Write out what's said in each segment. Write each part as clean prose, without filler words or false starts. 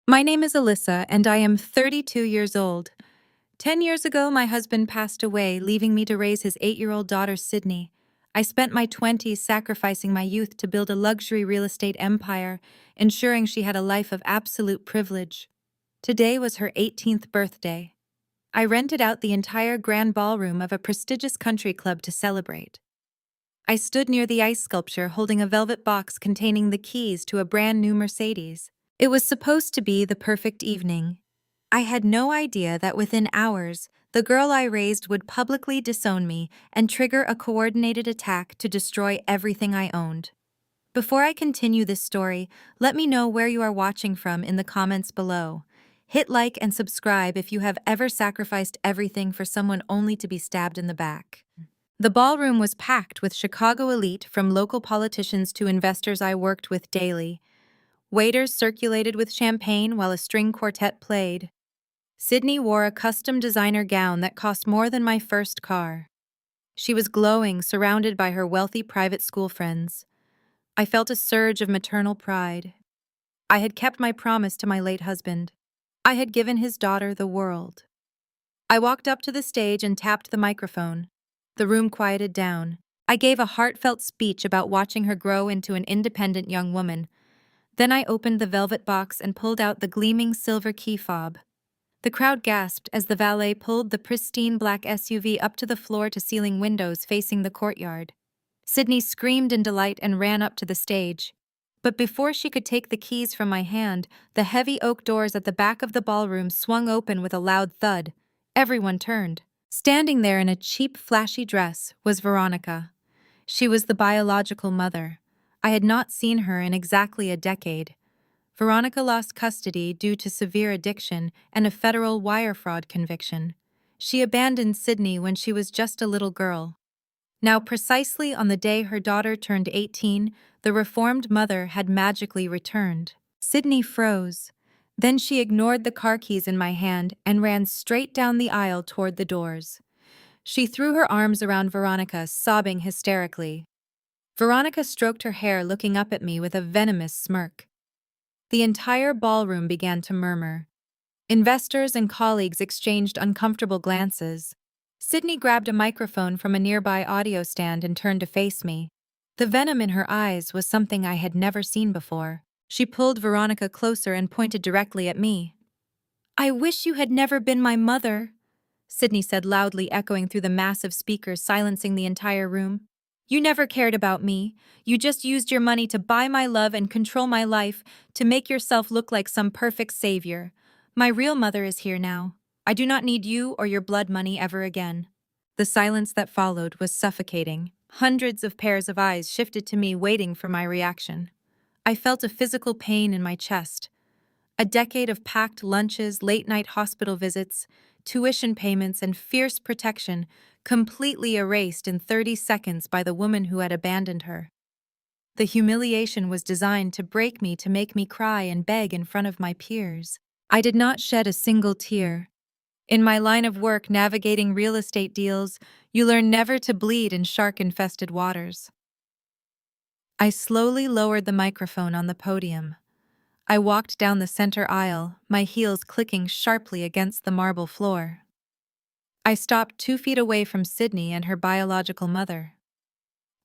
My name is Alyssa, and I am 32 years old. 10 years ago, my husband passed away, leaving me to raise his 8-year-old daughter, Sydney. I spent my 20s sacrificing my youth to build a luxury real estate empire, ensuring she had a life of absolute privilege. Today was her 18th birthday. I rented out the entire grand ballroom of a prestigious country club to celebrate. I stood near the ice sculpture holding a velvet box containing the keys to a brand new Mercedes. It was supposed to be the perfect evening. I had no idea that within hours, the girl I raised would publicly disown me and trigger a coordinated attack to destroy everything I owned. Before I continue this story, let me know where you are watching from in the comments below. Hit like and subscribe if you have ever sacrificed everything for someone only to be stabbed in the back. The ballroom was packed with Chicago elite, from local politicians to investors I worked with daily. Waiters circulated with champagne while a string quartet played. Sydney wore a custom designer gown that cost more than my first car. She was glowing, surrounded by her wealthy private school friends. I felt a surge of maternal pride. I had kept my promise to my late husband. I had given his daughter the world. I walked up to the stage and tapped the microphone. The room quieted down. I gave a heartfelt speech about watching her grow into an independent young woman. Then I opened the velvet box and pulled out the gleaming silver key fob. The crowd gasped as the valet pulled the pristine black SUV up to the floor-to-ceiling windows facing the courtyard. Sydney screamed in delight and ran up to the stage. But before she could take the keys from my hand, the heavy oak doors at the back of the ballroom swung open with a loud thud. Everyone turned. Standing there in a cheap, flashy dress was Veronica. She was the biological mother. I had not seen her in exactly a decade. Veronica lost custody due to severe addiction and a federal wire fraud conviction. She abandoned Sydney when she was just a little girl. Now, precisely on the day her daughter turned 18, the reformed mother had magically returned. Sydney froze. Then she ignored the car keys in my hand and ran straight down the aisle toward the doors. She threw her arms around Veronica, sobbing hysterically. Veronica stroked her hair, looking up at me with a venomous smirk. The entire ballroom began to murmur. Investors and colleagues exchanged uncomfortable glances. Sydney grabbed a microphone from a nearby audio stand and turned to face me. The venom in her eyes was something I had never seen before. She pulled Veronica closer and pointed directly at me. "I wish you had never been my mother," Sydney said loudly, echoing through the massive speakers, silencing the entire room. "You never cared about me. You just used your money to buy my love and control my life, to make yourself look like some perfect savior. My real mother is here now. I do not need you or your blood money ever again." The silence that followed was suffocating. Hundreds of pairs of eyes shifted to me, waiting for my reaction. I felt a physical pain in my chest. A decade of packed lunches, late-night hospital visits, tuition payments, and fierce protection completely erased in 30 seconds by the woman who had abandoned her. The humiliation was designed to break me, to make me cry and beg in front of my peers. I did not shed a single tear. In my line of work navigating real estate deals, you learn never to bleed in shark-infested waters. I slowly lowered the microphone on the podium. I walked down the center aisle, my heels clicking sharply against the marble floor. I stopped 2 feet away from Sydney and her biological mother.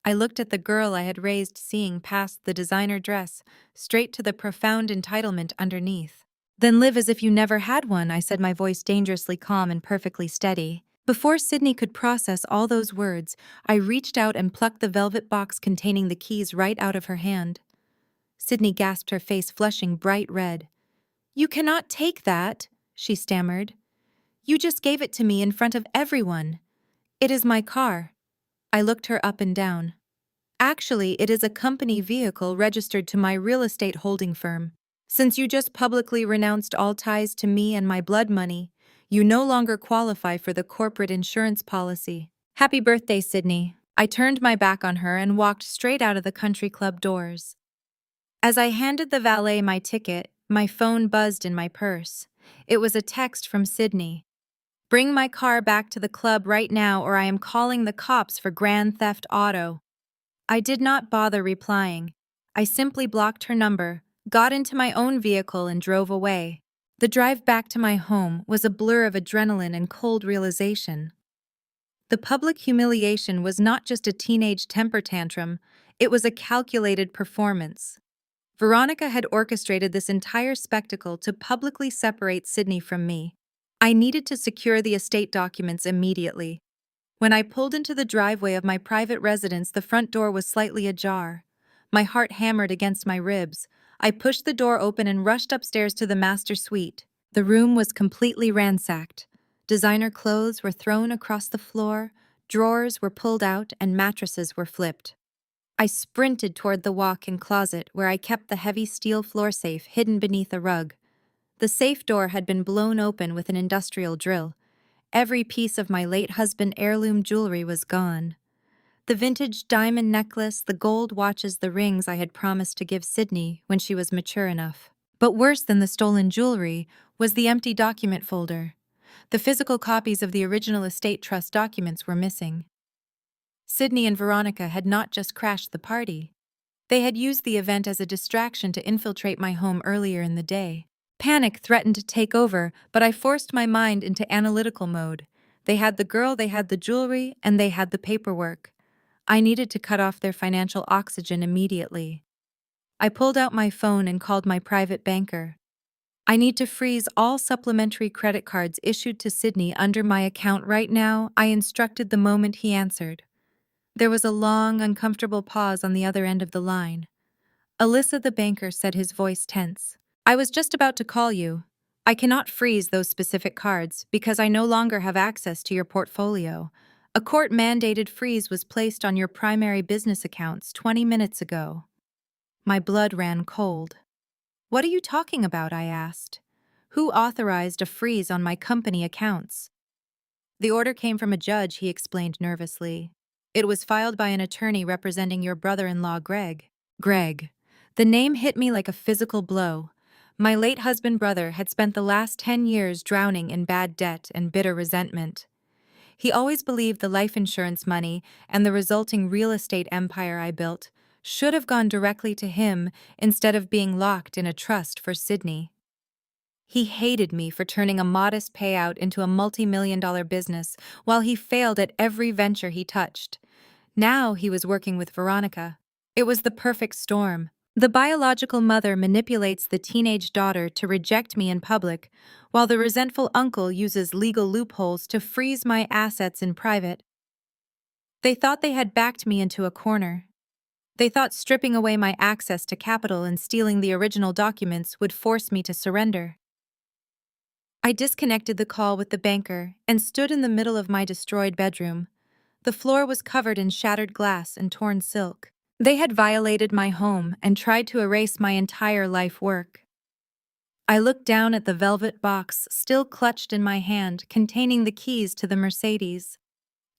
I looked at the girl I had raised, seeing past the designer dress, straight to the profound entitlement underneath. "Then live as if you never had one," I said, my voice dangerously calm and perfectly steady. Before Sydney could process all those words, I reached out and plucked the velvet box containing the keys right out of her hand. Sydney gasped, her face flushing bright red. "You cannot take that," she stammered. "You just gave it to me in front of everyone." "It is my car." I looked her up and down. "Actually, it is a company vehicle registered to my real estate holding firm. Since you just publicly renounced all ties to me and my blood money, you no longer qualify for the corporate insurance policy." "Happy birthday, Sydney." I turned my back on her and walked straight out of the country club doors. As I handed the valet my ticket, my phone buzzed in my purse. It was a text from Sydney. "Bring my car back to the club right now, or I am calling the cops for grand theft auto." I did not bother replying. I simply blocked her number, got into my own vehicle and drove away. The drive back to my home was a blur of adrenaline and cold realization. The public humiliation was not just a teenage temper tantrum, it was a calculated performance. Veronica had orchestrated this entire spectacle to publicly separate Sydney from me. I needed to secure the estate documents immediately. When I pulled into the driveway of my private residence, the front door was slightly ajar. My heart hammered against my ribs. I pushed the door open and rushed upstairs to the master suite. The room was completely ransacked. Designer clothes were thrown across the floor, drawers were pulled out, and mattresses were flipped. I sprinted toward the walk-in closet where I kept the heavy steel floor safe hidden beneath a rug. The safe door had been blown open with an industrial drill. Every piece of my late husband's heirloom jewelry was gone. The vintage diamond necklace, the gold watches, the rings I had promised to give Sydney when she was mature enough. But worse than the stolen jewelry was the empty document folder. The physical copies of the original estate trust documents were missing. Sydney and Veronica had not just crashed the party. They had used the event as a distraction to infiltrate my home earlier in the day. Panic threatened to take over, but I forced my mind into analytical mode. They had the girl, they had the jewelry, and they had the paperwork. I needed to cut off their financial oxygen immediately. I pulled out my phone and called my private banker. I need to freeze all supplementary credit cards issued to Sydney under my account right now, I instructed the moment he answered. There was a long, uncomfortable pause on the other end of the line. Alyssa, the banker, said, his voice tense. I was just about to call you. I cannot freeze those specific cards because I no longer have access to your portfolio. A court-mandated freeze was placed on your primary business accounts 20 minutes ago. My blood ran cold. What are you talking about? I asked. Who authorized a freeze on my company accounts? The order came from a judge, he explained nervously. It was filed by an attorney representing your brother-in-law, Greg. Greg. The name hit me like a physical blow. My late husband brother had spent the last 10 years drowning in bad debt and bitter resentment. He always believed the life insurance money and the resulting real estate empire I built should have gone directly to him instead of being locked in a trust for Sydney. He hated me for turning a modest payout into a multi-million-dollar business while he failed at every venture he touched. Now he was working with Veronica. It was the perfect storm. The biological mother manipulates the teenage daughter to reject me in public, while the resentful uncle uses legal loopholes to freeze my assets in private. They thought they had backed me into a corner. They thought stripping away my access to capital and stealing the original documents would force me to surrender. I disconnected the call with the banker and stood in the middle of my destroyed bedroom. The floor was covered in shattered glass and torn silk. They had violated my home and tried to erase my entire life work. I looked down at the velvet box still clutched in my hand containing the keys to the Mercedes.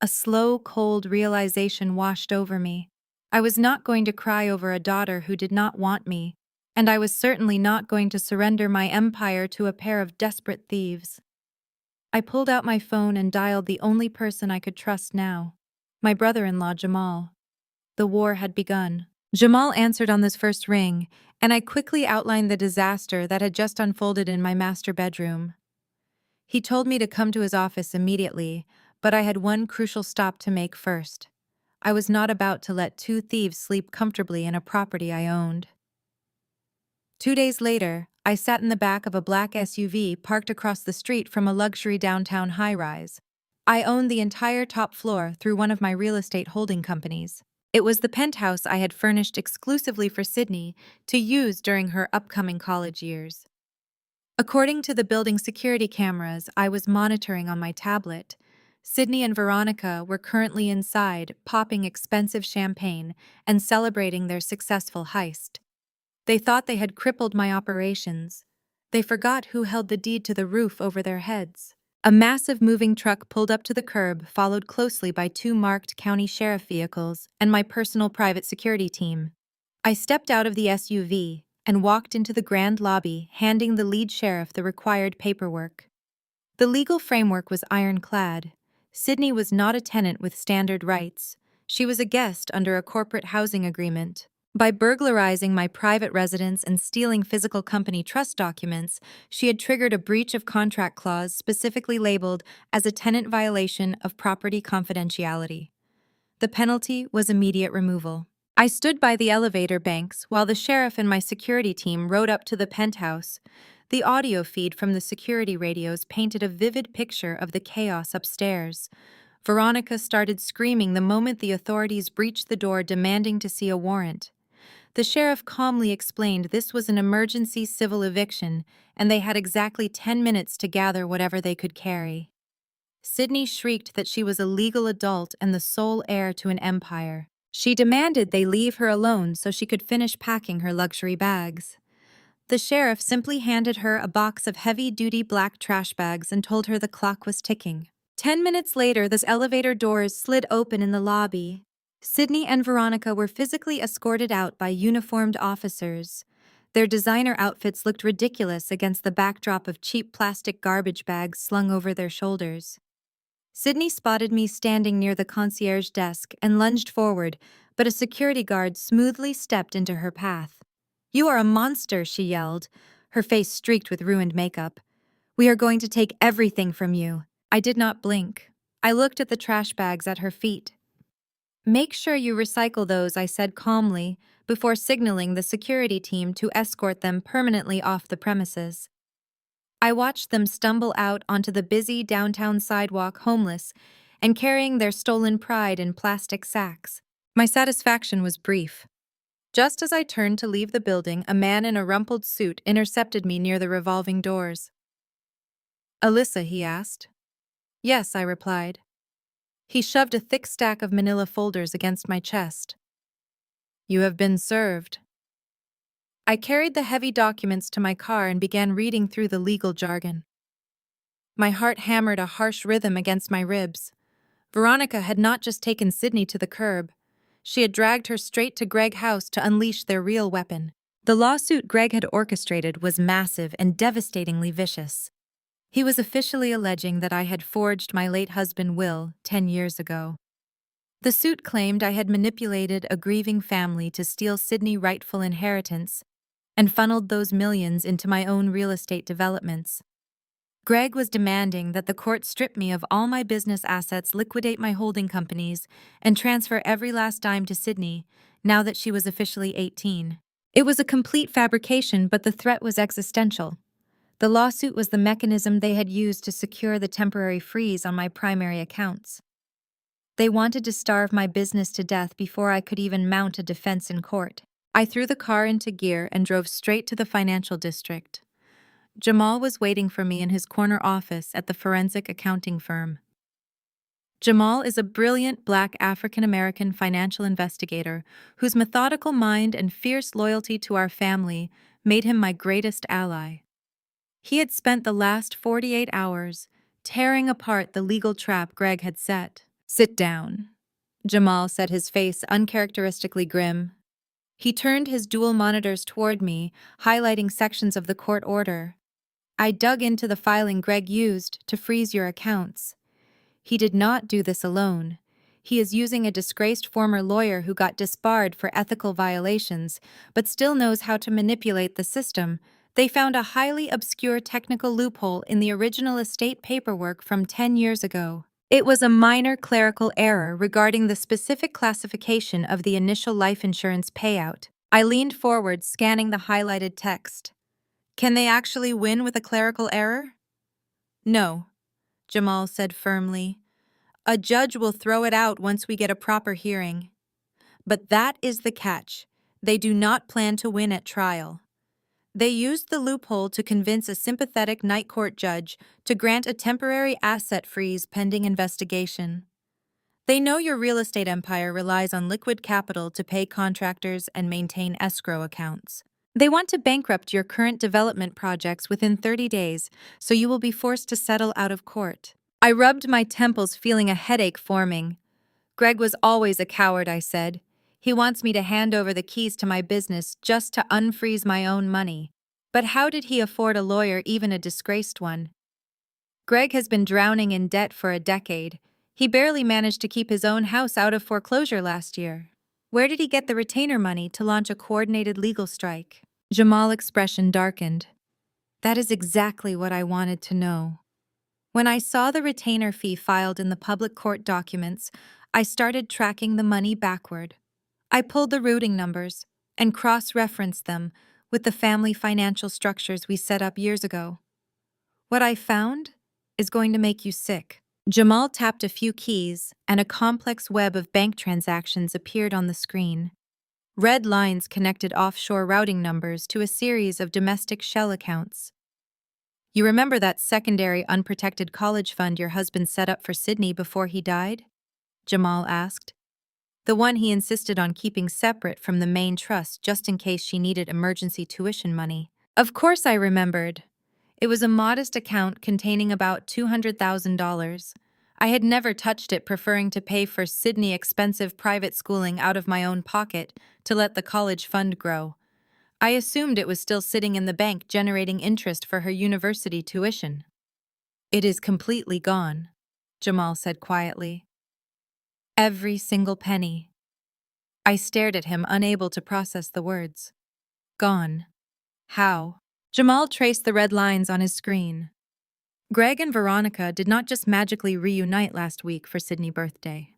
A slow, cold realization washed over me. I was not going to cry over a daughter who did not want me, and I was certainly not going to surrender my empire to a pair of desperate thieves. I pulled out my phone and dialed the only person I could trust now, my brother-in-law Jamal. The war had begun. Jamal answered on this first ring, and I quickly outlined the disaster that had just unfolded in my master bedroom. He told me to come to his office immediately, but I had one crucial stop to make first. I was not about to let two thieves sleep comfortably in a property I owned. 2 days later, I sat in the back of a black SUV parked across the street from a luxury downtown high-rise. I owned the entire top floor through one of my real estate holding companies. It was the penthouse I had furnished exclusively for Sydney to use during her upcoming college years. According to the building security cameras I was monitoring on my tablet, Sydney and Veronica were currently inside, popping expensive champagne and celebrating their successful heist. They thought they had crippled my operations. They forgot who held the deed to the roof over their heads. A massive moving truck pulled up to the curb, followed closely by 2 marked county sheriff vehicles and my personal private security team. I stepped out of the SUV and walked into the grand lobby, handing the lead sheriff the required paperwork. The legal framework was ironclad. Sydney was not a tenant with standard rights. She was a guest under a corporate housing agreement. By burglarizing my private residence and stealing physical company trust documents, she had triggered a breach of contract clause specifically labeled as a tenant violation of property confidentiality. The penalty was immediate removal. I stood by the elevator banks while the sheriff and my security team rode up to the penthouse. The audio feed from the security radios painted a vivid picture of the chaos upstairs. Veronica started screaming the moment the authorities breached the door demanding to see a warrant. The sheriff calmly explained this was an emergency civil eviction, and they had exactly 10 minutes to gather whatever they could carry. Sydney shrieked that she was a legal adult and the sole heir to an empire. She demanded they leave her alone so she could finish packing her luxury bags. The sheriff simply handed her a box of heavy-duty black trash bags and told her the clock was ticking. 10 minutes later, the elevator doors slid open in the lobby. Sydney and Veronica were physically escorted out by uniformed officers. Their designer outfits looked ridiculous against the backdrop of cheap plastic garbage bags slung over their shoulders. Sydney spotted me standing near the concierge desk and lunged forward, but a security guard smoothly stepped into her path. "You are a monster," she yelled, her face streaked with ruined makeup. "We are going to take everything from you." I did not blink. I looked at the trash bags at her feet. "Make sure you recycle those," I said calmly, before signaling the security team to escort them permanently off the premises. I watched them stumble out onto the busy downtown sidewalk homeless and carrying their stolen pride in plastic sacks. My satisfaction was brief. Just as I turned to leave the building, a man in a rumpled suit intercepted me near the revolving doors. "Alyssa?" he asked. "Yes," I replied. He shoved a thick stack of manila folders against my chest. "You have been served." I carried the heavy documents to my car and began reading through the legal jargon. My heart hammered a harsh rhythm against my ribs. Veronica had not just taken Sydney to the curb. She had dragged her straight to Greg's house to unleash their real weapon. The lawsuit Greg had orchestrated was massive and devastatingly vicious. He was officially alleging that I had forged my late husband Will 10 years ago. The suit claimed I had manipulated a grieving family to steal Sydney's rightful inheritance and funneled those millions into my own real estate developments. Greg was demanding that the court strip me of all my business assets, liquidate my holding companies, and transfer every last dime to Sydney, now that she was officially 18. It was a complete fabrication, but the threat was existential. The lawsuit was the mechanism they had used to secure the temporary freeze on my primary accounts. They wanted to starve my business to death before I could even mount a defense in court. I threw the car into gear and drove straight to the financial district. Jamal was waiting for me in his corner office at the forensic accounting firm. Jamal is a brilliant Black African-American financial investigator whose methodical mind and fierce loyalty to our family made him my greatest ally. He had spent the last 48 hours tearing apart the legal trap Greg had set. "Sit down," Jamal said, his face uncharacteristically grim. He turned his dual monitors toward me, highlighting sections of the court order. "I dug into the filing Greg used to freeze your accounts. He did not do this alone. He is using a disgraced former lawyer who got disbarred for ethical violations, but still knows how to manipulate the system. They found a highly obscure technical loophole in the original estate paperwork from 10 years ago. It was a minor clerical error regarding the specific classification of the initial life insurance payout." I leaned forward, scanning the highlighted text. "Can they actually win with a clerical error?" "No," Jamal said firmly. "A judge will throw it out once we get a proper hearing. But that is the catch. They do not plan to win at trial. They used the loophole to convince a sympathetic night court judge to grant a temporary asset freeze pending investigation. They know your real estate empire relies on liquid capital to pay contractors and maintain escrow accounts. They want to bankrupt your current development projects within 30 days, so you will be forced to settle out of court." I rubbed my temples, feeling a headache forming. "Greg was always a coward," I said. "He wants me to hand over the keys to my business just to unfreeze my own money. But how did he afford a lawyer, even a disgraced one? Greg has been drowning in debt for a decade. He barely managed to keep his own house out of foreclosure last year." Where did he get the retainer money to launch a coordinated legal strike? Jamal's expression darkened. That is exactly what I wanted to know. When I saw the retainer fee filed in the public court documents, I started tracking the money backward. I pulled the routing numbers and cross-referenced them with the family financial structures we set up years ago. What I found is going to make you sick. Jamal tapped a few keys, and a complex web of bank transactions appeared on the screen. Red lines connected offshore routing numbers to a series of domestic shell accounts. You remember that secondary unprotected college fund your husband set up for Sydney before he died? Jamal asked. The one he insisted on keeping separate from the main trust just in case she needed emergency tuition money. Of course I remembered. It was a modest account containing about $200,000. I had never touched it, preferring to pay for Sydney expensive private schooling out of my own pocket to let the college fund grow. I assumed it was still sitting in the bank generating interest for her university tuition. It is completely gone, Jamal said quietly. Every single penny. I stared at him, unable to process the words. Gone. How? Jamal traced the red lines on his screen. Greg and Veronica did not just magically reunite last week for Sydney's birthday.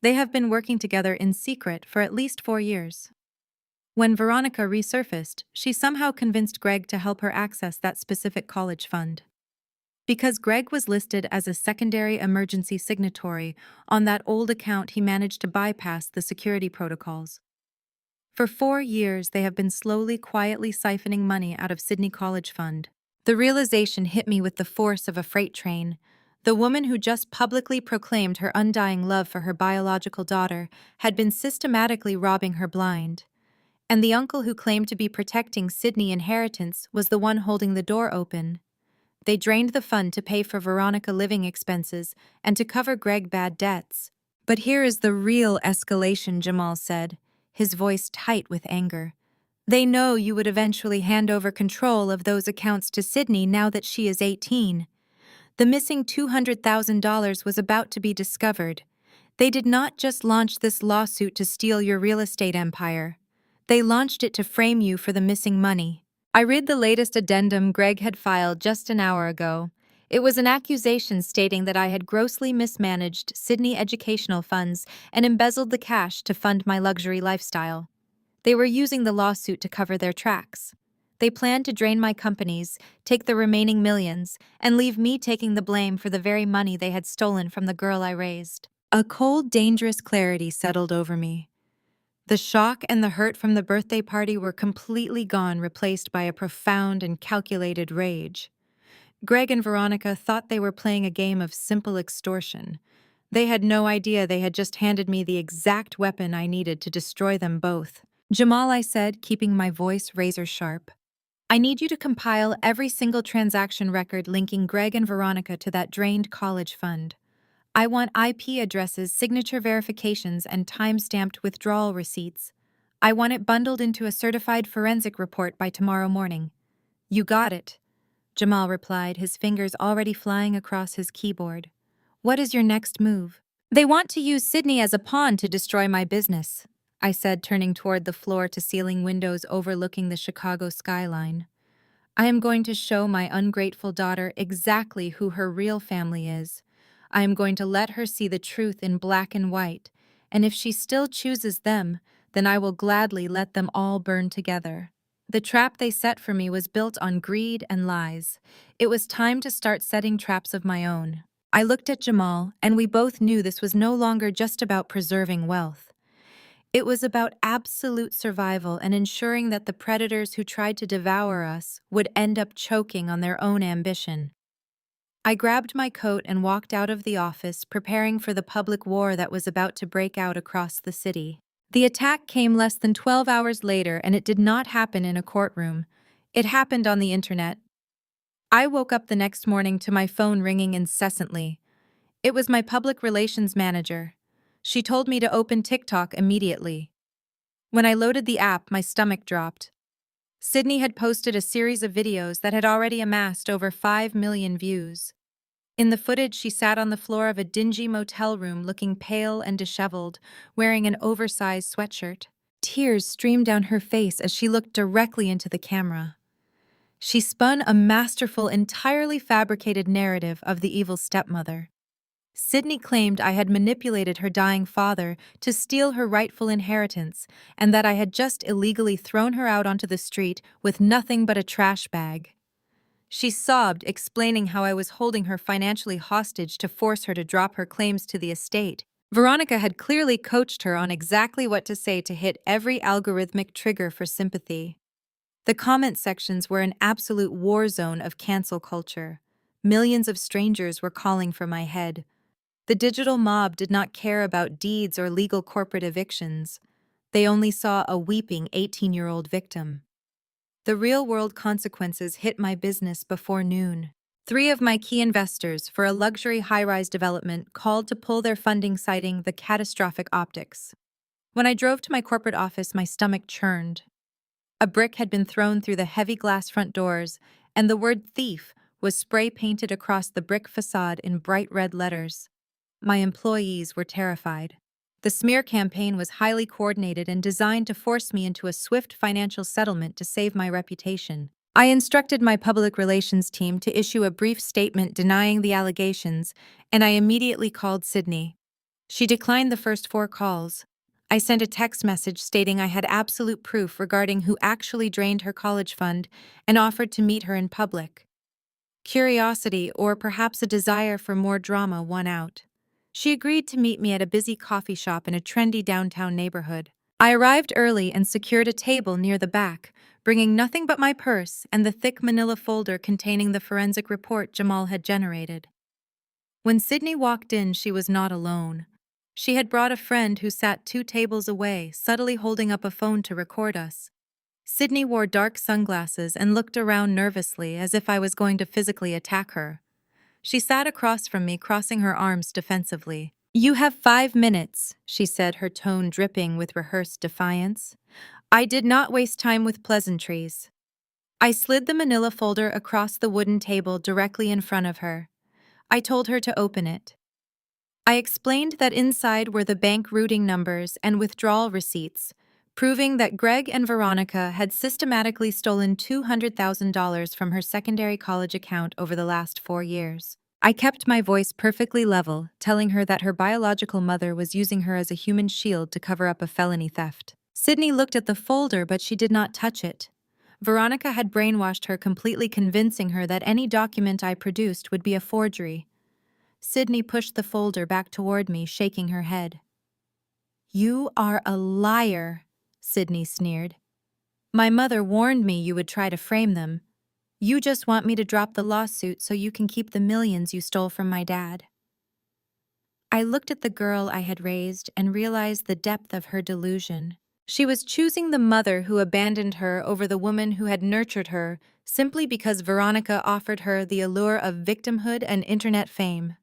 They have been working together in secret for at least 4 years. When Veronica resurfaced, she somehow convinced Greg to help her access that specific college fund. Because Greg was listed as a secondary emergency signatory on that old account, he managed to bypass the security protocols. For 4 years, they have been slowly, quietly siphoning money out of Sydney College Fund. The realization hit me with the force of a freight train. The woman who just publicly proclaimed her undying love for her biological daughter had been systematically robbing her blind. And the uncle who claimed to be protecting Sydney inheritance was the one holding the door open. They drained the fund to pay for Veronica living expenses and to cover Greg bad debts. But here is the real escalation, Jamal said, his voice tight with anger. They know you would eventually hand over control of those accounts to Sydney now that she is 18. The missing $200,000 was about to be discovered. They did not just launch this lawsuit to steal your real estate empire. They launched it to frame you for the missing money. I read the latest addendum Greg had filed just an hour ago. It was an accusation stating that I had grossly mismanaged Sydney educational funds and embezzled the cash to fund my luxury lifestyle. They were using the lawsuit to cover their tracks. They planned to drain my companies, take the remaining millions, and leave me taking the blame for the very money they had stolen from the girl I raised. A cold, dangerous clarity settled over me. The shock and the hurt from the birthday party were completely gone, replaced by a profound and calculated rage. Greg and Veronica thought they were playing a game of simple extortion. They had no idea they had just handed me the exact weapon I needed to destroy them both. Jamal, I said, keeping my voice razor sharp. I need you to compile every single transaction record linking Greg and Veronica to that drained college fund. I want IP addresses, signature verifications, and time-stamped withdrawal receipts. I want it bundled into a certified forensic report by tomorrow morning. You got it, Jamal replied, his fingers already flying across his keyboard. What is your next move? They want to use Sydney as a pawn to destroy my business, I said, turning toward the floor-to-ceiling windows overlooking the Chicago skyline. I am going to show my ungrateful daughter exactly who her real family is. I am going to let her see the truth in black and white, and if she still chooses them, then I will gladly let them all burn together. The trap they set for me was built on greed and lies. It was time to start setting traps of my own. I looked at Jamal, and we both knew this was no longer just about preserving wealth. It was about absolute survival and ensuring that the predators who tried to devour us would end up choking on their own ambition. I grabbed my coat and walked out of the office, preparing for the public war that was about to break out across the city. The attack came less than 12 hours later, and it did not happen in a courtroom. It happened on the internet. I woke up the next morning to my phone ringing incessantly. It was my public relations manager. She told me to open TikTok immediately. When I loaded the app, my stomach dropped. Sydney had posted a series of videos that had already amassed over 5 million views. In the footage, she sat on the floor of a dingy motel room looking pale and disheveled, wearing an oversized sweatshirt. Tears streamed down her face as she looked directly into the camera. She spun a masterful, entirely fabricated narrative of the evil stepmother. Sydney claimed I had manipulated her dying father to steal her rightful inheritance and that I had just illegally thrown her out onto the street with nothing but a trash bag. She sobbed, explaining how I was holding her financially hostage to force her to drop her claims to the estate. Veronica had clearly coached her on exactly what to say to hit every algorithmic trigger for sympathy. The comment sections were an absolute war zone of cancel culture. Millions of strangers were calling for my head. The digital mob did not care about deeds or legal corporate evictions. They only saw a weeping 18-year-old victim. The real-world consequences hit my business before noon. 3 of my key investors for a luxury high-rise development called to pull their funding, citing the catastrophic optics. When I drove to my corporate office, my stomach churned. A brick had been thrown through the heavy glass front doors, and the word thief was spray-painted across the brick facade in bright red letters. My employees were terrified. The smear campaign was highly coordinated and designed to force me into a swift financial settlement to save my reputation. I instructed my public relations team to issue a brief statement denying the allegations, and I immediately called Sydney. She declined the first 4 calls. I sent a text message stating I had absolute proof regarding who actually drained her college fund and offered to meet her in public. Curiosity, or perhaps a desire for more drama, won out. She agreed to meet me at a busy coffee shop in a trendy downtown neighborhood. I arrived early and secured a table near the back, bringing nothing but my purse and the thick manila folder containing the forensic report Jamal had generated. When Sydney walked in, she was not alone. She had brought a friend who sat 2 tables away, subtly holding up a phone to record us. Sydney wore dark sunglasses and looked around nervously as if I was going to physically attack her. She sat across from me, crossing her arms defensively. "You have 5 minutes," she said, her tone dripping with rehearsed defiance. I did not waste time with pleasantries. I slid the manila folder across the wooden table directly in front of her. I told her to open it. I explained that inside were the bank routing numbers and withdrawal receipts, proving that Greg and Veronica had systematically stolen $200,000 from her secondary college account over the last 4 years. I kept my voice perfectly level, telling her that her biological mother was using her as a human shield to cover up a felony theft. Sydney looked at the folder, but she did not touch it. Veronica had brainwashed her, completely convincing her that any document I produced would be a forgery. Sydney pushed the folder back toward me, shaking her head. "You are a liar," Sydney sneered. "My mother warned me you would try to frame them. You just want me to drop the lawsuit so you can keep the millions you stole from my dad." I looked at the girl I had raised and realized the depth of her delusion. She was choosing the mother who abandoned her over the woman who had nurtured her simply because Veronica offered her the allure of victimhood and internet fame.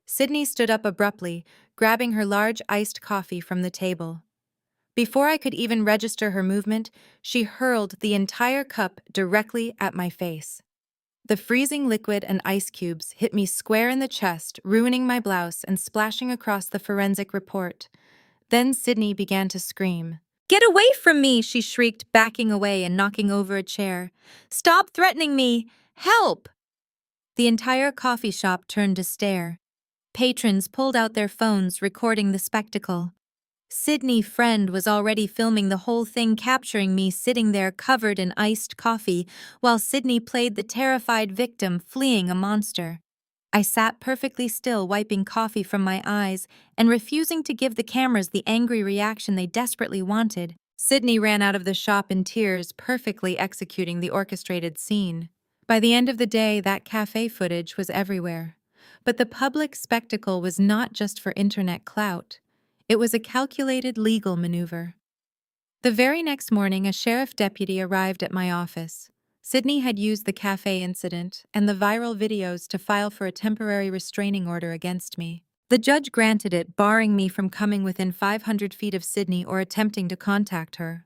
Sydney stood up abruptly, grabbing her large iced coffee from the table. Before I could even register her movement, she hurled the entire cup directly at my face. The freezing liquid and ice cubes hit me square in the chest, ruining my blouse and splashing across the forensic report. Then Sydney began to scream. "Get away from me!" she shrieked, backing away and knocking over a chair. "Stop threatening me! Help!" The entire coffee shop turned to stare. Patrons pulled out their phones, recording the spectacle. Sydney's friend was already filming the whole thing, capturing me sitting there covered in iced coffee, while Sydney played the terrified victim fleeing a monster. I sat perfectly still, wiping coffee from my eyes and refusing to give the cameras the angry reaction they desperately wanted. Sydney ran out of the shop in tears, perfectly executing the orchestrated scene. By the end of the day, that cafe footage was everywhere. But the public spectacle was not just for internet clout. It was a calculated legal maneuver. The very next morning, a sheriff deputy arrived at my office. Sydney had used the cafe incident and the viral videos to file for a temporary restraining order against me. The judge granted it, barring me from coming within 500 feet of Sydney or attempting to contact her.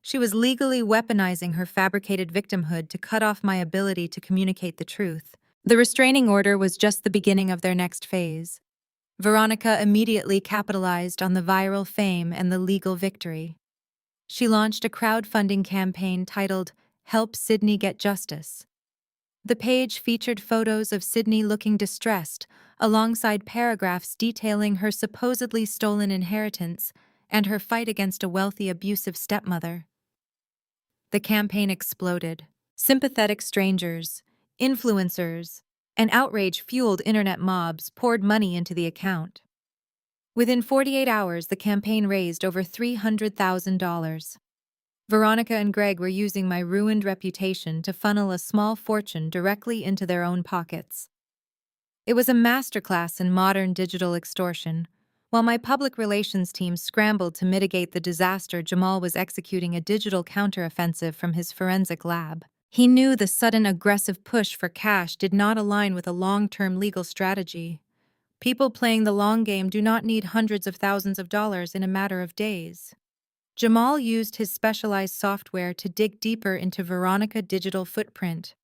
She was legally weaponizing her fabricated victimhood to cut off my ability to communicate the truth. The restraining order was just the beginning of their next phase. Veronica immediately capitalized on the viral fame and the legal victory. She launched a crowdfunding campaign titled Help Sydney Get Justice. The page featured photos of Sydney looking distressed, alongside paragraphs detailing her supposedly stolen inheritance and her fight against a wealthy, abusive stepmother. The campaign exploded. Sympathetic strangers, influencers, and outrage-fueled internet mobs poured money into the account. Within 48 hours, the campaign raised over $300,000. Veronica and Greg were using my ruined reputation to funnel a small fortune directly into their own pockets. It was a masterclass in modern digital extortion. While my public relations team scrambled to mitigate the disaster, Jamal was executing a digital counteroffensive from his forensic lab. He knew the sudden aggressive push for cash did not align with a long-term legal strategy. People playing the long game do not need hundreds of thousands of dollars in a matter of days. Jamal used his specialized software to dig deeper into Veronica's digital footprint.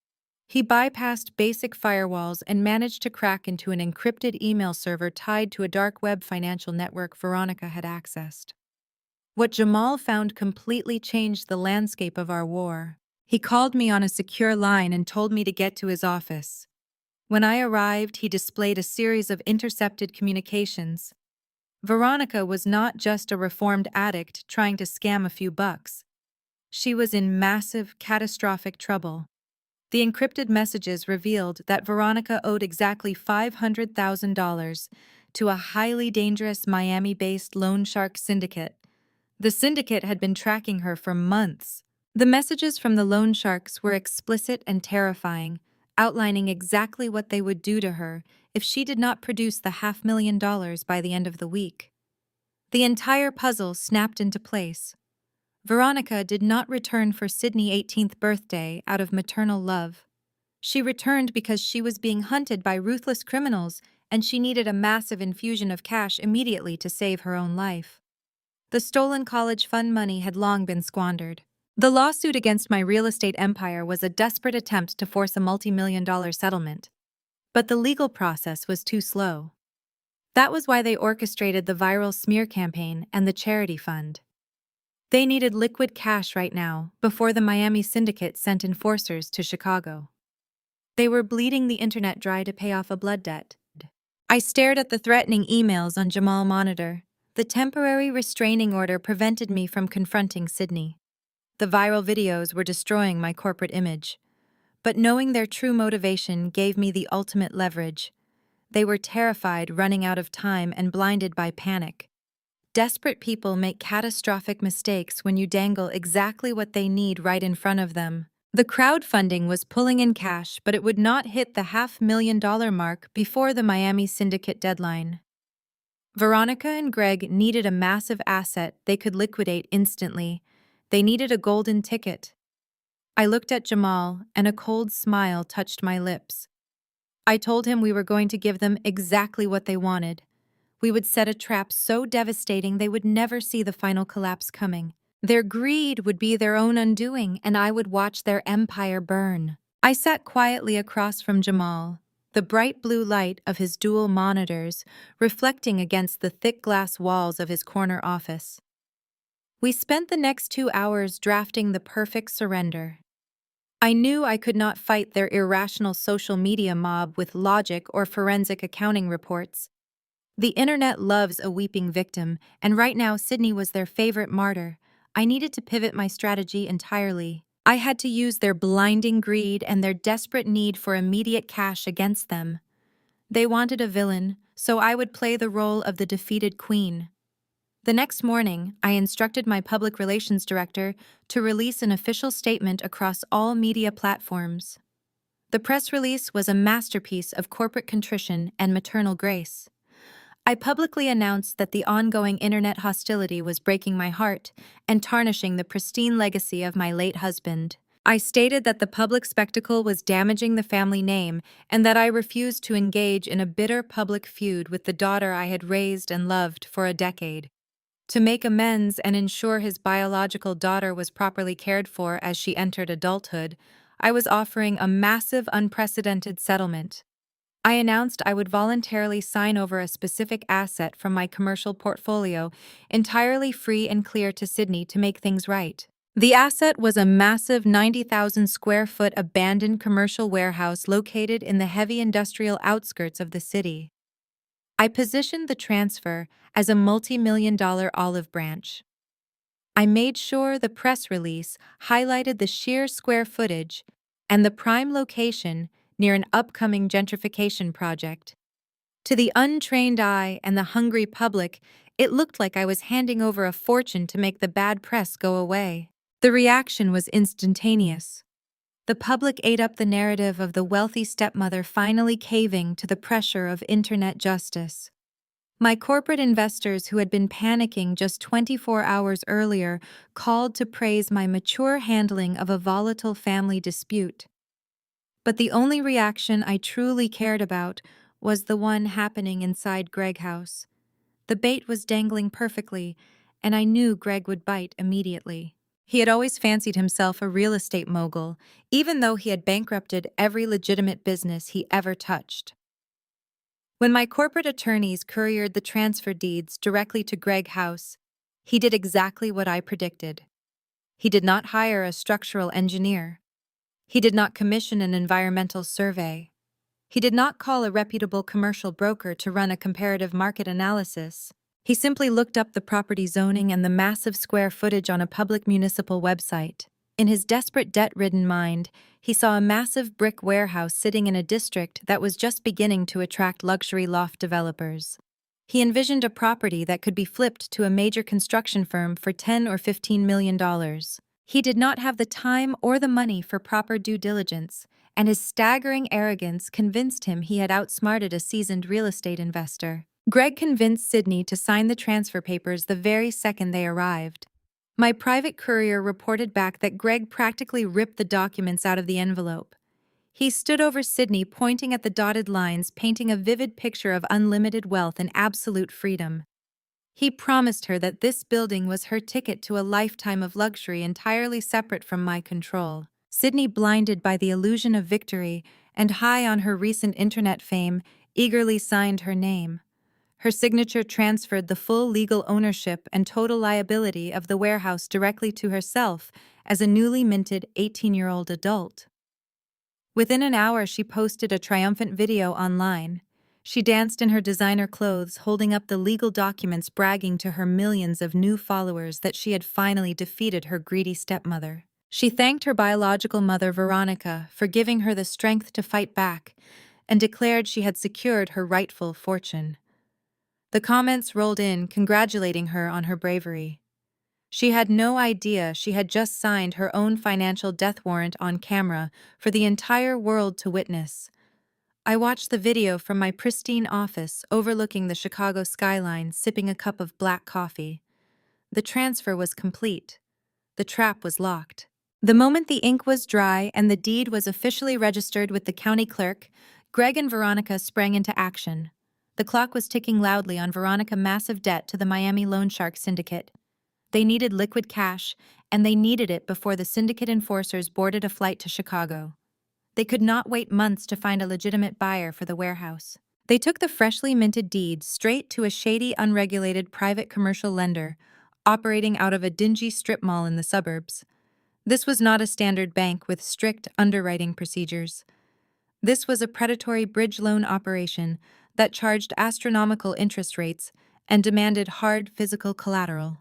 He bypassed basic firewalls and managed to crack into an encrypted email server tied to a dark web financial network Veronica had accessed. What Jamal found completely changed the landscape of our war. He called me on a secure line and told me to get to his office. When I arrived, he displayed a series of intercepted communications. Veronica was not just a reformed addict trying to scam a few bucks. She was in massive, catastrophic trouble. The encrypted messages revealed that Veronica owed exactly $500,000 to a highly dangerous Miami-based loan shark syndicate. The syndicate had been tracking her for months. The messages from the loan sharks were explicit and terrifying, outlining exactly what they would do to her if she did not produce the $500,000 by the end of the week. The entire puzzle snapped into place. Veronica did not return for Sydney's 18th birthday out of maternal love. She returned because she was being hunted by ruthless criminals and she needed a massive infusion of cash immediately to save her own life. The stolen college fund money had long been squandered. The lawsuit against my real estate empire was a desperate attempt to force a multi-million-dollar settlement. But the legal process was too slow. That was why they orchestrated the viral smear campaign and the charity fund. They needed liquid cash right now, before the Miami syndicate sent enforcers to Chicago. They were bleeding the internet dry to pay off a blood debt. I stared at the threatening emails on Jamal's monitor. The temporary restraining order prevented me from confronting Sydney. The viral videos were destroying my corporate image. But knowing their true motivation gave me the ultimate leverage. They were terrified, running out of time, and blinded by panic. Desperate people make catastrophic mistakes when you dangle exactly what they need right in front of them. The crowdfunding was pulling in cash, but it would not hit the $500,000 mark before the Miami syndicate deadline. Veronica and Greg needed a massive asset they could liquidate instantly. They needed a golden ticket. I looked at Jamal, and a cold smile touched my lips. I told him we were going to give them exactly what they wanted. We would set a trap so devastating they would never see the final collapse coming. Their greed would be their own undoing, and I would watch their empire burn. I sat quietly across from Jamal, the bright blue light of his dual monitors reflecting against the thick glass walls of his corner office. We spent the next 2 hours drafting the perfect surrender. I knew I could not fight their irrational social media mob with logic or forensic accounting reports. The internet loves a weeping victim, and right now Sydney was their favorite martyr. I needed to pivot my strategy entirely. I had to use their blinding greed and their desperate need for immediate cash against them. They wanted a villain, so I would play the role of the defeated queen. The next morning, I instructed my public relations director to release an official statement across all media platforms. The press release was a masterpiece of corporate contrition and maternal grace. I publicly announced that the ongoing internet hostility was breaking my heart and tarnishing the pristine legacy of my late husband. I stated that the public spectacle was damaging the family name and that I refused to engage in a bitter public feud with the daughter I had raised and loved for a decade. To make amends and ensure his biological daughter was properly cared for as she entered adulthood, I was offering a massive, unprecedented settlement. I announced I would voluntarily sign over a specific asset from my commercial portfolio, entirely free and clear to Sydney to make things right. The asset was a massive 90,000 square foot abandoned commercial warehouse located in the heavy industrial outskirts of the city. I positioned the transfer as a multi-million-dollar olive branch. I made sure the press release highlighted the sheer square footage and the prime location near an upcoming gentrification project. To the untrained eye and the hungry public, it looked like I was handing over a fortune to make the bad press go away. The reaction was instantaneous. The public ate up the narrative of the wealthy stepmother finally caving to the pressure of internet justice. My corporate investors, who had been panicking just 24 hours earlier, called to praise my mature handling of a volatile family dispute. But the only reaction I truly cared about was the one happening inside Greg House. The bait was dangling perfectly, and I knew Greg would bite immediately. He had always fancied himself a real estate mogul, even though he had bankrupted every legitimate business he ever touched. When my corporate attorneys couriered the transfer deeds directly to Greg House, he did exactly what I predicted. He did not hire a structural engineer. He did not commission an environmental survey. He did not call a reputable commercial broker to run a comparative market analysis. He simply looked up the property zoning and the massive square footage on a public municipal website. In his desperate, debt-ridden mind, he saw a massive brick warehouse sitting in a district that was just beginning to attract luxury loft developers. He envisioned a property that could be flipped to a major construction firm for $10 or $15 million. He did not have the time or the money for proper due diligence, and his staggering arrogance convinced him he had outsmarted a seasoned real estate investor. Greg convinced Sydney to sign the transfer papers the very second they arrived. My private courier reported back that Greg practically ripped the documents out of the envelope. He stood over Sydney, pointing at the dotted lines, painting a vivid picture of unlimited wealth and absolute freedom. He promised her that this building was her ticket to a lifetime of luxury entirely separate from my control. Sydney, blinded by the illusion of victory and high on her recent internet fame, eagerly signed her name. Her signature transferred the full legal ownership and total liability of the warehouse directly to herself as a newly minted 18-year-old adult. Within an hour, she posted a triumphant video online. She danced in her designer clothes, holding up the legal documents, bragging to her millions of new followers that she had finally defeated her greedy stepmother. She thanked her biological mother, Veronica, for giving her the strength to fight back, and declared she had secured her rightful fortune. The comments rolled in, congratulating her on her bravery. She had no idea she had just signed her own financial death warrant on camera for the entire world to witness. I watched the video from my pristine office overlooking the Chicago skyline, sipping a cup of black coffee. The transfer was complete. The trap was locked. The moment the ink was dry and the deed was officially registered with the county clerk, Greg and Veronica sprang into action. The clock was ticking loudly on Veronica's massive debt to the Miami loan shark syndicate. They needed liquid cash, and they needed it before the syndicate enforcers boarded a flight to Chicago. They could not wait months to find a legitimate buyer for the warehouse. They took the freshly minted deeds straight to a shady, unregulated private commercial lender, operating out of a dingy strip mall in the suburbs. This was not a standard bank with strict underwriting procedures. This was a predatory bridge loan operation that charged astronomical interest rates and demanded hard physical collateral.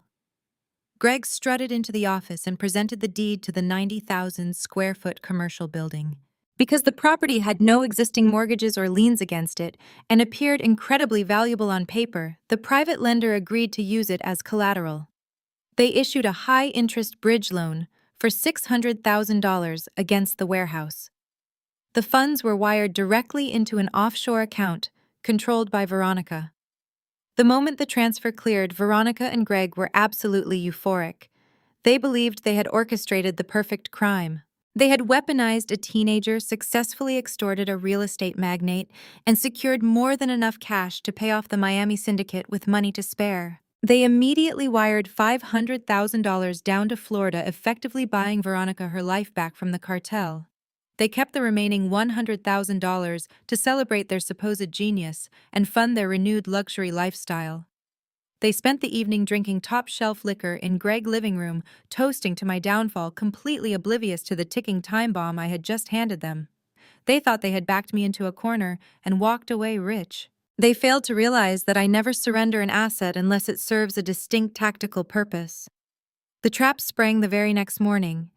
Greg strutted into the office and presented the deed to the 90,000 square foot commercial building. Because the property had no existing mortgages or liens against it and appeared incredibly valuable on paper, the private lender agreed to use it as collateral. They issued a high-interest bridge loan for $600,000 against the warehouse. The funds were wired directly into an offshore account controlled by Veronica. The moment the transfer cleared, Veronica and Greg were absolutely euphoric. They believed they had orchestrated the perfect crime. They had weaponized a teenager, successfully extorted a real estate magnate, and secured more than enough cash to pay off the Miami syndicate with money to spare. They immediately wired $500,000 down to Florida, effectively buying Veronica her life back from the cartel. They kept the remaining $100,000 to celebrate their supposed genius and fund their renewed luxury lifestyle. They spent the evening drinking top-shelf liquor in Greg's living room, toasting to my downfall, completely oblivious to the ticking time bomb I had just handed them. They thought they had backed me into a corner and walked away rich. They failed to realize that I never surrender an asset unless it serves a distinct tactical purpose. The trap sprang the very next morning.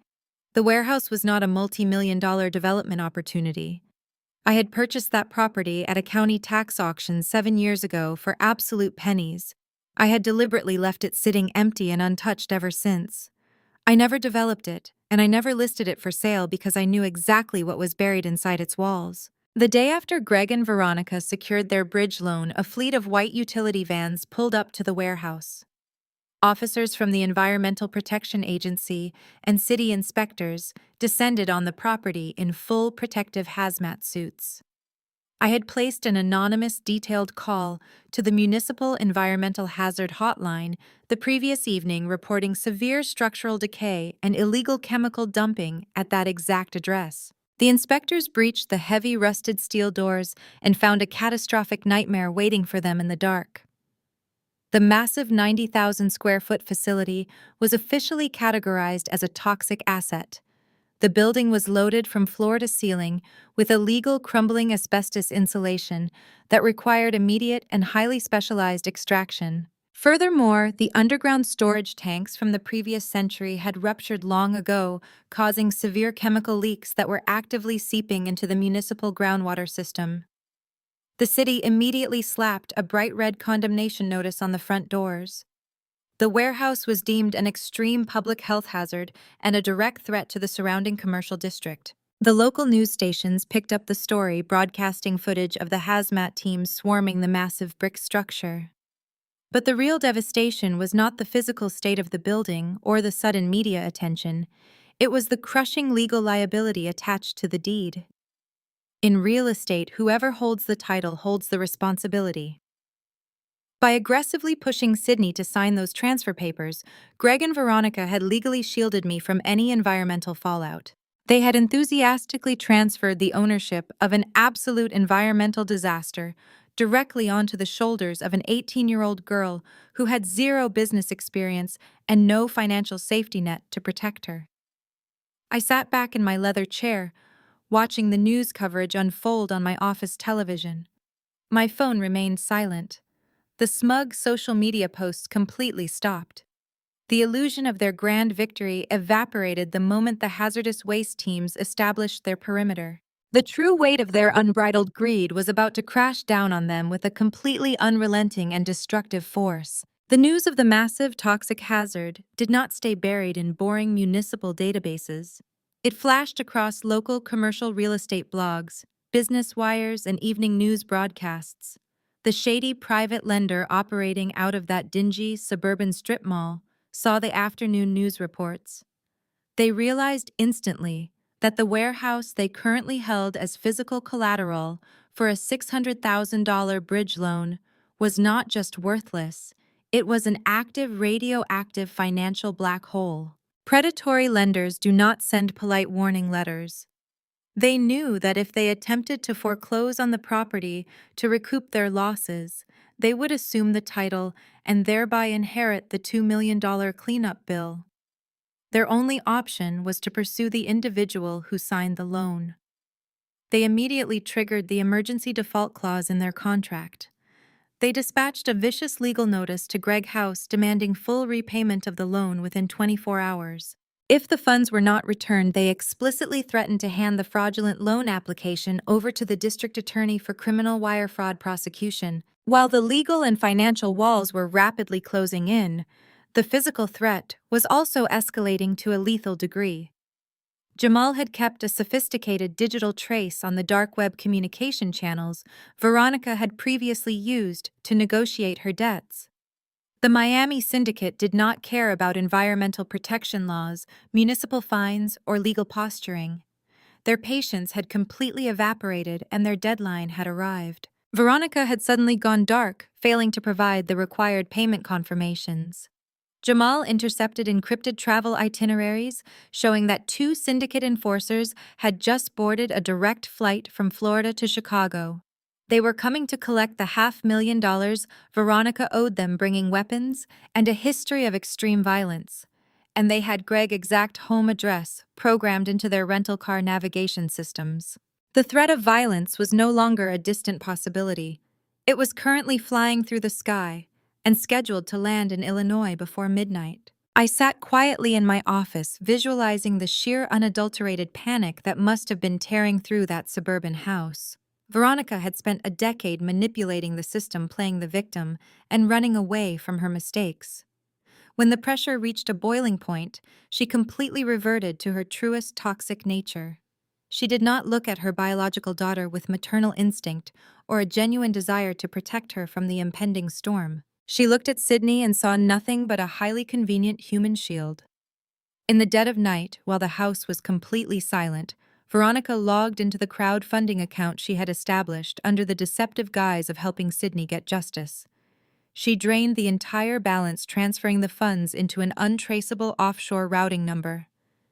The warehouse was not a multi-million-dollar development opportunity. I had purchased that property at a county tax auction 7 years ago for absolute pennies. I had deliberately left it sitting empty and untouched ever since. I never developed it, and I never listed it for sale because I knew exactly what was buried inside its walls. The day after Greg and Veronica secured their bridge loan, a fleet of white utility vans pulled up to the warehouse. Officers from the Environmental Protection Agency and city inspectors descended on the property in full protective hazmat suits. I had placed an anonymous detailed call to the Municipal Environmental Hazard Hotline the previous evening, reporting severe structural decay and illegal chemical dumping at that exact address. The inspectors breached the heavy rusted steel doors and found a catastrophic nightmare waiting for them in the dark. The massive 90,000 square foot facility was officially categorized as a toxic asset. The building was loaded from floor to ceiling with illegal crumbling asbestos insulation that required immediate and highly specialized extraction. Furthermore, the underground storage tanks from the previous century had ruptured long ago, causing severe chemical leaks that were actively seeping into the municipal groundwater system. The city immediately slapped a bright red condemnation notice on the front doors. The warehouse was deemed an extreme public health hazard and a direct threat to the surrounding commercial district. The local news stations picked up the story, broadcasting footage of the hazmat teams swarming the massive brick structure. But the real devastation was not the physical state of the building or the sudden media attention. It was the crushing legal liability attached to the deed. In real estate, whoever holds the title holds the responsibility. By aggressively pushing Sydney to sign those transfer papers, Greg and Veronica had legally shielded me from any environmental fallout. They had enthusiastically transferred the ownership of an absolute environmental disaster directly onto the shoulders of an 18-year-old girl who had zero business experience and no financial safety net to protect her. I sat back in my leather chair, watching the news coverage unfold on my office television. My phone remained silent. The smug social media posts completely stopped. The illusion of their grand victory evaporated the moment the hazardous waste teams established their perimeter. The true weight of their unbridled greed was about to crash down on them with a completely unrelenting and destructive force. The news of the massive toxic hazard did not stay buried in boring municipal databases. It flashed across local commercial real estate blogs, business wires, and evening news broadcasts. The shady private lender operating out of that dingy suburban strip mall saw the afternoon news reports. They realized instantly that the warehouse they currently held as physical collateral for a $600,000 bridge loan was not just worthless, it was an active radioactive financial black hole. Predatory lenders do not send polite warning letters. They knew that if they attempted to foreclose on the property to recoup their losses, they would assume the title and thereby inherit the $2 million cleanup bill. Their only option was to pursue the individual who signed the loan. They immediately triggered the emergency default clause in their contract. They dispatched a vicious legal notice to Greg House demanding full repayment of the loan within 24 hours. If the funds were not returned, they explicitly threatened to hand the fraudulent loan application over to the district attorney for criminal wire fraud prosecution. While the legal and financial walls were rapidly closing in, the physical threat was also escalating to a lethal degree. Jamal had kept a sophisticated digital trace on the dark web communication channels Veronica had previously used to negotiate her debts. The Miami syndicate did not care about environmental protection laws, municipal fines, or legal posturing. Their patience had completely evaporated and their deadline had arrived. Veronica had suddenly gone dark, failing to provide the required payment confirmations. Jamal intercepted encrypted travel itineraries showing that two syndicate enforcers had just boarded a direct flight from Florida to Chicago. They were coming to collect the $500,000 Veronica owed them, bringing weapons and a history of extreme violence. And they had Greg's exact home address programmed into their rental car navigation systems. The threat of violence was no longer a distant possibility. It was currently flying through the sky and scheduled to land in Illinois before midnight. I sat quietly in my office, visualizing the sheer unadulterated panic that must have been tearing through that suburban house. Veronica had spent a decade manipulating the system, playing the victim, and running away from her mistakes. When the pressure reached a boiling point, she completely reverted to her truest toxic nature. She did not look at her biological daughter with maternal instinct or a genuine desire to protect her from the impending storm. She looked at Sydney and saw nothing but a highly convenient human shield. In the dead of night, while the house was completely silent, Veronica logged into the crowdfunding account she had established under the deceptive guise of helping Sydney get justice. She drained the entire balance, transferring the funds into an untraceable offshore routing number.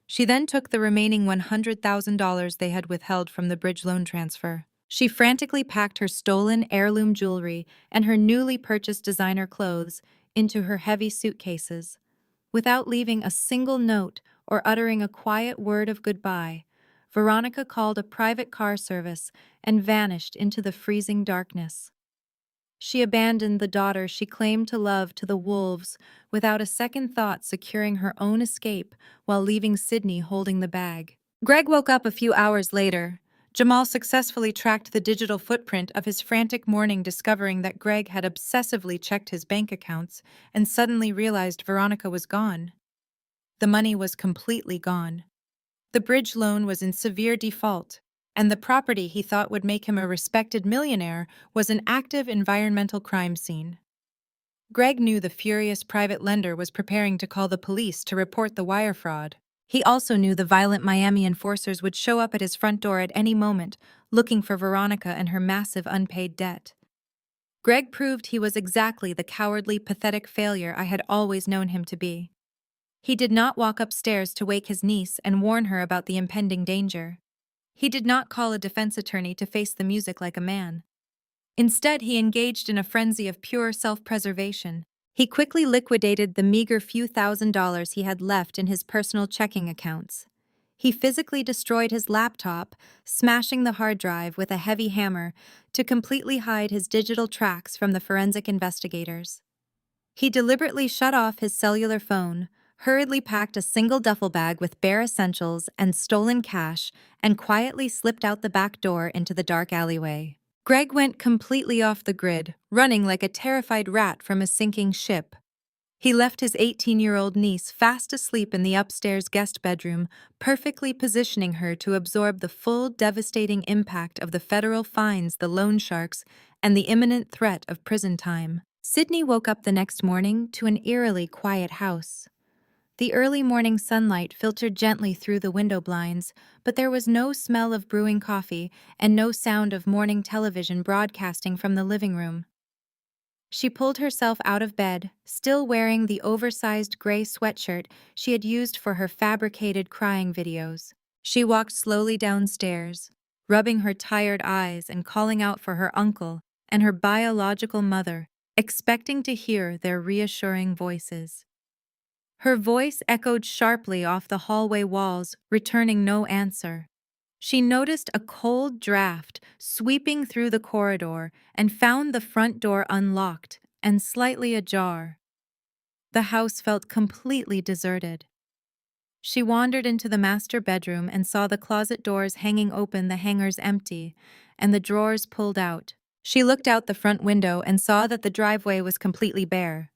She then took the remaining $100,000 they had withheld from the bridge loan transfer. She frantically packed her stolen heirloom jewelry and her newly purchased designer clothes into her heavy suitcases. Without leaving a single note or uttering a quiet word of goodbye, Veronica called a private car service and vanished into the freezing darkness. She abandoned the daughter she claimed to love to the wolves without a second thought, securing her own escape while leaving Sydney holding the bag. Greg woke up a few hours later. Jamal successfully tracked the digital footprint of his frantic morning, discovering that Greg had obsessively checked his bank accounts and suddenly realized Veronica was gone. The money was completely gone. The bridge loan was in severe default, and the property he thought would make him a respected millionaire was an active environmental crime scene. Greg knew the furious private lender was preparing to call the police to report the wire fraud. He also knew the violent Miami enforcers would show up at his front door at any moment, looking for Veronica and her massive unpaid debt. Greg proved he was exactly the cowardly, pathetic failure I had always known him to be. He did not walk upstairs to wake his niece and warn her about the impending danger. He did not call a defense attorney to face the music like a man. Instead, he engaged in a frenzy of pure self-preservation. He quickly liquidated the meager few $1,000s he had left in his personal checking accounts. He physically destroyed his laptop, smashing the hard drive with a heavy hammer to completely hide his digital tracks from the forensic investigators. He deliberately shut off his cellular phone, hurriedly packed a single duffel bag with bare essentials and stolen cash, and quietly slipped out the back door into the dark alleyway. Greg went completely off the grid, running like a terrified rat from a sinking ship. He left his 18-year-old niece fast asleep in the upstairs guest bedroom, perfectly positioning her to absorb the full, devastating impact of the federal fines, the loan sharks, and the imminent threat of prison time. Sydney woke up the next morning to an eerily quiet house. The early morning sunlight filtered gently through the window blinds, but there was no smell of brewing coffee and no sound of morning television broadcasting from the living room. She pulled herself out of bed, still wearing the oversized gray sweatshirt she had used for her fabricated crying videos. She walked slowly downstairs, rubbing her tired eyes and calling out for her uncle and her biological mother, expecting to hear their reassuring voices. Her voice echoed sharply off the hallway walls, returning no answer. She noticed a cold draft sweeping through the corridor and found the front door unlocked and slightly ajar. The house felt completely deserted. She wandered into the master bedroom and saw the closet doors hanging open, the hangers empty, and the drawers pulled out. She looked out the front window and saw that the driveway was completely bare.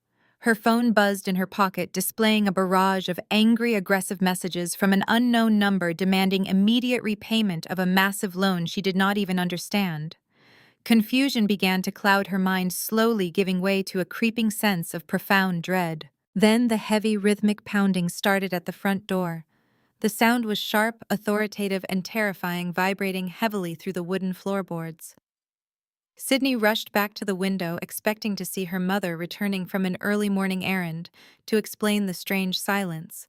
Her phone buzzed in her pocket, displaying a barrage of angry, aggressive messages from an unknown number demanding immediate repayment of a massive loan she did not even understand. Confusion began to cloud her mind, slowly giving way to a creeping sense of profound dread. Then the heavy, rhythmic pounding started at the front door. The sound was sharp, authoritative, and terrifying, vibrating heavily through the wooden floorboards. Sydney rushed back to the window, expecting to see her mother returning from an early morning errand to explain the strange silence.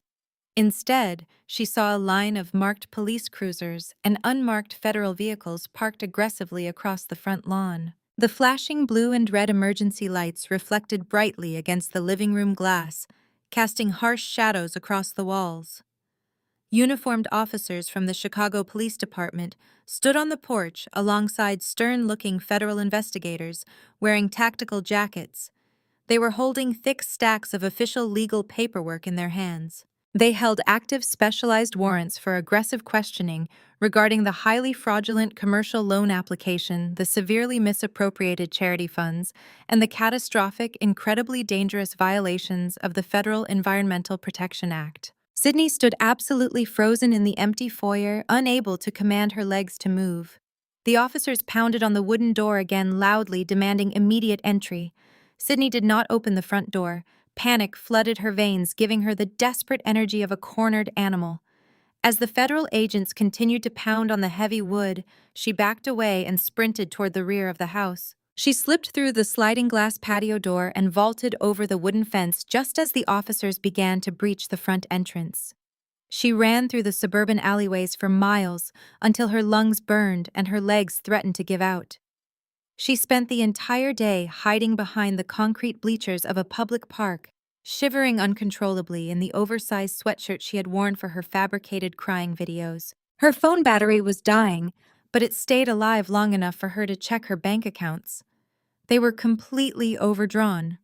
Instead, she saw a line of marked police cruisers and unmarked federal vehicles parked aggressively across the front lawn. The flashing blue and red emergency lights reflected brightly against the living room glass, casting harsh shadows across the walls. Uniformed officers from the Chicago Police Department stood on the porch alongside stern-looking federal investigators wearing tactical jackets. They were holding thick stacks of official legal paperwork in their hands. They held active specialized warrants for aggressive questioning regarding the highly fraudulent commercial loan application, the severely misappropriated charity funds, and the catastrophic, incredibly dangerous violations of the Federal Environmental Protection Act. Sydney stood absolutely frozen in the empty foyer, unable to command her legs to move. The officers pounded on the wooden door again loudly, demanding immediate entry. Sydney did not open the front door. Panic flooded her veins, giving her the desperate energy of a cornered animal. As the federal agents continued to pound on the heavy wood, she backed away and sprinted toward the rear of the house. She slipped through the sliding glass patio door and vaulted over the wooden fence just as the officers began to breach the front entrance. She ran through the suburban alleyways for miles until her lungs burned and her legs threatened to give out. She spent the entire day hiding behind the concrete bleachers of a public park, shivering uncontrollably in the oversized sweatshirt she had worn for her fabricated crying videos. Her phone battery was dying, but it stayed alive long enough for her to check her bank accounts. They were completely overdrawn.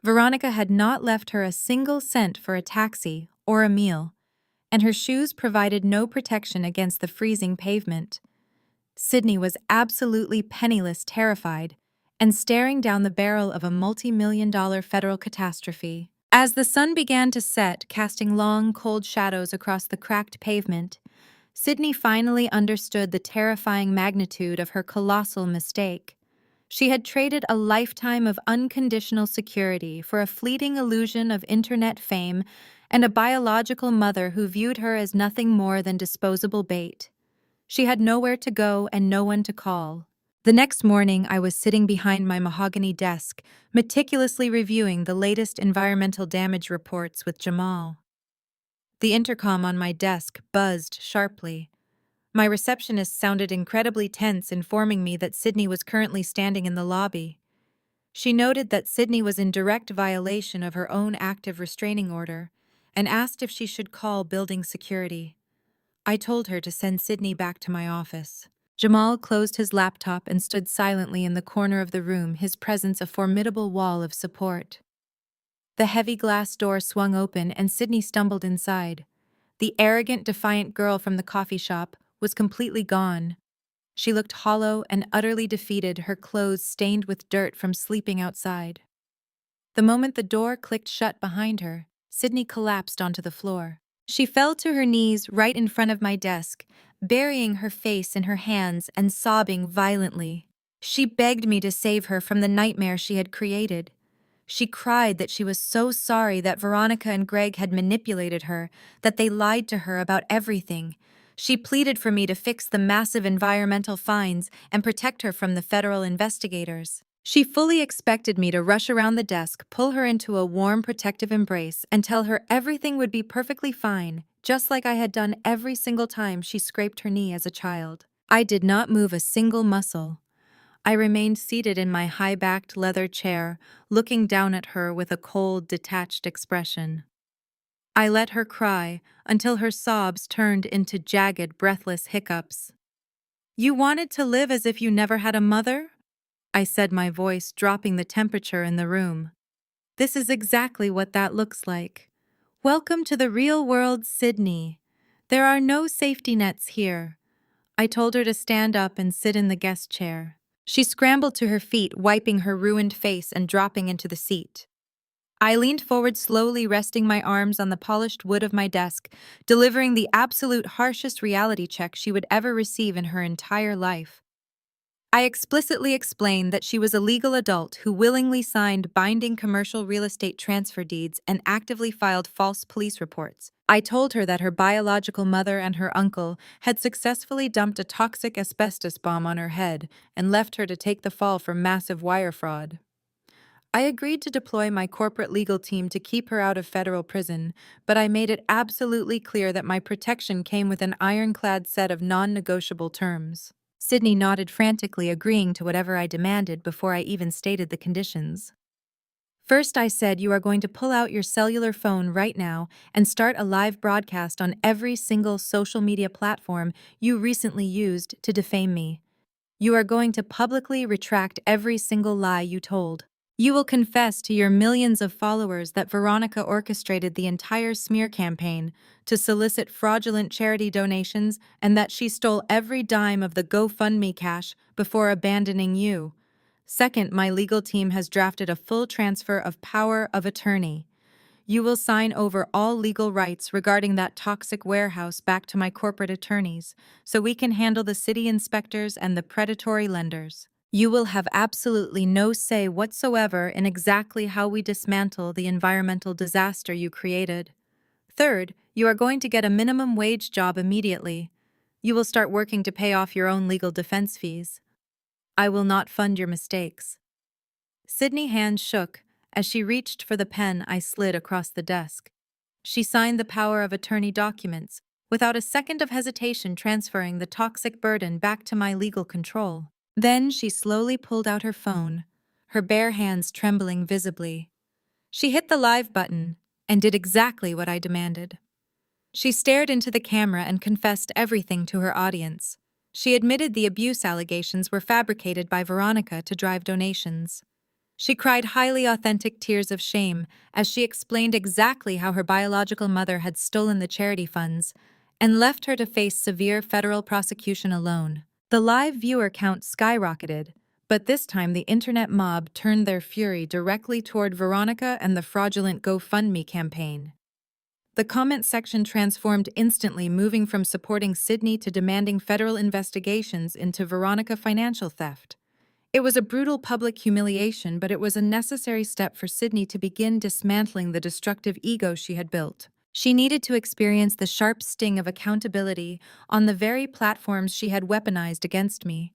Veronica had not left her a single cent for a taxi or a meal, and her shoes provided no protection against the freezing pavement. Sydney was absolutely penniless, terrified, and staring down the barrel of a multi-million-dollar federal catastrophe. As the sun began to set, casting long, cold shadows across the cracked pavement, Sydney finally understood the terrifying magnitude of her colossal mistake. She had traded a lifetime of unconditional security for a fleeting illusion of internet fame and a biological mother who viewed her as nothing more than disposable bait. She had nowhere to go and no one to call. The next morning, I was sitting behind my mahogany desk, meticulously reviewing the latest environmental damage reports with Jamal. The intercom on my desk buzzed sharply. My receptionist sounded incredibly tense, informing me that Sydney was currently standing in the lobby. She noted that Sydney was in direct violation of her own active restraining order and asked if she should call building security. I told her to send Sydney back to my office. Jamal closed his laptop and stood silently in the corner of the room, his presence a formidable wall of support. The heavy glass door swung open and Sydney stumbled inside. The arrogant, defiant girl from the coffee shop was completely gone. She looked hollow and utterly defeated, her clothes stained with dirt from sleeping outside. The moment the door clicked shut behind her, Sydney collapsed onto the floor. She fell to her knees right in front of my desk, burying her face in her hands and sobbing violently. She begged me to save her from the nightmare she had created. She cried that she was so sorry that Veronica and Greg had manipulated her, that they lied to her about everything. She pleaded for me to fix the massive environmental fines and protect her from the federal investigators. She fully expected me to rush around the desk, pull her into a warm, protective embrace, and tell her everything would be perfectly fine, just like I had done every single time she scraped her knee as a child. I did not move a single muscle. I remained seated in my high-backed leather chair, looking down at her with a cold, detached expression. I let her cry until her sobs turned into jagged, breathless hiccups. "You wanted to live as if you never had a mother?" I said, my voice dropping the temperature in the room. "This is exactly what that looks like. Welcome to the real world, Sydney. There are no safety nets here." I told her to stand up and sit in the guest chair. She scrambled to her feet, wiping her ruined face and dropping into the seat. I leaned forward slowly, resting my arms on the polished wood of my desk, delivering the absolute harshest reality check she would ever receive in her entire life. I explicitly explained that she was a legal adult who willingly signed binding commercial real estate transfer deeds and actively filed false police reports. I told her that her biological mother and her uncle had successfully dumped a toxic asbestos bomb on her head and left her to take the fall for massive wire fraud. I agreed to deploy my corporate legal team to keep her out of federal prison, but I made it absolutely clear that my protection came with an ironclad set of non-negotiable terms. Sydney nodded frantically, agreeing to whatever I demanded before I even stated the conditions. First, I said you are going to pull out your cellular phone right now and start a live broadcast on every single social media platform you recently used to defame me. You are going to publicly retract every single lie you told. You will confess to your millions of followers that Veronica orchestrated the entire smear campaign to solicit fraudulent charity donations and that she stole every dime of the GoFundMe cash before abandoning you. Second, my legal team has drafted a full transfer of power of attorney. You will sign over all legal rights regarding that toxic warehouse back to my corporate attorneys, so we can handle the city inspectors and the predatory lenders. You will have absolutely no say whatsoever in exactly how we dismantle the environmental disaster you created. Third, you are going to get a minimum wage job immediately. You will start working to pay off your own legal defense fees. I will not fund your mistakes. Sydney's hand shook as she reached for the pen I slid across the desk. She signed the power of attorney documents, without a second of hesitation transferring the toxic burden back to my legal control. Then she slowly pulled out her phone, her bare hands trembling visibly. She hit the live button and did exactly what I demanded. She stared into the camera and confessed everything to her audience. She admitted the abuse allegations were fabricated by Veronica to drive donations. She cried highly authentic tears of shame as she explained exactly how her biological mother had stolen the charity funds and left her to face severe federal prosecution alone. The live viewer count skyrocketed, but this time the internet mob turned their fury directly toward Veronica and the fraudulent GoFundMe campaign. The comment section transformed instantly, moving from supporting Sydney to demanding federal investigations into Veronica financial theft. It was a brutal public humiliation, but it was a necessary step for Sydney to begin dismantling the destructive ego she had built. She needed to experience the sharp sting of accountability on the very platforms she had weaponized against me.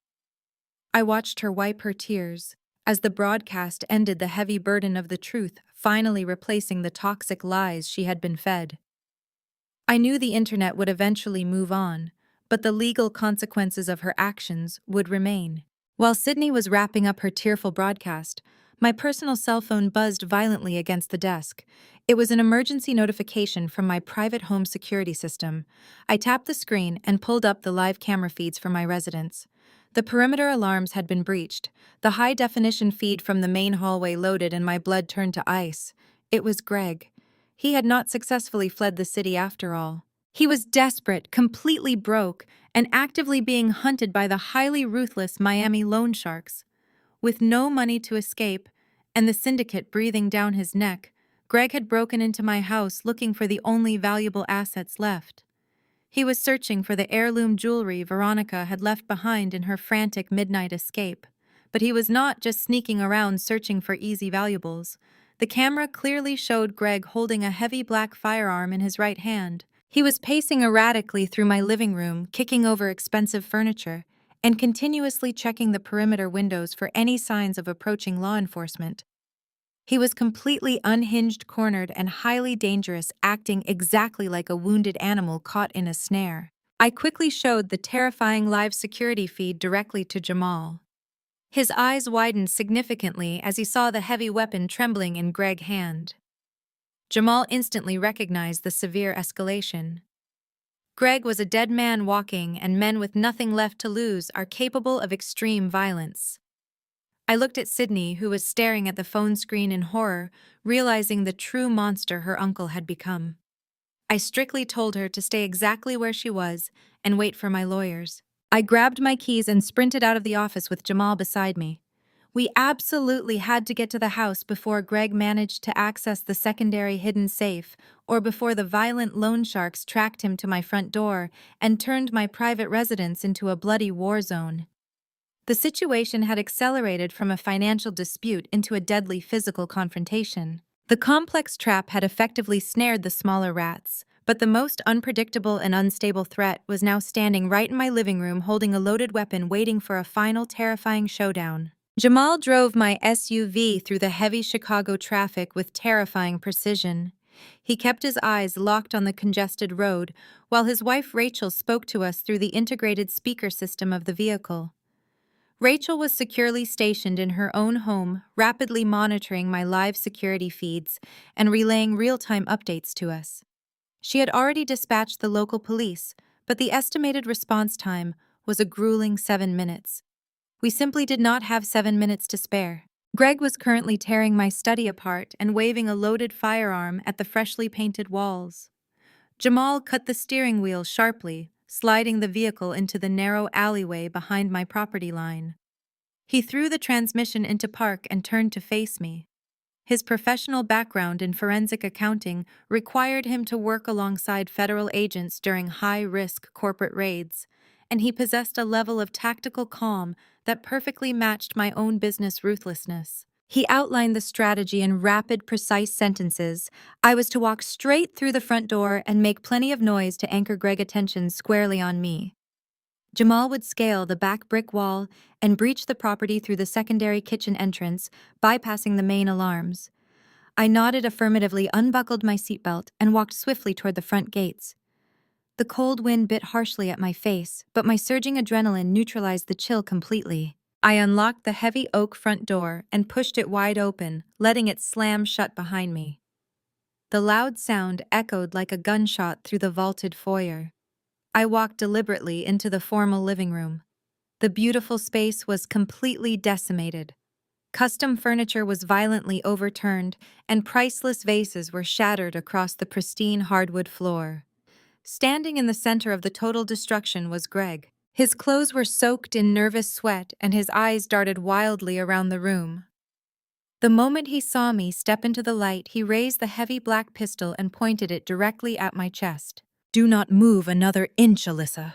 I watched her wipe her tears as the broadcast ended the heavy burden of the truth, finally replacing the toxic lies she had been fed. I knew the internet would eventually move on, but the legal consequences of her actions would remain. While Sydney was wrapping up her tearful broadcast, my personal cell phone buzzed violently against the desk. It was an emergency notification from my private home security system. I tapped the screen and pulled up the live camera feeds from my residence. The perimeter alarms had been breached. The high-definition feed from the main hallway loaded and my blood turned to ice. It was Greg. He had not successfully fled the city after all. He was desperate, completely broke, and actively being hunted by the highly ruthless Miami loan sharks. With no money to escape, and the syndicate breathing down his neck, Greg had broken into my house looking for the only valuable assets left. He was searching for the heirloom jewelry Veronica had left behind in her frantic midnight escape. But he was not just sneaking around searching for easy valuables. The camera clearly showed Greg holding a heavy black firearm in his right hand. He was pacing erratically through my living room, kicking over expensive furniture, and continuously checking the perimeter windows for any signs of approaching law enforcement. He was completely unhinged, cornered, and highly dangerous, acting exactly like a wounded animal caught in a snare. I quickly showed the terrifying live security feed directly to Jamal. His eyes widened significantly as he saw the heavy weapon trembling in Greg's hand. Jamal instantly recognized the severe escalation. Greg was a dead man walking, and men with nothing left to lose are capable of extreme violence. I looked at Sydney, who was staring at the phone screen in horror, realizing the true monster her uncle had become. I strictly told her to stay exactly where she was and wait for my lawyers. I grabbed my keys and sprinted out of the office with Jamal beside me. We absolutely had to get to the house before Greg managed to access the secondary hidden safe, or before the violent loan sharks tracked him to my front door and turned my private residence into a bloody war zone. The situation had accelerated from a financial dispute into a deadly physical confrontation. The complex trap had effectively snared the smaller rats, but the most unpredictable and unstable threat was now standing right in my living room holding a loaded weapon waiting for a final terrifying showdown. Jamal drove my SUV through the heavy Chicago traffic with terrifying precision. He kept his eyes locked on the congested road, while his wife Rachel spoke to us through the integrated speaker system of the vehicle. Rachel was securely stationed in her own home, rapidly monitoring my live security feeds and relaying real-time updates to us. She had already dispatched the local police, but the estimated response time was a grueling 7 minutes. We simply did not have 7 minutes to spare. Greg was currently tearing my study apart and waving a loaded firearm at the freshly painted walls. Jamal cut the steering wheel sharply, sliding the vehicle into the narrow alleyway behind my property line. He threw the transmission into park and turned to face me. His professional background in forensic accounting required him to work alongside federal agents during high-risk corporate raids, and he possessed a level of tactical calm that perfectly matched my own business ruthlessness. He outlined the strategy in rapid, precise sentences. I was to walk straight through the front door and make plenty of noise to anchor Greg's attention squarely on me. Jamal would scale the back brick wall and breach the property through the secondary kitchen entrance, bypassing the main alarms. I nodded affirmatively, unbuckled my seatbelt, and walked swiftly toward the front gates. The cold wind bit harshly at my face, but my surging adrenaline neutralized the chill completely. I unlocked the heavy oak front door and pushed it wide open, letting it slam shut behind me. The loud sound echoed like a gunshot through the vaulted foyer. I walked deliberately into the formal living room. The beautiful space was completely decimated. Custom furniture was violently overturned, and priceless vases were shattered across the pristine hardwood floor. Standing in the center of the total destruction was Greg. His clothes were soaked in nervous sweat, and his eyes darted wildly around the room. The moment he saw me step into the light, he raised the heavy black pistol and pointed it directly at my chest. "Do not move another inch, Alyssa,"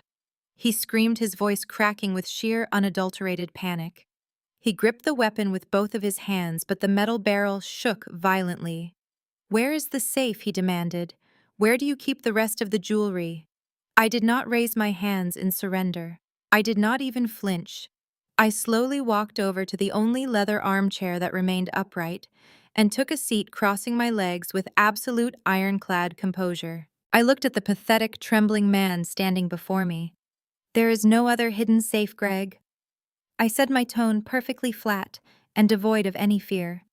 he screamed, his voice cracking with sheer, unadulterated panic. He gripped the weapon with both of his hands, but the metal barrel shook violently. "Where is the safe?" he demanded. "Where do you keep the rest of the jewelry?" I did not raise my hands in surrender. I did not even flinch. I slowly walked over to the only leather armchair that remained upright and took a seat, crossing my legs with absolute ironclad composure. I looked at the pathetic, trembling man standing before me. "There is no other hidden safe, Greg," I said, my tone perfectly flat and devoid of any fear.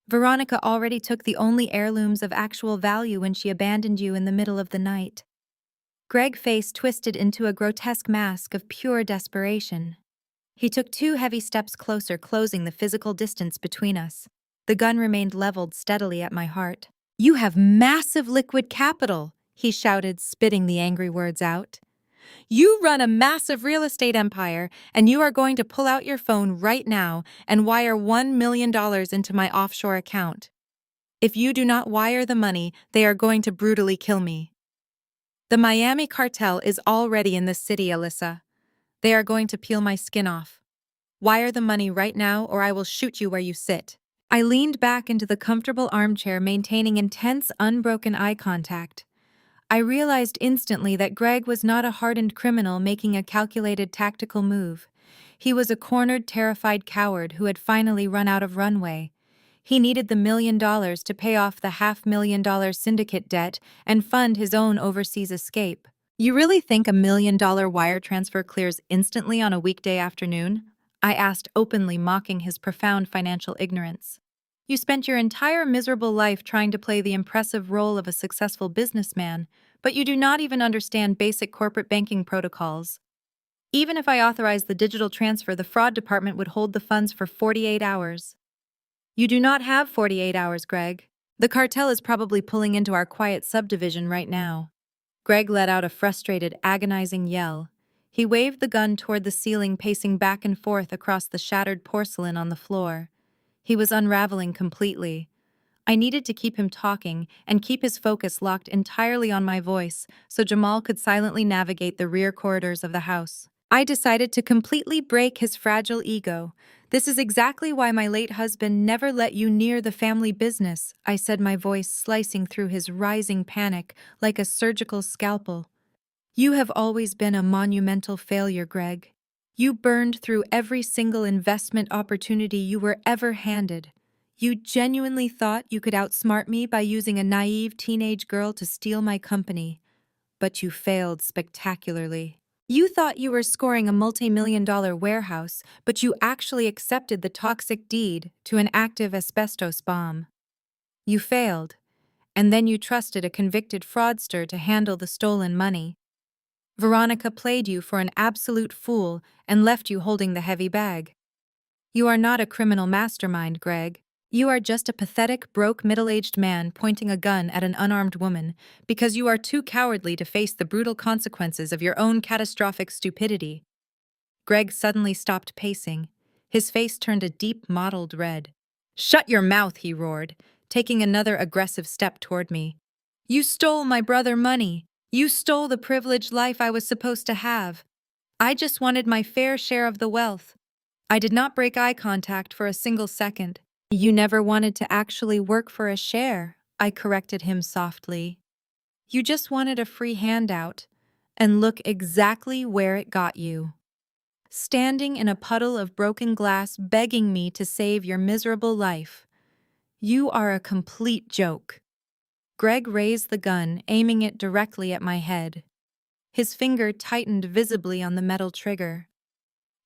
"Veronica already took the only heirlooms of actual value when she abandoned you in the middle of the night." Greg's face twisted into a grotesque mask of pure desperation. He took 2 heavy steps closer, closing the physical distance between us. The gun remained leveled steadily at my heart. "You have massive liquid capital," he shouted, spitting the angry words out. "You run a massive real estate empire, and you are going to pull out your phone right now and wire $1 million into my offshore account. If you do not wire the money, they are going to brutally kill me. The Miami cartel is already in the city, Alyssa. They are going to peel my skin off. Wire the money right now, or I will shoot you where you sit." I leaned back into the comfortable armchair, maintaining intense, unbroken eye contact. I realized instantly that Greg was not a hardened criminal making a calculated tactical move. He was a cornered, terrified coward who had finally run out of runway. He needed the $1 million to pay off the $500,000 syndicate debt and fund his own overseas escape. "You really think $1 million wire transfer clears instantly on a weekday afternoon?" I asked, openly mocking his profound financial ignorance. "You spent your entire miserable life trying to play the impressive role of a successful businessman, but you do not even understand basic corporate banking protocols. Even if I authorized the digital transfer, the fraud department would hold the funds for 48 hours. You do not have 48 hours, Greg. The cartel is probably pulling into our quiet subdivision right now." Greg let out a frustrated, agonizing yell. He waved the gun toward the ceiling, pacing back and forth across the shattered porcelain on the floor. He was unraveling completely. I needed to keep him talking and keep his focus locked entirely on my voice so Jamal could silently navigate the rear corridors of the house. I decided to completely break his fragile ego. This is exactly why my late husband never let you near the family business, I said, my voice slicing through his rising panic like a surgical scalpel. You have always been a monumental failure, Greg. You burned through every single investment opportunity you were ever handed. You genuinely thought you could outsmart me by using a naive teenage girl to steal my company, but you failed spectacularly. You thought you were scoring a multi-million-dollar warehouse, but you actually accepted the toxic deed to an active asbestos bomb. You failed, and then you trusted a convicted fraudster to handle the stolen money. Veronica played you for an absolute fool and left you holding the heavy bag. You are not a criminal mastermind, Greg. You are just a pathetic, broke, middle-aged man pointing a gun at an unarmed woman because you are too cowardly to face the brutal consequences of your own catastrophic stupidity. Greg suddenly stopped pacing. His face turned a deep, mottled red. "Shut your mouth," he roared, taking another aggressive step toward me. "You stole my brother money. You stole the privileged life I was supposed to have. I just wanted my fair share of the wealth." I did not break eye contact for a single second. "You never wanted to actually work for a share," I corrected him softly. "You just wanted a free handout. And look exactly where it got you. Standing in a puddle of broken glass begging me to save your miserable life. You are a complete joke." Greg raised the gun, aiming it directly at my head. His finger tightened visibly on the metal trigger.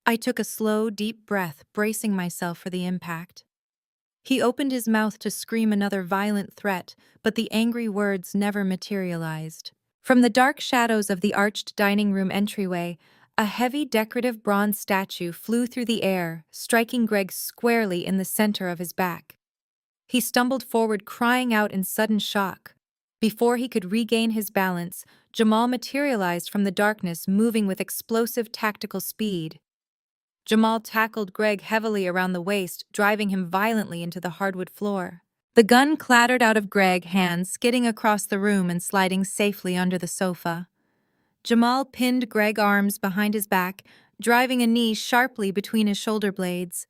I took a slow, deep breath, bracing myself for the impact. He opened his mouth to scream another violent threat, but the angry words never materialized. From the dark shadows of the arched dining room entryway, a heavy decorative bronze statue flew through the air, striking Greg squarely in the center of his back. He stumbled forward, crying out in sudden shock. Before he could regain his balance, Jamal materialized from the darkness, moving with explosive tactical speed. Jamal tackled Greg heavily around the waist, driving him violently into the hardwood floor. The gun clattered out of Greg's hands, skidding across the room and sliding safely under the sofa. Jamal pinned Greg's arms behind his back, driving a knee sharply between his shoulder blades.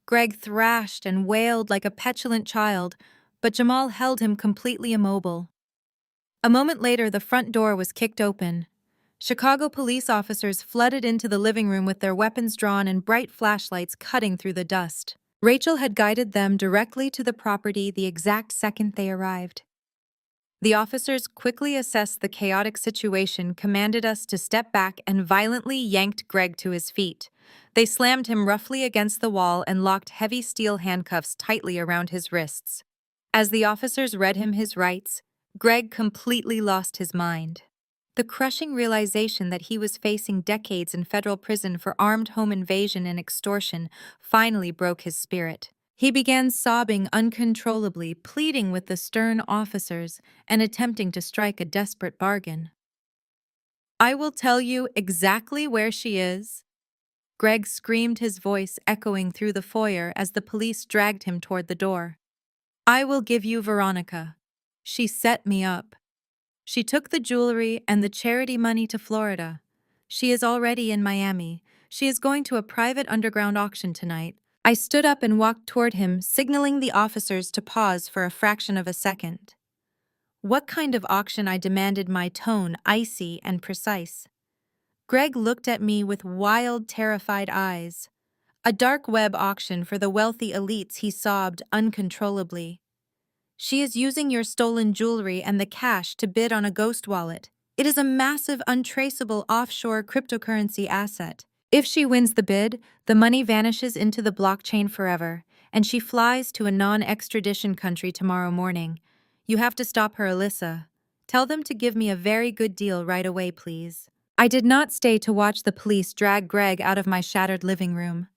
Greg thrashed and wailed like a petulant child, but Jamal held him completely immobile. A moment later, the front door was kicked open. Chicago police officers flooded into the living room with their weapons drawn and bright flashlights cutting through the dust. Rachel had guided them directly to the property the exact second they arrived. The officers quickly assessed the chaotic situation, commanded us to step back, and violently yanked Greg to his feet. They slammed him roughly against the wall and locked heavy steel handcuffs tightly around his wrists. As the officers read him his rights, Greg completely lost his mind. The crushing realization that he was facing decades in federal prison for armed home invasion and extortion finally broke his spirit. He began sobbing uncontrollably, pleading with the stern officers and attempting to strike a desperate bargain. "I will tell you exactly where she is," Greg screamed, his voice echoing through the foyer as the police dragged him toward the door. "I will give you Veronica. She set me up. She took the jewelry and the charity money to Florida. She is already in Miami. She is going to a private underground auction tonight." I stood up and walked toward him, signaling the officers to pause for a fraction of a second. "What kind of auction?" I demanded, my tone icy and precise. Greg looked at me with wild, terrified eyes. "A dark web auction for the wealthy elites," he sobbed uncontrollably. "She is using your stolen jewelry and the cash to bid on a ghost wallet. It is a massive, untraceable offshore cryptocurrency asset. If she wins the bid, the money vanishes into the blockchain forever, and she flies to a non-extradition country tomorrow morning. You have to stop her, Alyssa. Tell them to give me a very good deal right away, please." I did not stay to watch the police drag Greg out of my shattered living room.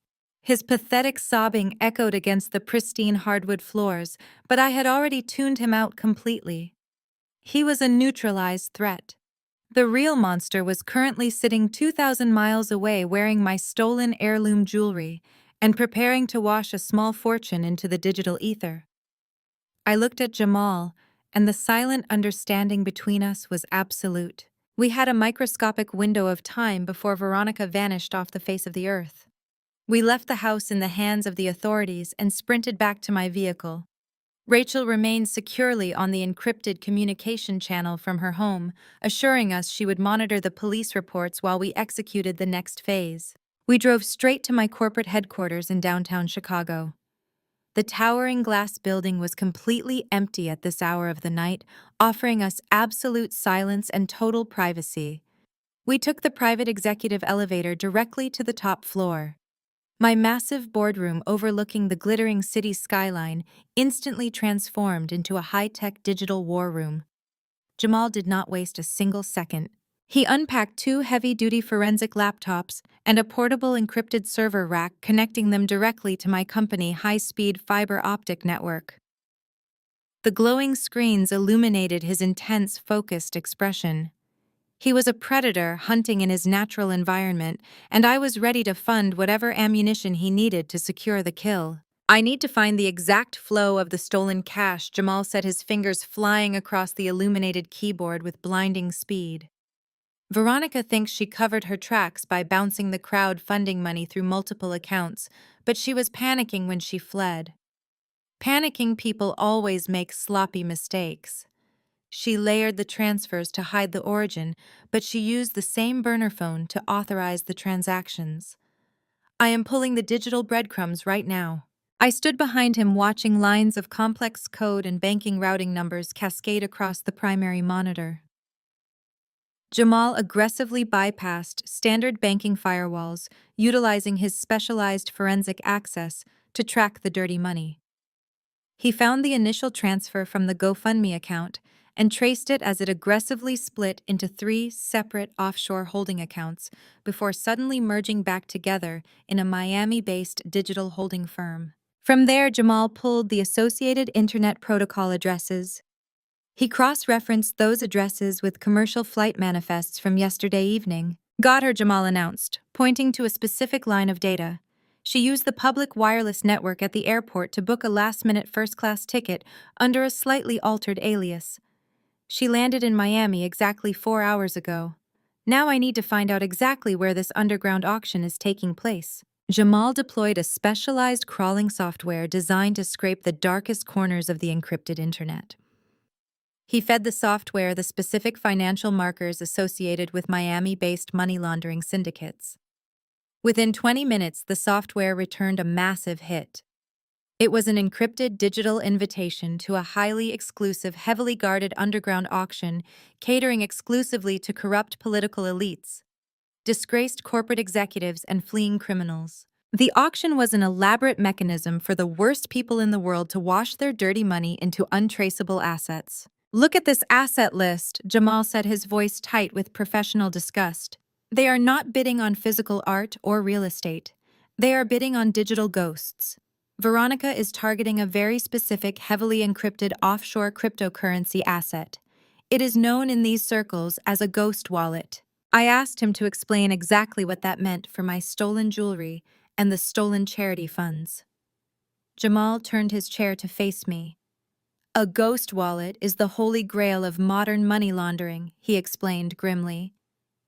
His pathetic sobbing echoed against the pristine hardwood floors, but I had already tuned him out completely. He was a neutralized threat. The real monster was currently sitting 2,000 miles away, wearing my stolen heirloom jewelry and preparing to wash a small fortune into the digital ether. I looked at Jamal, and the silent understanding between us was absolute. We had a microscopic window of time before Veronica vanished off the face of the earth. We left the house in the hands of the authorities and sprinted back to my vehicle. Rachel remained securely on the encrypted communication channel from her home, assuring us she would monitor the police reports while we executed the next phase. We drove straight to my corporate headquarters in downtown Chicago. The towering glass building was completely empty at this hour of the night, offering us absolute silence and total privacy. We took the private executive elevator directly to the top floor. My massive boardroom overlooking the glittering city skyline instantly transformed into a high-tech digital war room. Jamal did not waste a single second. He unpacked two heavy-duty forensic laptops and a portable encrypted server rack connecting them directly to my company high-speed fiber optic network. The glowing screens illuminated his intense, focused expression. He was a predator hunting in his natural environment, and I was ready to fund whatever ammunition he needed to secure the kill. I need to find the exact flow of the stolen cash, Jamal said, his fingers flying across the illuminated keyboard with blinding speed. Veronica thinks she covered her tracks by bouncing the crowd-funding money through multiple accounts, but she was panicking when she fled. Panicking people always make sloppy mistakes. She layered the transfers to hide the origin, but she used the same burner phone to authorize the transactions. I am pulling the digital breadcrumbs right now. I stood behind him watching lines of complex code and banking routing numbers cascade across the primary monitor. Jamal aggressively bypassed standard banking firewalls, utilizing his specialized forensic access to track the dirty money. He found the initial transfer from the GoFundMe account and traced it as it aggressively split into 3 separate offshore holding accounts before suddenly merging back together in a Miami-based digital holding firm. From there, Jamal pulled the associated Internet Protocol addresses. He cross-referenced those addresses with commercial flight manifests from yesterday evening. Got her, Jamal announced, pointing to a specific line of data. She used the public wireless network at the airport to book a last-minute first-class ticket under a slightly altered alias. She landed in Miami exactly 4 hours ago. Now I need to find out exactly where this underground auction is taking place. Jamal deployed a specialized crawling software designed to scrape the darkest corners of the encrypted internet. He fed the software the specific financial markers associated with Miami-based money laundering syndicates. Within 20 minutes, the software returned a massive hit. It was an encrypted digital invitation to a highly exclusive, heavily guarded underground auction catering exclusively to corrupt political elites, disgraced corporate executives, and fleeing criminals. The auction was an elaborate mechanism for the worst people in the world to wash their dirty money into untraceable assets. Look at this asset list, Jamal said, his voice tight with professional disgust. They are not bidding on physical art or real estate. They are bidding on digital ghosts. Veronica is targeting a very specific, heavily encrypted offshore cryptocurrency asset. It is known in these circles as a ghost wallet. I asked him to explain exactly what that meant for my stolen jewelry and the stolen charity funds. Jamal turned his chair to face me. A ghost wallet is the holy grail of modern money laundering, he explained grimly.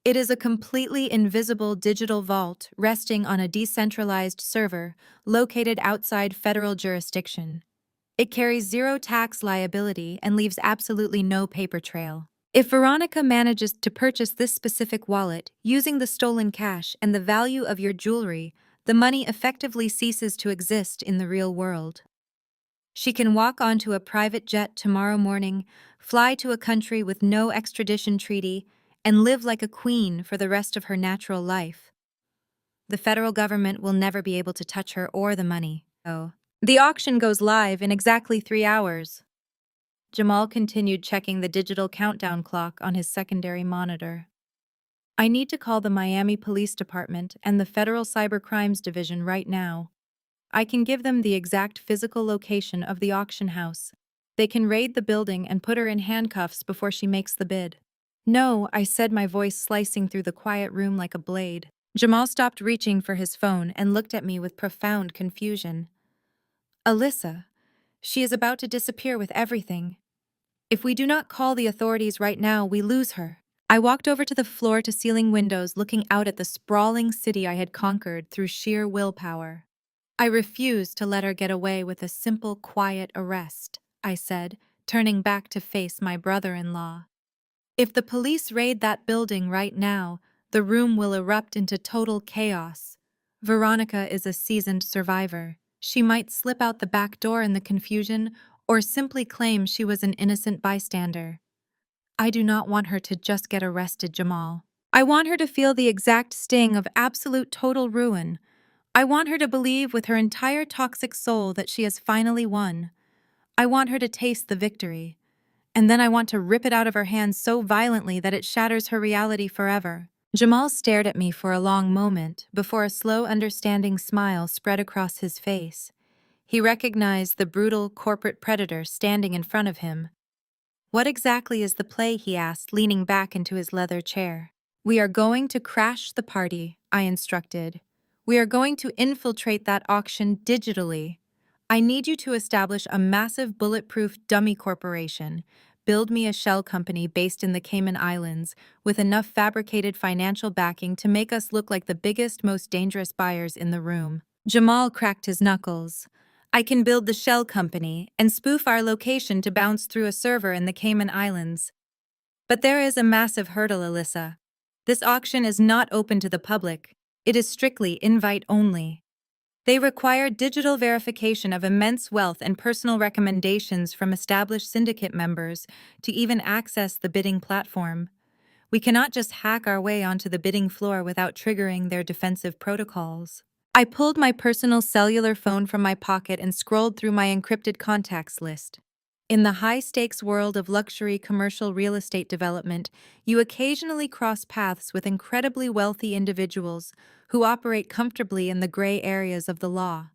It is a completely invisible digital vault resting on a decentralized server located outside federal jurisdiction. It carries zero tax liability and leaves absolutely no paper trail. If Veronica manages to purchase this specific wallet using the stolen cash and the value of your jewelry, the money effectively ceases to exist in the real world. She can walk onto a private jet tomorrow morning, fly to a country with no extradition treaty, and live like a queen for the rest of her natural life. The federal government will never be able to touch her or the money. The auction goes live in exactly 3 hours. Jamal continued checking the digital countdown clock on his secondary monitor. I need to call the Miami Police Department and the Federal Cybercrimes Division right now. I can give them the exact physical location of the auction house. They can raid the building and put her in handcuffs before she makes the bid. No, I said, my voice slicing through the quiet room like a blade. Jamal stopped reaching for his phone and looked at me with profound confusion. Alyssa, she is about to disappear with everything. If we do not call the authorities right now, we lose her. I walked over to the floor-to-ceiling windows looking out at the sprawling city I had conquered through sheer willpower. I refused to let her get away with a simple, quiet arrest, I said, turning back to face my brother-in-law. If the police raid that building right now, the room will erupt into total chaos. Veronica is a seasoned survivor. She might slip out the back door in the confusion or simply claim she was an innocent bystander. I do not want her to just get arrested, Jamal. I want her to feel the exact sting of absolute total ruin. I want her to believe with her entire toxic soul that she has finally won. I want her to taste the victory. And then I want to rip it out of her hands so violently that it shatters her reality forever. Jamal stared at me for a long moment before a slow, understanding smile spread across his face. He recognized the brutal corporate predator standing in front of him. "What exactly is the play?" he asked, leaning back into his leather chair. "We are going to crash the party," I instructed. "We are going to infiltrate that auction digitally. I need you to establish a massive bulletproof dummy corporation. Build me a shell company based in the Cayman Islands with enough fabricated financial backing to make us look like the biggest, most dangerous buyers in the room." Jamal cracked his knuckles. "I can build the shell company and spoof our location to bounce through a server in the Cayman Islands. But there is a massive hurdle, Alyssa. This auction is not open to the public. It is strictly invite only. They require digital verification of immense wealth and personal recommendations from established syndicate members to even access the bidding platform. We cannot just hack our way onto the bidding floor without triggering their defensive protocols." I pulled my personal cellular phone from my pocket and scrolled through my encrypted contacts list. In the high-stakes world of luxury commercial real estate development, you occasionally cross paths with incredibly wealthy individuals who operate comfortably in the gray areas of the law.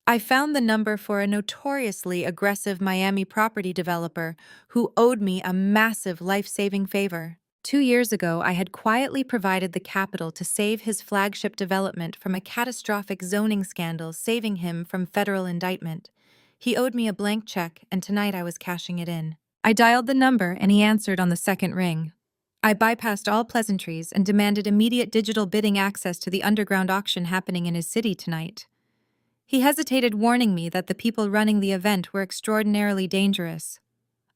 I found the number for a notoriously aggressive Miami property developer who owed me a massive life-saving favor. 2 years ago, I had quietly provided the capital to save his flagship development from a catastrophic zoning scandal, saving him from federal indictment. He owed me a blank check, and tonight I was cashing it in. I dialed the number, and he answered on the second ring. I bypassed all pleasantries and demanded immediate digital bidding access to the underground auction happening in his city tonight. He hesitated, warning me that the people running the event were extraordinarily dangerous.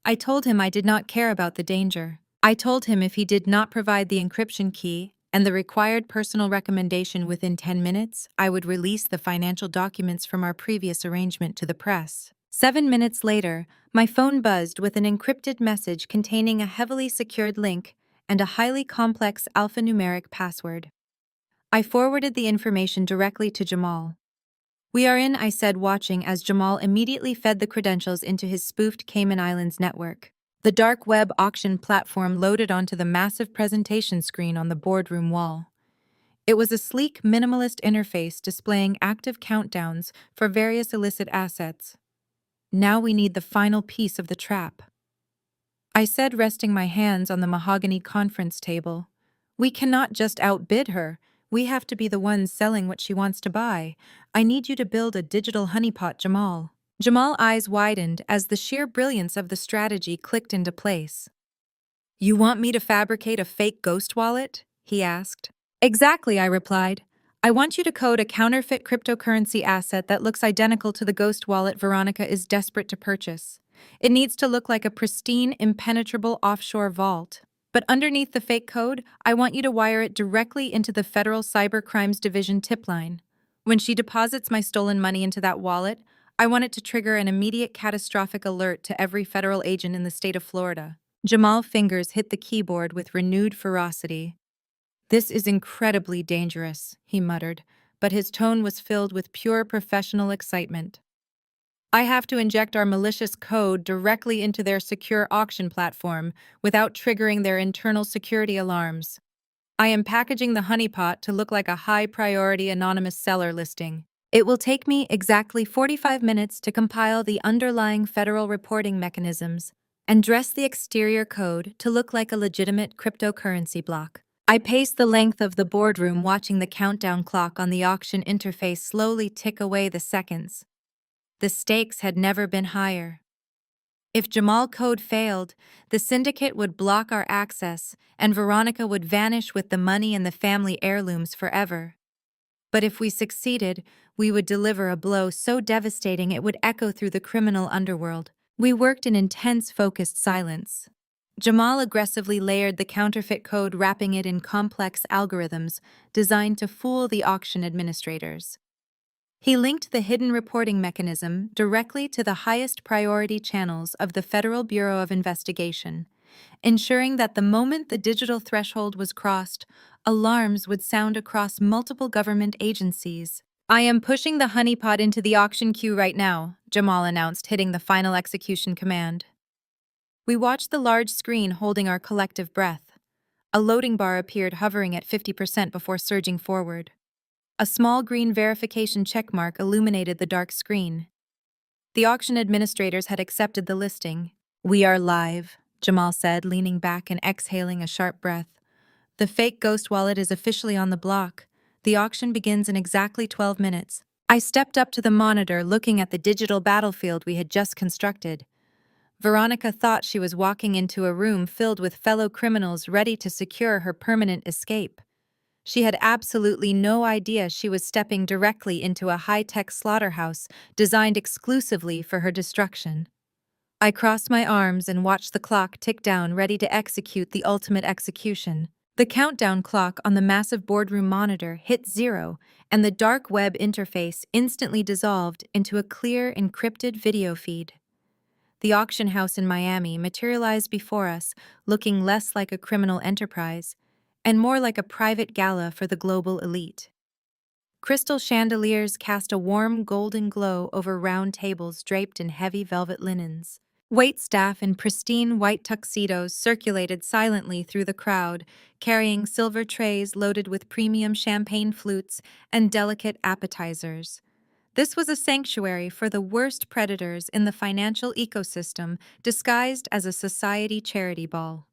I told him I did not care about the danger. I told him if he did not provide the encryption key and the required personal recommendation within 10 minutes, I would release the financial documents from our previous arrangement to the press. 7 minutes later, my phone buzzed with an encrypted message containing a heavily secured link and a highly complex alphanumeric password. I forwarded the information directly to Jamal. "We are in," I said, watching as Jamal immediately fed the credentials into his spoofed Cayman Islands network. The dark web auction platform loaded onto the massive presentation screen on the boardroom wall. It was a sleek, minimalist interface displaying active countdowns for various illicit assets. "Now we need the final piece of the trap," I said, resting my hands on the mahogany conference table. "We cannot just outbid her. We have to be the ones selling what she wants to buy. I need you to build a digital honeypot, Jamal." Jamal's eyes widened as the sheer brilliance of the strategy clicked into place. "You want me to fabricate a fake ghost wallet?" he asked. "Exactly," I replied. "I want you to code a counterfeit cryptocurrency asset that looks identical to the ghost wallet Veronica is desperate to purchase. It needs to look like a pristine, impenetrable offshore vault. But underneath the fake code, I want you to wire it directly into the Federal Cybercrimes Division tip line. When she deposits my stolen money into that wallet, I want it to trigger an immediate catastrophic alert to every federal agent in the state of Florida." Jamal's fingers hit the keyboard with renewed ferocity. "This is incredibly dangerous," he muttered, but his tone was filled with pure professional excitement. "I have to inject our malicious code directly into their secure auction platform without triggering their internal security alarms. I am packaging the honeypot to look like a high-priority anonymous seller listing. It will take me exactly 45 minutes to compile the underlying federal reporting mechanisms and dress the exterior code to look like a legitimate cryptocurrency block." I paced the length of the boardroom, watching the countdown clock on the auction interface slowly tick away the seconds. The stakes had never been higher. If Jamal code failed, the syndicate would block our access, and Veronica would vanish with the money and the family heirlooms forever. But if we succeeded, we would deliver a blow so devastating it would echo through the criminal underworld. We worked in intense, focused silence. Jamal aggressively layered the counterfeit code, wrapping it in complex algorithms designed to fool the auction administrators. He linked the hidden reporting mechanism directly to the highest priority channels of the Federal Bureau of Investigation, ensuring that the moment the digital threshold was crossed, alarms would sound across multiple government agencies. "I am pushing the honeypot into the auction queue right now," Jamal announced, hitting the final execution command. We watched the large screen, holding our collective breath. A loading bar appeared, hovering at 50% before surging forward. A small green verification checkmark illuminated the dark screen. The auction administrators had accepted the listing. "We are live," Jamal said, leaning back and exhaling a sharp breath. "The fake ghost wallet is officially on the block. The auction begins in exactly 12 minutes. I stepped up to the monitor, looking at the digital battlefield we had just constructed. Veronica thought she was walking into a room filled with fellow criminals ready to secure her permanent escape. She had absolutely no idea she was stepping directly into a high-tech slaughterhouse designed exclusively for her destruction. I crossed my arms and watched the clock tick down, ready to execute the ultimate execution. The countdown clock on the massive boardroom monitor hit 0, and the dark web interface instantly dissolved into a clear, encrypted video feed. The auction house in Miami materialized before us, looking less like a criminal enterprise and more like a private gala for the global elite. Crystal chandeliers cast a warm golden glow over round tables draped in heavy velvet linens. Waitstaff in pristine white tuxedos circulated silently through the crowd, carrying silver trays loaded with premium champagne flutes and delicate appetizers. This was a sanctuary for the worst predators in the financial ecosystem, disguised as a society charity ball.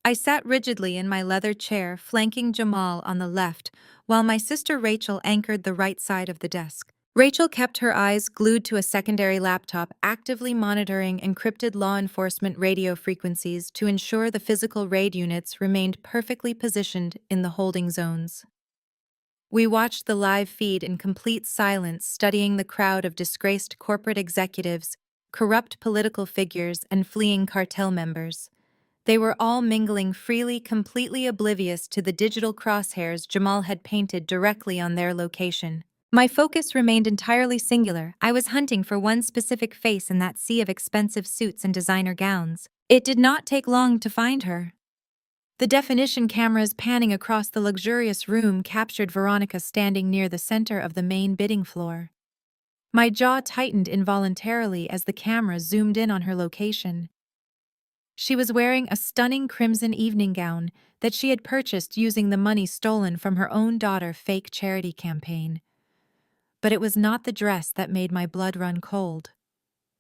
I sat rigidly in my leather chair, flanking Jamal on the left, while my sister Rachel anchored the right side of the desk. Rachel kept her eyes glued to a secondary laptop, actively monitoring encrypted law enforcement radio frequencies to ensure the physical raid units remained perfectly positioned in the holding zones. We watched the live feed in complete silence, studying the crowd of disgraced corporate executives, corrupt political figures, and fleeing cartel members. They were all mingling freely, completely oblivious to the digital crosshairs Jamal had painted directly on their location. My focus remained entirely singular. I was hunting for one specific face in that sea of expensive suits and designer gowns. It did not take long to find her. The definition cameras panning across the luxurious room captured Veronica standing near the center of the main bidding floor. My jaw tightened involuntarily as the camera zoomed in on her location. She was wearing a stunning crimson evening gown that she had purchased using the money stolen from her own daughter's fake charity campaign. But it was not the dress that made my blood run cold.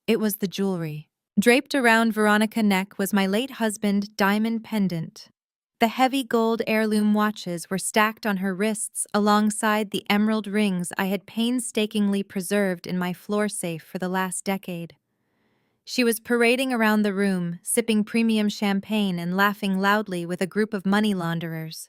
It was the jewelry. Draped around Veronica's neck was my late husband's diamond pendant. The heavy gold heirloom watches were stacked on her wrists alongside the emerald rings I had painstakingly preserved in my floor safe for the last decade. She was parading around the room, sipping premium champagne and laughing loudly with a group of money launderers.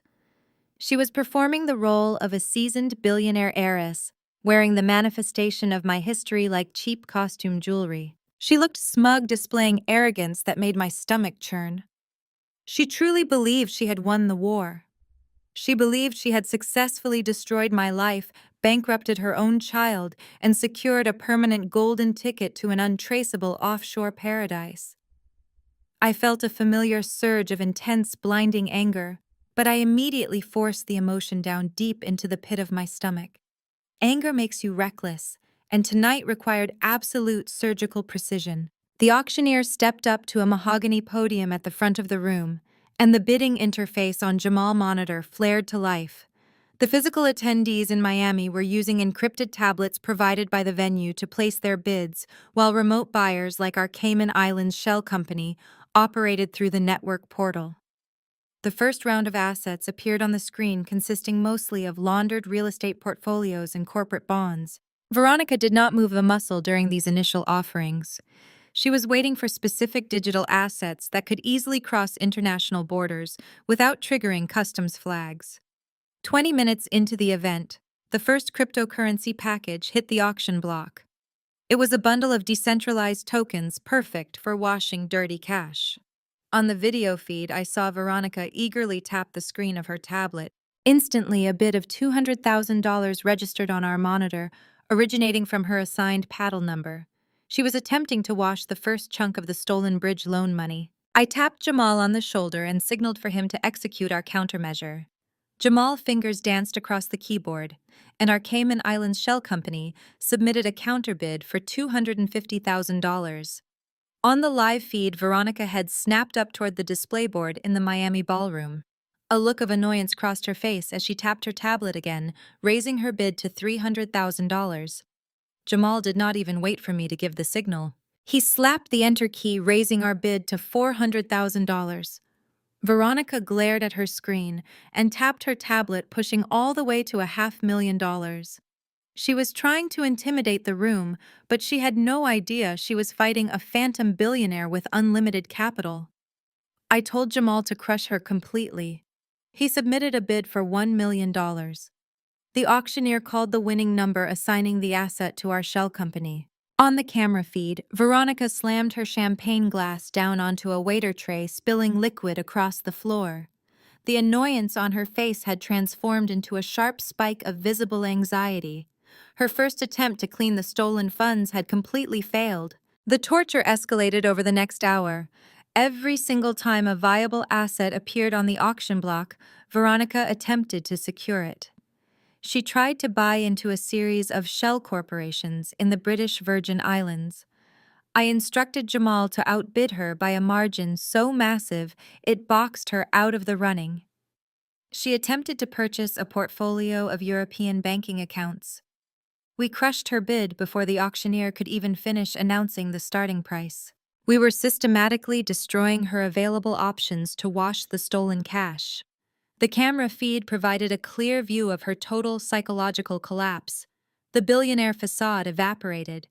She was performing the role of a seasoned billionaire heiress, wearing the manifestation of my history like cheap costume jewelry. She looked smug, displaying arrogance that made my stomach churn. She truly believed she had won the war. She believed she had successfully destroyed my life, bankrupted her own child, and secured a permanent golden ticket to an untraceable offshore paradise. I felt a familiar surge of intense, blinding anger, but I immediately forced the emotion down deep into the pit of my stomach. Anger makes you reckless, and tonight required absolute surgical precision. The auctioneer stepped up to a mahogany podium at the front of the room, and the bidding interface on Jamal monitor flared to life. The physical attendees in Miami were using encrypted tablets provided by the venue to place their bids, while remote buyers like our Cayman Islands shell company operated through the network portal. The first round of assets appeared on the screen, consisting mostly of laundered real estate portfolios and corporate bonds. Veronica did not move a muscle during these initial offerings. She was waiting for specific digital assets that could easily cross international borders without triggering customs flags. 20 minutes into the event, the first cryptocurrency package hit the auction block. It was a bundle of decentralized tokens perfect for washing dirty cash. On the video feed, I saw Veronica eagerly tap the screen of her tablet. Instantly, a bid of $200,000 registered on our monitor, originating from her assigned paddle number. She was attempting to wash the first chunk of the stolen bridge loan money. I tapped Jamal on the shoulder and signaled for him to execute our countermeasure. Jamal's fingers danced across the keyboard, and our Cayman Islands Shell Company submitted a counterbid for $250,000. On the live feed, Veronica's head snapped up toward the display board in the Miami ballroom. A look of annoyance crossed her face as she tapped her tablet again, raising her bid to $300,000. Jamal did not even wait for me to give the signal. He slapped the enter key, raising our bid to $400,000. Veronica glared at her screen and tapped her tablet, pushing all the way to $500,000. She was trying to intimidate the room, but she had no idea she was fighting a phantom billionaire with unlimited capital. I told Jamal to crush her completely. He submitted a bid for $1 million. The auctioneer called the winning number, assigning the asset to our shell company. On the camera feed, Veronica slammed her champagne glass down onto a waiter tray, spilling liquid across the floor. The annoyance on her face had transformed into a sharp spike of visible anxiety. Her first attempt to clean the stolen funds had completely failed. The torture escalated over the next hour. Every single time a viable asset appeared on the auction block, Veronica attempted to secure it. She tried to buy into a series of shell corporations in the British Virgin Islands. I instructed Jamal to outbid her by a margin so massive it boxed her out of the running. She attempted to purchase a portfolio of European banking accounts. We crushed her bid before the auctioneer could even finish announcing the starting price. We were systematically destroying her available options to wash the stolen cash. The camera feed provided a clear view of her total psychological collapse. The billionaire facade evaporated.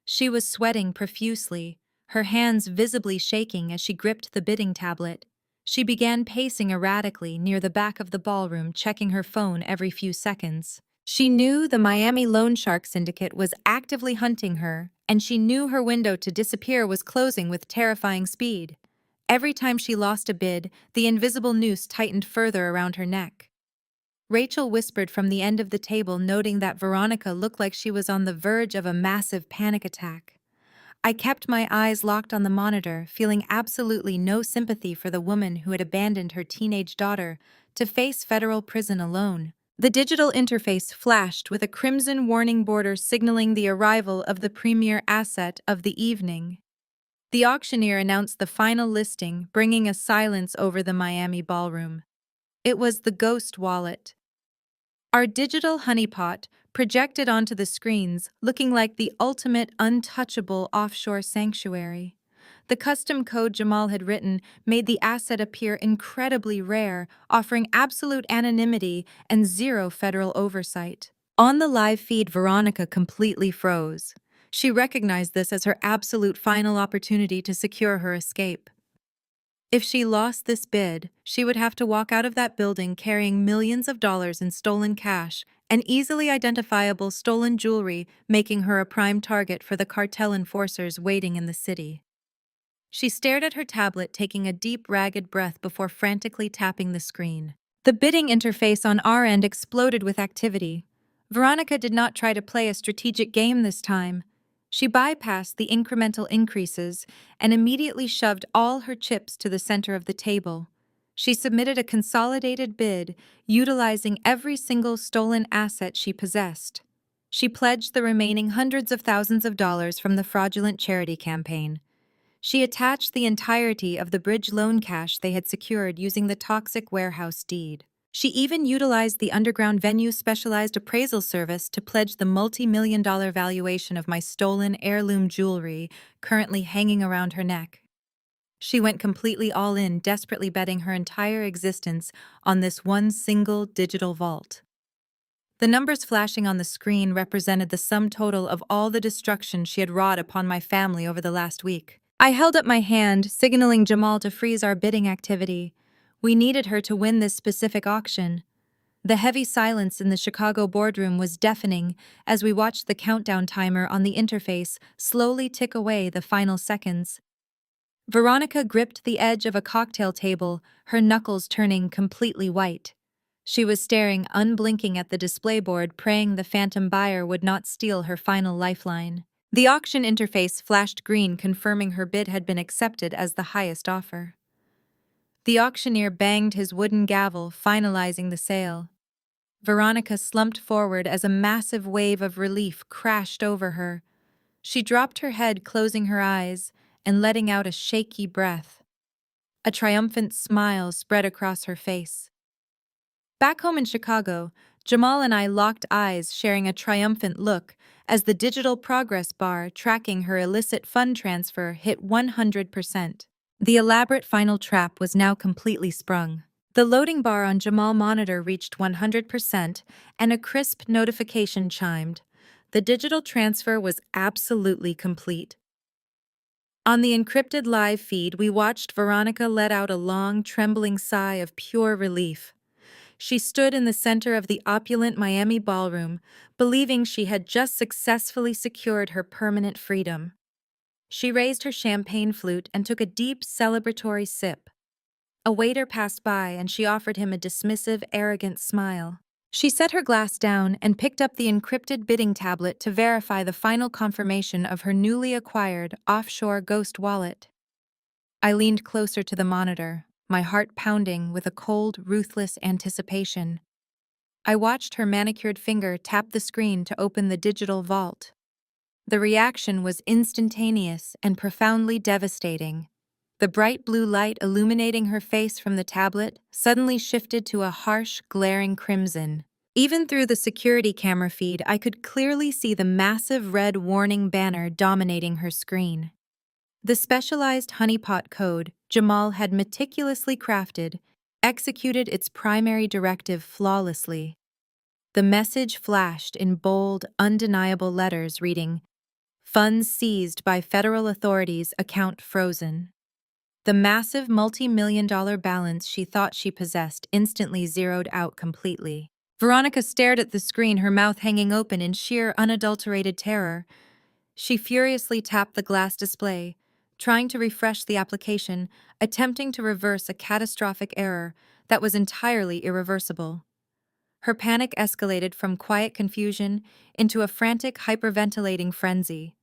She was sweating profusely, her hands visibly shaking as she gripped the bidding tablet. She began pacing erratically near the back of the ballroom, checking her phone every few seconds. She knew the Miami loan shark syndicate was actively hunting her, and she knew her window to disappear was closing with terrifying speed. Every time she lost a bid, the invisible noose tightened further around her neck. Rachel whispered from the end of the table, noting that Veronica looked like she was on the verge of a massive panic attack. I kept my eyes locked on the monitor, feeling absolutely no sympathy for the woman who had abandoned her teenage daughter to face federal prison alone. The digital interface flashed with a crimson warning border signaling the arrival of the premier asset of the evening. The auctioneer announced the final listing, bringing a silence over the Miami ballroom. It was the ghost wallet. Our digital honeypot projected onto the screens, looking like the ultimate untouchable offshore sanctuary. The custom code Jamal had written made the asset appear incredibly rare, offering absolute anonymity and zero federal oversight. On the live feed, Veronica completely froze. She recognized this as her absolute final opportunity to secure her escape. If she lost this bid, she would have to walk out of that building carrying millions of dollars in stolen cash and easily identifiable stolen jewelry, making her a prime target for the cartel enforcers waiting in the city. She stared at her tablet, taking a deep, ragged breath before frantically tapping the screen. The bidding interface on our end exploded with activity. Veronica did not try to play a strategic game this time. She bypassed the incremental increases and immediately shoved all her chips to the center of the table. She submitted a consolidated bid, utilizing every single stolen asset she possessed. She pledged the remaining hundreds of thousands of dollars from the fraudulent charity campaign. She attached the entirety of the bridge loan cash they had secured using the toxic warehouse deed. She even utilized the underground venue's specialized appraisal service to pledge the multi-million-dollar valuation of my stolen heirloom jewelry currently hanging around her neck. She went completely all in, desperately betting her entire existence on this one single digital vault. The numbers flashing on the screen represented the sum total of all the destruction she had wrought upon my family over the last week. I held up my hand, signaling Jamal to freeze our bidding activity. We needed her to win this specific auction. The heavy silence in the Chicago boardroom was deafening as we watched the countdown timer on the interface slowly tick away the final seconds. Veronica gripped the edge of a cocktail table, her knuckles turning completely white. She was staring unblinking at the display board, praying the phantom buyer would not steal her final lifeline. The auction interface flashed green, confirming her bid had been accepted as the highest offer. The auctioneer banged his wooden gavel, finalizing the sale. Veronica slumped forward as a massive wave of relief crashed over her. She dropped her head, closing her eyes and letting out a shaky breath. A triumphant smile spread across her face. Back home in Chicago, Jamal and I locked eyes, sharing a triumphant look as the digital progress bar tracking her illicit fund transfer hit 100%. The elaborate final trap was now completely sprung. The loading bar on Jamal's monitor reached 100%, and a crisp notification chimed. The digital transfer was absolutely complete. On the encrypted live feed, we watched Veronica let out a long, trembling sigh of pure relief. She stood in the center of the opulent Miami ballroom, believing she had just successfully secured her permanent freedom. She raised her champagne flute and took a deep, celebratory sip. A waiter passed by and she offered him a dismissive, arrogant smile. She set her glass down and picked up the encrypted bidding tablet to verify the final confirmation of her newly acquired offshore ghost wallet. I leaned closer to the monitor, my heart pounding with a cold, ruthless anticipation. I watched her manicured finger tap the screen to open the digital vault. The reaction was instantaneous and profoundly devastating. The bright blue light illuminating her face from the tablet suddenly shifted to a harsh, glaring crimson. Even through the security camera feed, I could clearly see the massive red warning banner dominating her screen. The specialized honeypot code Jamal had meticulously crafted executed its primary directive flawlessly. The message flashed in bold, undeniable letters reading, "Funds seized by federal authorities, account frozen." The massive multi-million-dollar balance she thought she possessed instantly zeroed out completely. Veronica stared at the screen, her mouth hanging open in sheer, unadulterated terror. She furiously tapped the glass display, trying to refresh the application, attempting to reverse a catastrophic error that was entirely irreversible. Her panic escalated from quiet confusion into a frantic, hyperventilating frenzy.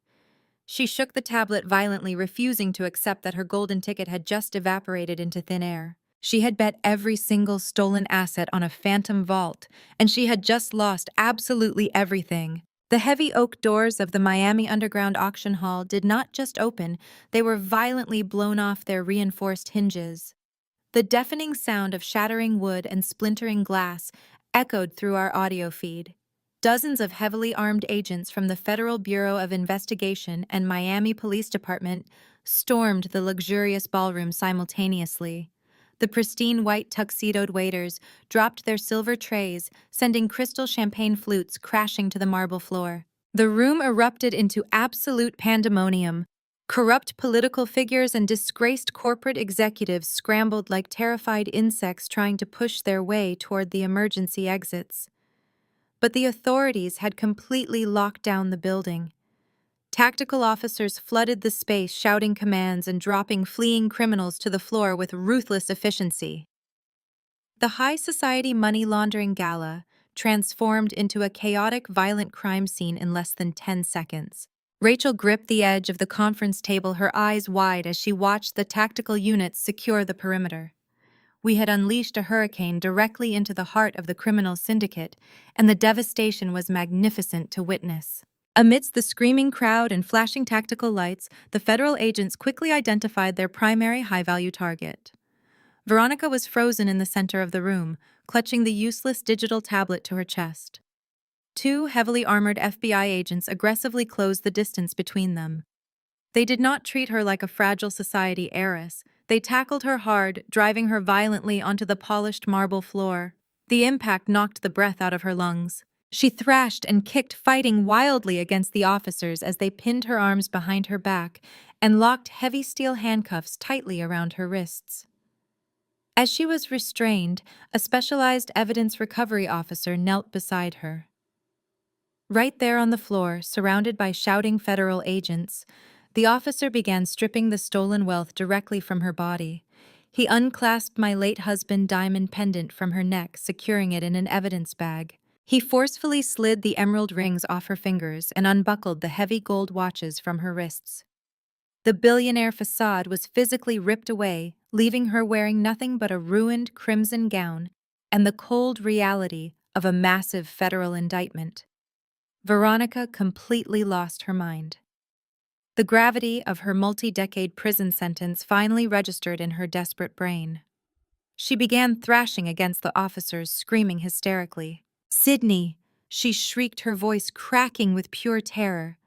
She shook the tablet violently, refusing to accept that her golden ticket had just evaporated into thin air. She had bet every single stolen asset on a phantom vault, and she had just lost absolutely everything. The heavy oak doors of the Miami Underground auction hall did not just open, they were violently blown off their reinforced hinges. The deafening sound of shattering wood and splintering glass echoed through our audio feed. Dozens of heavily armed agents from the Federal Bureau of Investigation and Miami Police Department stormed the luxurious ballroom simultaneously. The pristine white tuxedoed waiters dropped their silver trays, sending crystal champagne flutes crashing to the marble floor. The room erupted into absolute pandemonium. Corrupt political figures and disgraced corporate executives scrambled like terrified insects trying to push their way toward the emergency exits. But the authorities had completely locked down the building. Tactical officers flooded the space, shouting commands and dropping fleeing criminals to the floor with ruthless efficiency. The high society money laundering gala transformed into a chaotic, violent crime scene in less than 10 seconds. Rachel gripped the edge of the conference table, her eyes wide as she watched the tactical units secure the perimeter. We had unleashed a hurricane directly into the heart of the criminal syndicate, and the devastation was magnificent to witness. Amidst the screaming crowd and flashing tactical lights, the federal agents quickly identified their primary high-value target. Veronica was frozen in the center of the room, clutching the useless digital tablet to her chest. Two heavily armored FBI agents aggressively closed the distance between them. They did not treat her like a fragile society heiress. They tackled her hard, driving her violently onto the polished marble floor. The impact knocked the breath out of her lungs. She thrashed and kicked, fighting wildly against the officers as they pinned her arms behind her back and locked heavy steel handcuffs tightly around her wrists. As she was restrained, a specialized evidence recovery officer knelt beside her. Right there on the floor, surrounded by shouting federal agents, the officer began stripping the stolen wealth directly from her body. He unclasped my late husband's diamond pendant from her neck, securing it in an evidence bag. He forcefully slid the emerald rings off her fingers and unbuckled the heavy gold watches from her wrists. The billionaire facade was physically ripped away, leaving her wearing nothing but a ruined crimson gown and the cold reality of a massive federal indictment. Veronica completely lost her mind. The gravity of her multi-decade prison sentence finally registered in her desperate brain. She began thrashing against the officers, screaming hysterically. "Sydney!" She shrieked, her voice cracking with pure terror.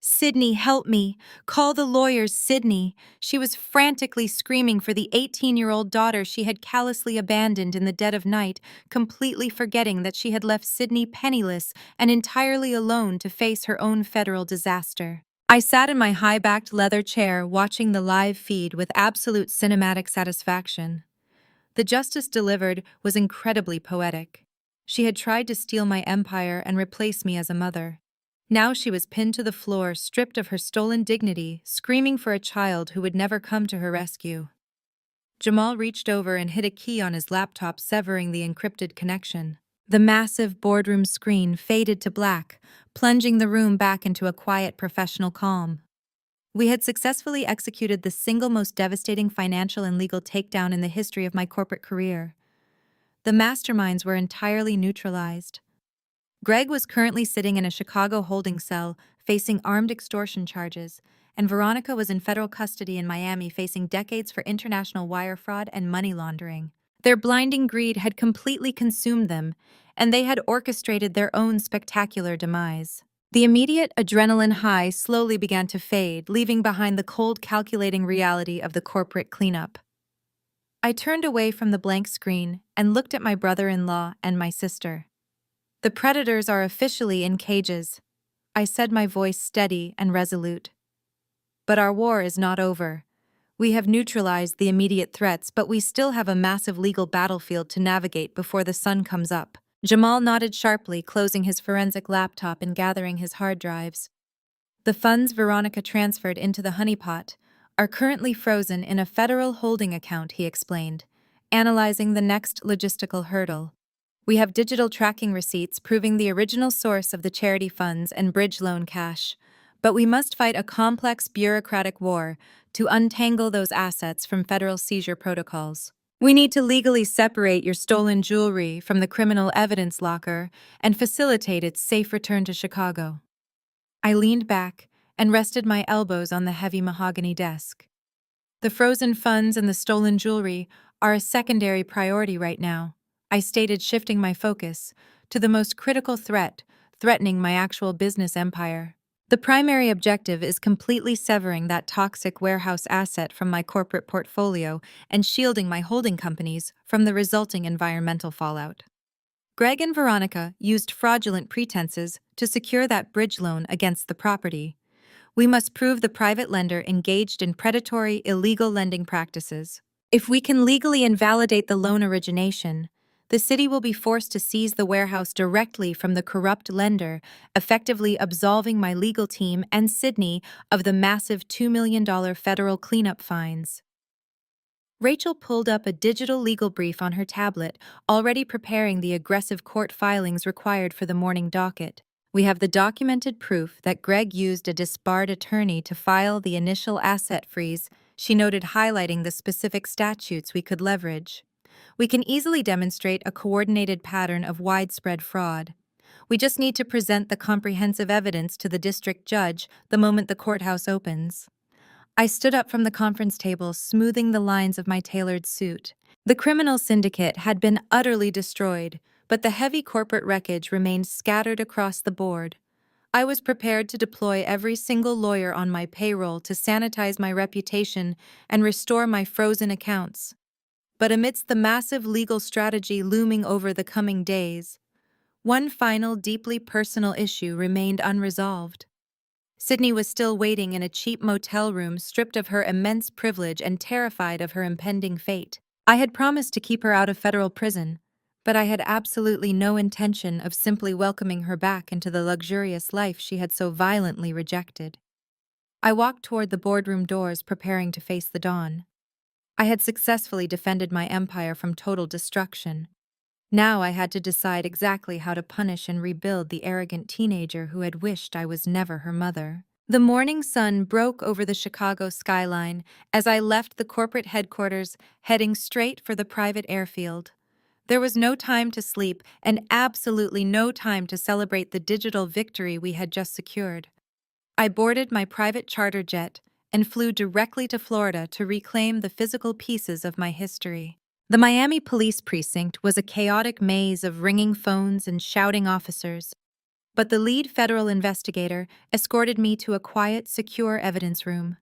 "Sydney, help me! Call the lawyers, Sydney!" She was frantically screaming for the 18-year-old daughter she had callously abandoned in the dead of night, completely forgetting that she had left Sydney penniless and entirely alone to face her own federal disaster. I sat in my high-backed leather chair watching the live feed with absolute cinematic satisfaction. The justice delivered was incredibly poetic. She had tried to steal my empire and replace me as a mother. Now she was pinned to the floor, stripped of her stolen dignity, screaming for a child who would never come to her rescue. Jamal reached over and hit a key on his laptop, severing the encrypted connection. The massive boardroom screen faded to black, plunging the room back into a quiet professional calm. We had successfully executed the single most devastating financial and legal takedown in the history of my corporate career. The masterminds were entirely neutralized. Greg was currently sitting in a Chicago holding cell, facing armed extortion charges, and Veronica was in federal custody in Miami, facing decades for international wire fraud and money laundering. Their blinding greed had completely consumed them, and they had orchestrated their own spectacular demise. The immediate adrenaline high slowly began to fade, leaving behind the cold, calculating reality of the corporate cleanup. I turned away from the blank screen and looked at my brother-in-law and my sister. "The predators are officially in cages," I said, my voice steady and resolute. "But our war is not over. We have neutralized the immediate threats, but we still have a massive legal battlefield to navigate before the sun comes up." Jamal nodded sharply, closing his forensic laptop and gathering his hard drives. "The funds Veronica transferred into the honeypot are currently frozen in a federal holding account," he explained, analyzing the next logistical hurdle. "We have digital tracking receipts proving the original source of the charity funds and bridge loan cash, but we must fight a complex bureaucratic war to untangle those assets from federal seizure protocols. We need to legally separate your stolen jewelry from the criminal evidence locker and facilitate its safe return to Chicago." I leaned back and rested my elbows on the heavy mahogany desk. "The frozen funds and the stolen jewelry are a secondary priority right now," I stated, shifting my focus to the most critical threat threatening my actual business empire. "The primary objective is completely severing that toxic warehouse asset from my corporate portfolio and shielding my holding companies from the resulting environmental fallout." Greg and Veronica used fraudulent pretenses to secure that bridge loan against the property. We must prove the private lender engaged in predatory, illegal lending practices. If we can legally invalidate the loan origination, the city will be forced to seize the warehouse directly from the corrupt lender, effectively absolving my legal team and Sydney of the massive $2 million federal cleanup fines. Rachel pulled up a digital legal brief on her tablet, already preparing the aggressive court filings required for the morning docket. "We have the documented proof that Greg used a disbarred attorney to file the initial asset freeze," she noted, highlighting the specific statutes we could leverage. "We can easily demonstrate a coordinated pattern of widespread fraud. We just need to present the comprehensive evidence to the district judge the moment the courthouse opens." I stood up from the conference table, smoothing the lines of my tailored suit. The criminal syndicate had been utterly destroyed, but the heavy corporate wreckage remained scattered across the board. I was prepared to deploy every single lawyer on my payroll to sanitize my reputation and restore my frozen accounts. But amidst the massive legal strategy looming over the coming days, One final, deeply personal issue remained unresolved. Sydney was still waiting in a cheap motel room, stripped of her immense privilege and terrified of her impending fate. I had promised to keep her out of federal prison, but I had absolutely no intention of simply welcoming her back into the luxurious life she had so violently rejected. I walked toward the boardroom doors, preparing to face the dawn. I had successfully defended my empire from total destruction. Now I had to decide exactly how to punish and rebuild the arrogant teenager who had wished I was never her mother. The morning sun broke over the Chicago skyline as I left the corporate headquarters, heading straight for the private airfield. There was no time to sleep and absolutely no time to celebrate the digital victory we had just secured. I boarded my private charter jet and flew directly to Florida to reclaim the physical pieces of my history. The Miami police precinct was a chaotic maze of ringing phones and shouting officers, but the lead federal investigator escorted me to a quiet, secure evidence room.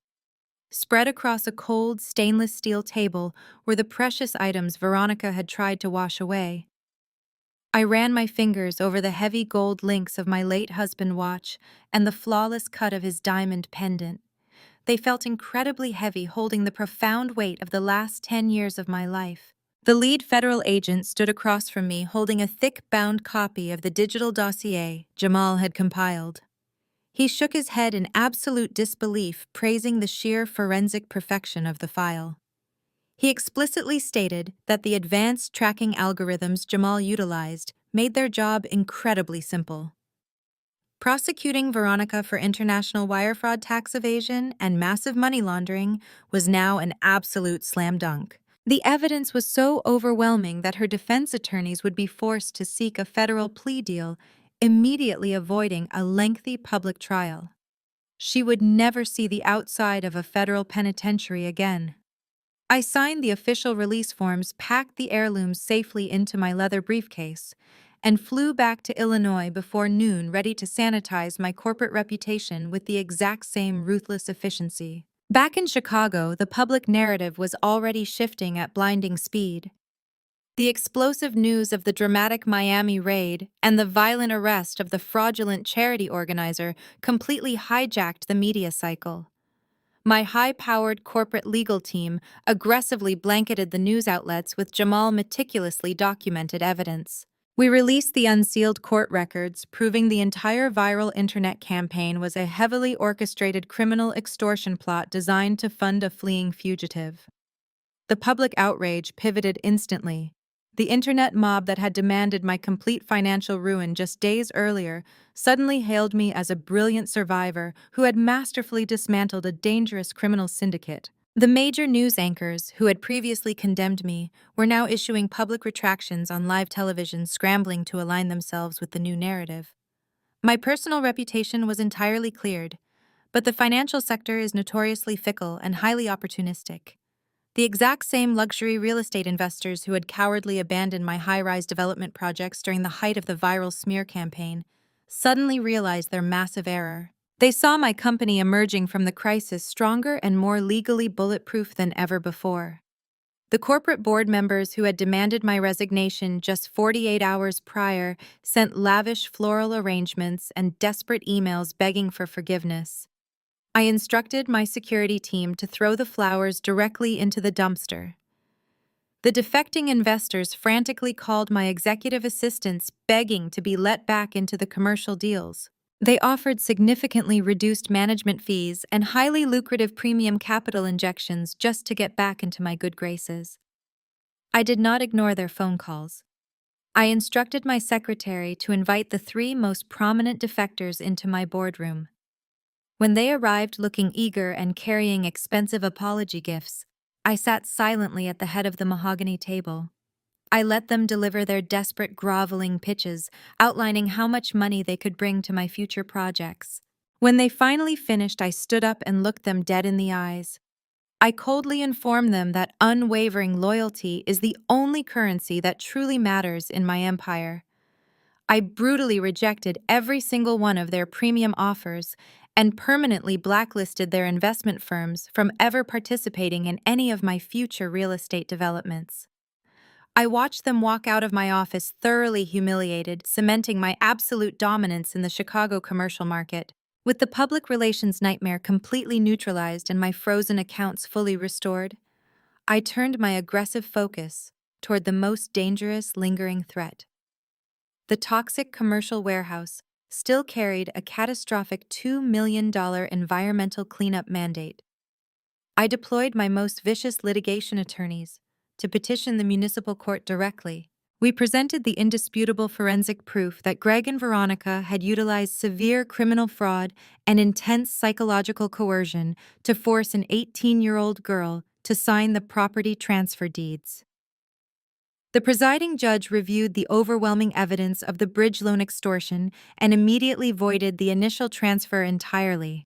Spread across a cold, stainless steel table were the precious items Veronica had tried to wash away. I ran my fingers over the heavy gold links of my late husband's watch and the flawless cut of his diamond pendant. They felt incredibly heavy, holding the profound weight of the last 10 years of my life. The lead federal agent stood across from me, holding a thick bound copy of the digital dossier Jamal had compiled. He shook his head in absolute disbelief, praising the sheer forensic perfection of the file. He explicitly stated that the advanced tracking algorithms Jamal utilized made their job incredibly simple. Prosecuting Veronica for international wire fraud, tax evasion, and massive money laundering was now an absolute slam dunk. The evidence was so overwhelming that her defense attorneys would be forced to seek a federal plea deal, immediately avoiding a lengthy public trial. She would never see the outside of a federal penitentiary again. I signed the official release forms, packed the heirlooms safely into my leather briefcase, and flew back to Illinois before noon, ready to sanitize my corporate reputation with the exact same ruthless efficiency. Back in Chicago, the public narrative was already shifting at blinding speed. The explosive news of the dramatic Miami raid and the violent arrest of the fraudulent charity organizer completely hijacked the media cycle. My high-powered corporate legal team aggressively blanketed the news outlets with Jamal meticulously documented evidence. We released the unsealed court records, proving the entire viral internet campaign was a heavily orchestrated criminal extortion plot designed to fund a fleeing fugitive. The public outrage pivoted instantly. The internet mob that had demanded my complete financial ruin just days earlier suddenly hailed me as a brilliant survivor who had masterfully dismantled a dangerous criminal syndicate. The major news anchors who had previously condemned me were now issuing public retractions on live television, scrambling to align themselves with the new narrative. My personal reputation was entirely cleared, but the financial sector is notoriously fickle and highly opportunistic. The exact same luxury real estate investors who had cowardly abandoned my high-rise development projects during the height of the viral smear campaign suddenly realized their massive error. They saw my company emerging from the crisis stronger and more legally bulletproof than ever before. The corporate board members who had demanded my resignation just 48 hours prior sent lavish floral arrangements and desperate emails begging for forgiveness. I instructed my security team to throw the flowers directly into the dumpster. The defecting investors frantically called my executive assistants, begging to be let back into the commercial deals. They offered significantly reduced management fees and highly lucrative premium capital injections just to get back into my good graces. I did not ignore their phone calls. I instructed my secretary to invite the 3 most prominent defectors into my boardroom. When they arrived looking eager and carrying expensive apology gifts, I sat silently at the head of the mahogany table. I let them deliver their desperate, groveling pitches, outlining how much money they could bring to my future projects. When they finally finished, I stood up and looked them dead in the eyes. I coldly informed them that unwavering loyalty is the only currency that truly matters in my empire. I brutally rejected every single one of their premium offers and permanently blacklisted their investment firms from ever participating in any of my future real estate developments. I watched them walk out of my office thoroughly humiliated, cementing my absolute dominance in the Chicago commercial market. With the public relations nightmare completely neutralized and my frozen accounts fully restored, I turned my aggressive focus toward the most dangerous lingering threat. The toxic commercial warehouse still carried a catastrophic $2 million environmental cleanup mandate. I deployed my most vicious litigation attorneys to petition the municipal court directly. We presented the indisputable forensic proof that Greg and Veronica had utilized severe criminal fraud and intense psychological coercion to force an 18-year-old girl to sign the property transfer deeds. The presiding judge reviewed the overwhelming evidence of the bridge loan extortion and immediately voided the initial transfer entirely.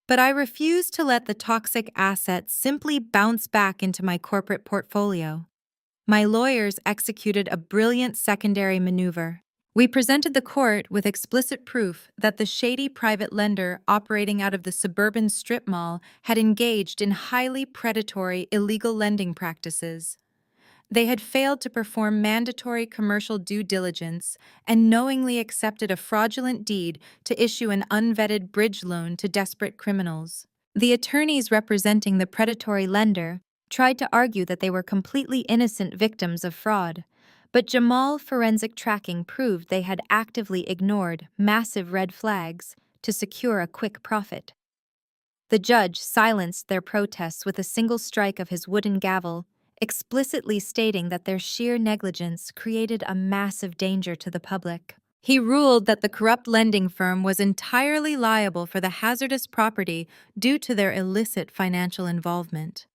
But I refused to let the toxic assets simply bounce back into my corporate portfolio. My lawyers executed a brilliant secondary maneuver. We presented the court with explicit proof that the shady private lender operating out of the suburban strip mall had engaged in highly predatory illegal lending practices. They had failed to perform mandatory commercial due diligence and knowingly accepted a fraudulent deed to issue an unvetted bridge loan to desperate criminals. The attorneys representing the predatory lender tried to argue that they were completely innocent victims of fraud, but Jamal forensic tracking proved they had actively ignored massive red flags to secure a quick profit. The judge silenced their protests with a single strike of his wooden gavel, explicitly stating that their sheer negligence created a massive danger to the public. He ruled that the corrupt lending firm was entirely liable for the hazardous property due to their illicit financial involvement.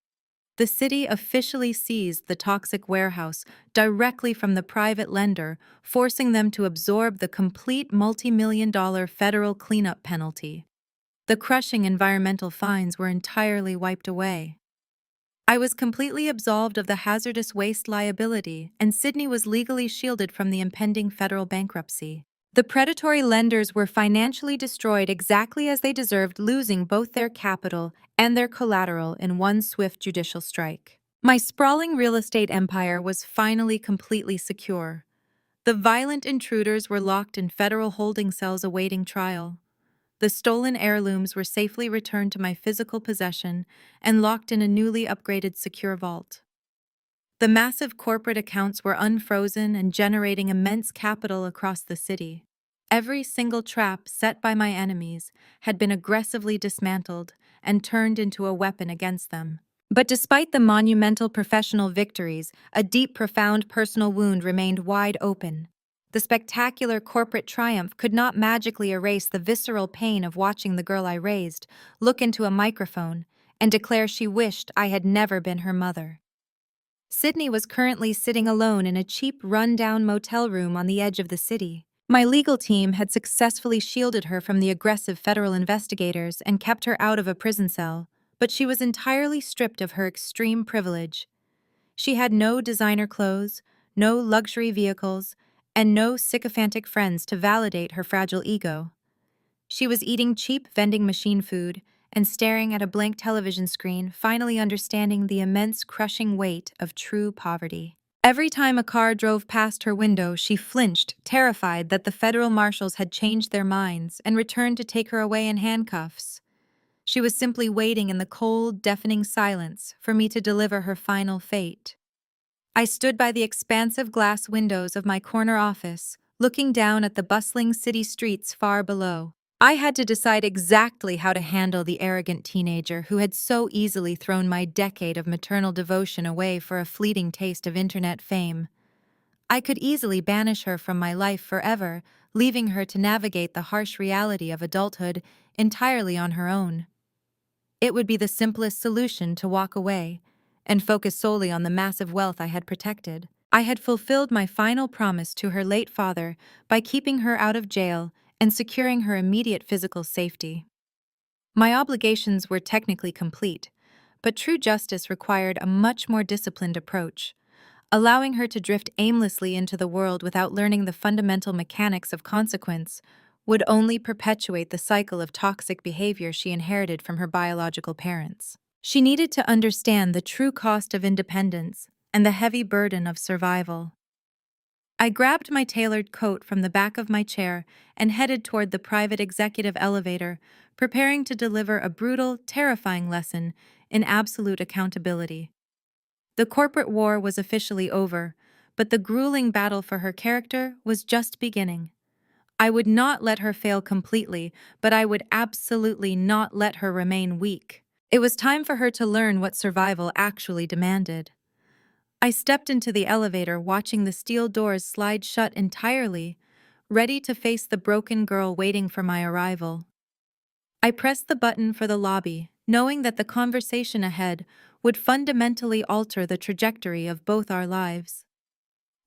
The city officially seized the toxic warehouse directly from the private lender, forcing them to absorb the complete multi-million-dollar federal cleanup penalty. The crushing environmental fines were entirely wiped away. I was completely absolved of the hazardous waste liability, and Sydney was legally shielded from the impending federal bankruptcy. The predatory lenders were financially destroyed exactly as they deserved, losing both their capital and their collateral in one swift judicial strike. My sprawling real estate empire was finally completely secure. The violent intruders were locked in federal holding cells awaiting trial. The stolen heirlooms were safely returned to my physical possession and locked in a newly upgraded secure vault. The massive corporate accounts were unfrozen and generating immense capital across the city. Every single trap set by my enemies had been aggressively dismantled and turned into a weapon against them. But despite the monumental professional victories, a deep, profound personal wound remained wide open. The spectacular corporate triumph could not magically erase the visceral pain of watching the girl I raised look into a microphone and declare she wished I had never been her mother. Sydney was currently sitting alone in a cheap, run-down motel room on the edge of the city. My legal team had successfully shielded her from the aggressive federal investigators and kept her out of a prison cell, but she was entirely stripped of her extreme privilege. She had no designer clothes, no luxury vehicles, and no sycophantic friends to validate her fragile ego. She was eating cheap vending machine food and staring at a blank television screen, finally understanding the immense crushing weight of true poverty. Every time a car drove past her window, she flinched, terrified that the federal marshals had changed their minds and returned to take her away in handcuffs. She was simply waiting in the cold, deafening silence for me to deliver her final fate. I stood by the expansive glass windows of my corner office, looking down at the bustling city streets far below. I had to decide exactly how to handle the arrogant teenager who had so easily thrown my decade of maternal devotion away for a fleeting taste of internet fame. I could easily banish her from my life forever, leaving her to navigate the harsh reality of adulthood entirely on her own. It would be the simplest solution to walk away and focus solely on the massive wealth I had protected. I had fulfilled my final promise to her late father by keeping her out of jail and securing her immediate physical safety. My obligations were technically complete, but true justice required a much more disciplined approach. Allowing her to drift aimlessly into the world without learning the fundamental mechanics of consequence would only perpetuate the cycle of toxic behavior she inherited from her biological parents. She needed to understand the true cost of independence and the heavy burden of survival. I grabbed my tailored coat from the back of my chair and headed toward the private executive elevator, preparing to deliver a brutal, terrifying lesson in absolute accountability. The corporate war was officially over, but the grueling battle for her character was just beginning. I would not let her fail completely, but I would absolutely not let her remain weak. It was time for her to learn what survival actually demanded. I stepped into the elevator, watching the steel doors slide shut entirely, ready to face the broken girl waiting for my arrival. I pressed the button for the lobby, knowing that the conversation ahead would fundamentally alter the trajectory of both our lives.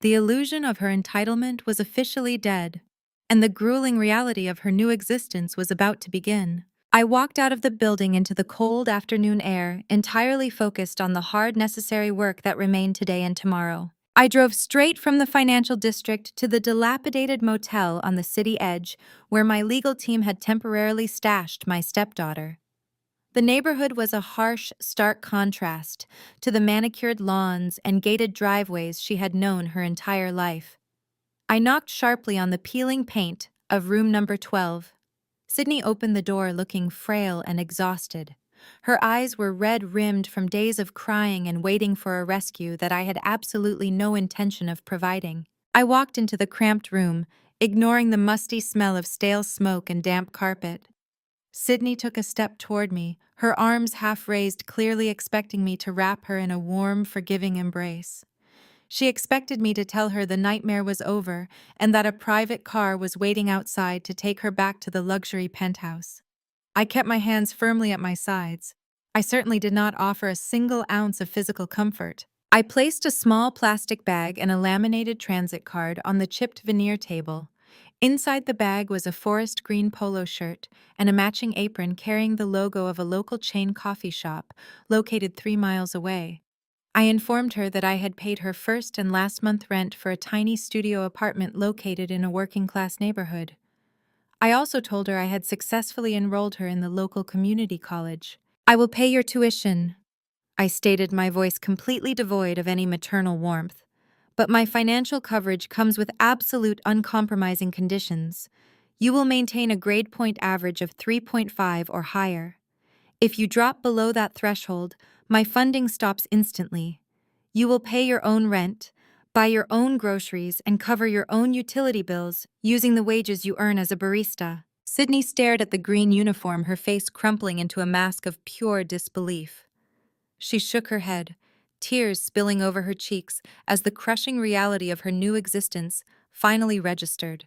The illusion of her entitlement was officially dead, and the grueling reality of her new existence was about to begin. I walked out of the building into the cold afternoon air, entirely focused on the hard, necessary work that remained today and tomorrow. I drove straight from the financial district to the dilapidated motel on the city edge, where my legal team had temporarily stashed my stepdaughter. The neighborhood was a harsh, stark contrast to the manicured lawns and gated driveways she had known her entire life. I knocked sharply on the peeling paint of room number 12. Sydney opened the door looking frail and exhausted. Her eyes were red-rimmed from days of crying and waiting for a rescue that I had absolutely no intention of providing. I walked into the cramped room, ignoring the musty smell of stale smoke and damp carpet. Sydney took a step toward me, her arms half raised, clearly expecting me to wrap her in a warm, forgiving embrace. She expected me to tell her the nightmare was over and that a private car was waiting outside to take her back to the luxury penthouse. I kept my hands firmly at my sides. I certainly did not offer a single ounce of physical comfort. I placed a small plastic bag and a laminated transit card on the chipped veneer table. Inside the bag was a forest green polo shirt and a matching apron carrying the logo of a local chain coffee shop located 3 miles away. I informed her that I had paid her first and last month rent for a tiny studio apartment located in a working-class neighborhood. I also told her I had successfully enrolled her in the local community college. "I will pay your tuition," I stated, my voice completely devoid of any maternal warmth. "But my financial coverage comes with absolute uncompromising conditions. You will maintain a grade point average of 3.5 or higher. If you drop below that threshold, my funding stops instantly. You will pay your own rent, buy your own groceries, and cover your own utility bills using the wages you earn as a barista." Sydney stared at the green uniform, her face crumpling into a mask of pure disbelief. She shook her head, tears spilling over her cheeks as the crushing reality of her new existence finally registered.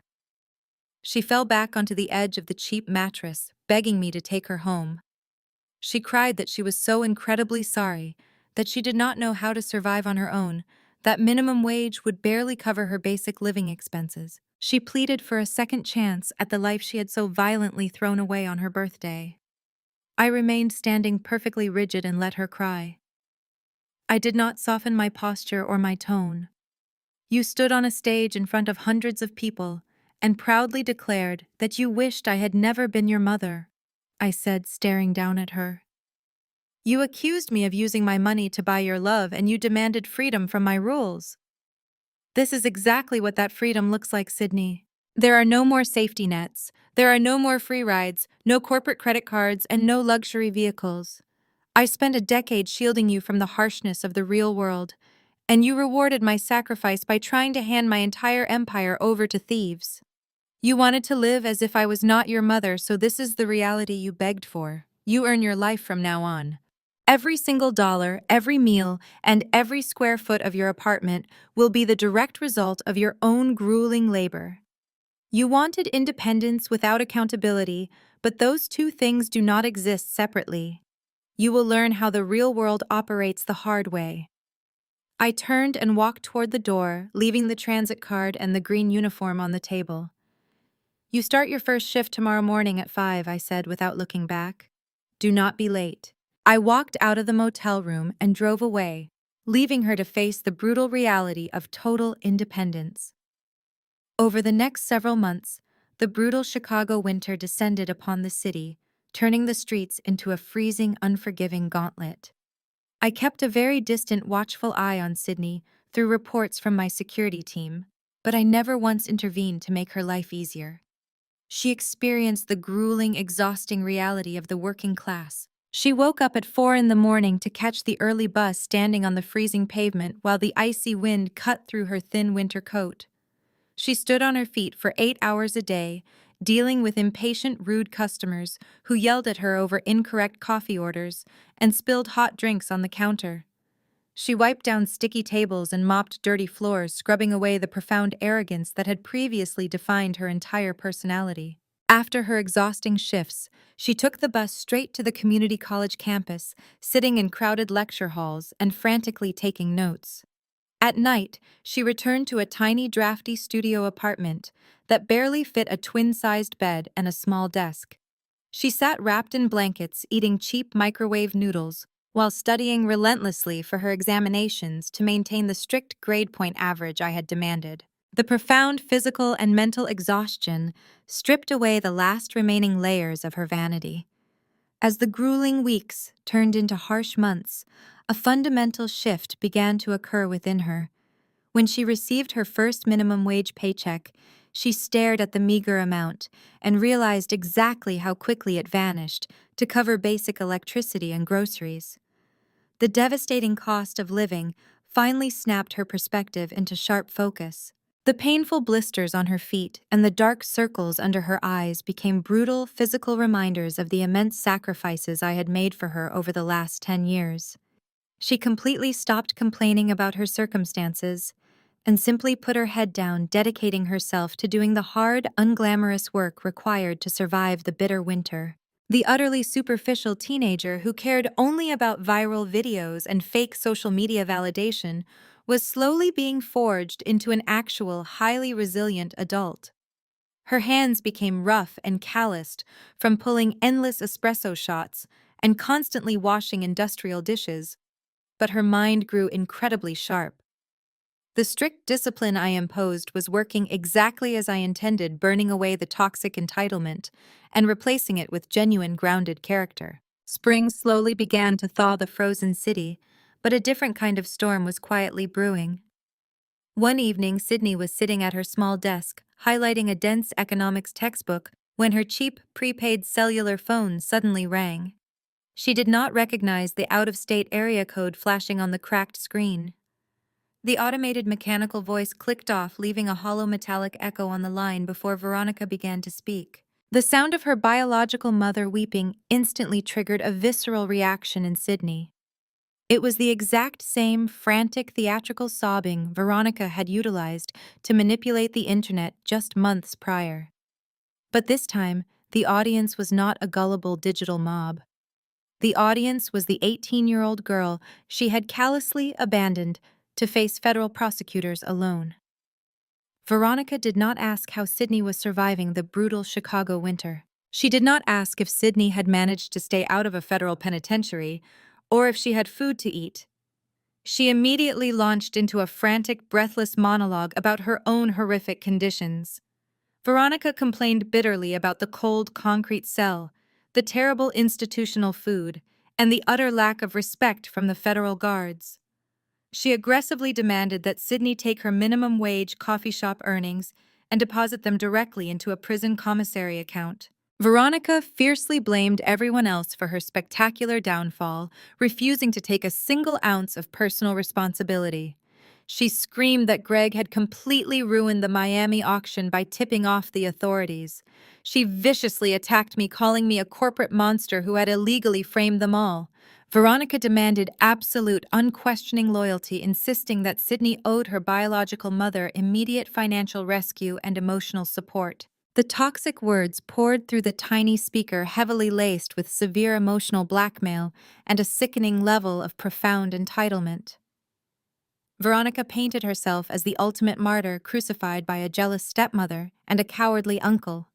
She fell back onto the edge of the cheap mattress, begging me to take her home. She cried that she was so incredibly sorry, that she did not know how to survive on her own, that minimum wage would barely cover her basic living expenses. She pleaded for a second chance at the life she had so violently thrown away on her birthday. I remained standing perfectly rigid and let her cry. I did not soften my posture or my tone. "You stood on a stage in front of hundreds of people and proudly declared that you wished I had never been your mother," I said, staring down at her. "You accused me of using my money to buy your love, and you demanded freedom from my rules. This is exactly what that freedom looks like, Sydney. There are no more safety nets. There are no more free rides, no corporate credit cards, and no luxury vehicles. I spent a decade shielding you from the harshness of the real world, and you rewarded my sacrifice by trying to hand my entire empire over to thieves. You wanted to live as if I was not your mother, so this is the reality you begged for. You earn your life from now on. Every single dollar, every meal, and every square foot of your apartment will be the direct result of your own grueling labor. You wanted independence without accountability, but those two things do not exist separately. You will learn how the real world operates the hard way." I turned and walked toward the door, leaving the transit card and the green uniform on the table. "You start your first shift tomorrow morning at 5, I said without looking back. "Do not be late." I walked out of the motel room and drove away, leaving her to face the brutal reality of total independence. Over the next several months, the brutal Chicago winter descended upon the city, turning the streets into a freezing, unforgiving gauntlet. I kept a very distant, watchful eye on Sydney through reports from my security team, but I never once intervened to make her life easier. She experienced the grueling, exhausting reality of the working class. She woke up at 4 in the morning to catch the early bus standing on the freezing pavement while the icy wind cut through her thin winter coat. She stood on her feet for 8 hours a day, dealing with impatient, rude customers who yelled at her over incorrect coffee orders and spilled hot drinks on the counter. She wiped down sticky tables and mopped dirty floors, scrubbing away the profound arrogance that had previously defined her entire personality. After her exhausting shifts, she took the bus straight to the community college campus, sitting in crowded lecture halls and frantically taking notes. At night, she returned to a tiny, drafty studio apartment that barely fit a twin-sized bed and a small desk. She sat wrapped in blankets, eating cheap microwave noodles, while studying relentlessly for her examinations to maintain the strict grade point average I had demanded. The profound physical and mental exhaustion stripped away the last remaining layers of her vanity. As the grueling weeks turned into harsh months, a fundamental shift began to occur within her. When she received her first minimum wage paycheck, she stared at the meager amount and realized exactly how quickly it vanished to cover basic electricity and groceries. The devastating cost of living finally snapped her perspective into sharp focus. The painful blisters on her feet and the dark circles under her eyes became brutal physical reminders of the immense sacrifices I had made for her over the last 10 years. She completely stopped complaining about her circumstances and simply put her head down, dedicating herself to doing the hard, unglamorous work required to survive the bitter winter. The utterly superficial teenager who cared only about viral videos and fake social media validation was slowly being forged into an actual, highly resilient adult. Her hands became rough and calloused from pulling endless espresso shots and constantly washing industrial dishes, but her mind grew incredibly sharp. The strict discipline I imposed was working exactly as I intended, burning away the toxic entitlement and replacing it with genuine grounded character. Spring slowly began to thaw the frozen city, but a different kind of storm was quietly brewing. One evening, Sydney was sitting at her small desk, highlighting a dense economics textbook, when her cheap, prepaid cellular phone suddenly rang. She did not recognize the out-of-state area code flashing on the cracked screen. The automated mechanical voice clicked off, leaving a hollow metallic echo on the line before Veronica began to speak. The sound of her biological mother weeping instantly triggered a visceral reaction in Sydney. It was the exact same frantic theatrical sobbing Veronica had utilized to manipulate the internet just months prior. But this time, the audience was not a gullible digital mob. The audience was the 18-year-old girl she had callously abandoned to face federal prosecutors alone. Veronica did not ask how Sydney was surviving the brutal Chicago winter. She did not ask if Sydney had managed to stay out of a federal penitentiary or if she had food to eat. She immediately launched into a frantic, breathless monologue about her own horrific conditions. Veronica complained bitterly about the cold, concrete cell, the terrible institutional food, and the utter lack of respect from the federal guards. She aggressively demanded that Sydney take her minimum wage coffee shop earnings and deposit them directly into a prison commissary account. Veronica fiercely blamed everyone else for her spectacular downfall, refusing to take a single ounce of personal responsibility. She screamed that Greg had completely ruined the Miami auction by tipping off the authorities. She viciously attacked me, calling me a corporate monster who had illegally framed them all. Veronica demanded absolute, unquestioning loyalty, insisting that Sydney owed her biological mother immediate financial rescue and emotional support. The toxic words poured through the tiny speaker, heavily laced with severe emotional blackmail and a sickening level of profound entitlement. Veronica painted herself as the ultimate martyr, crucified by a jealous stepmother and a cowardly uncle.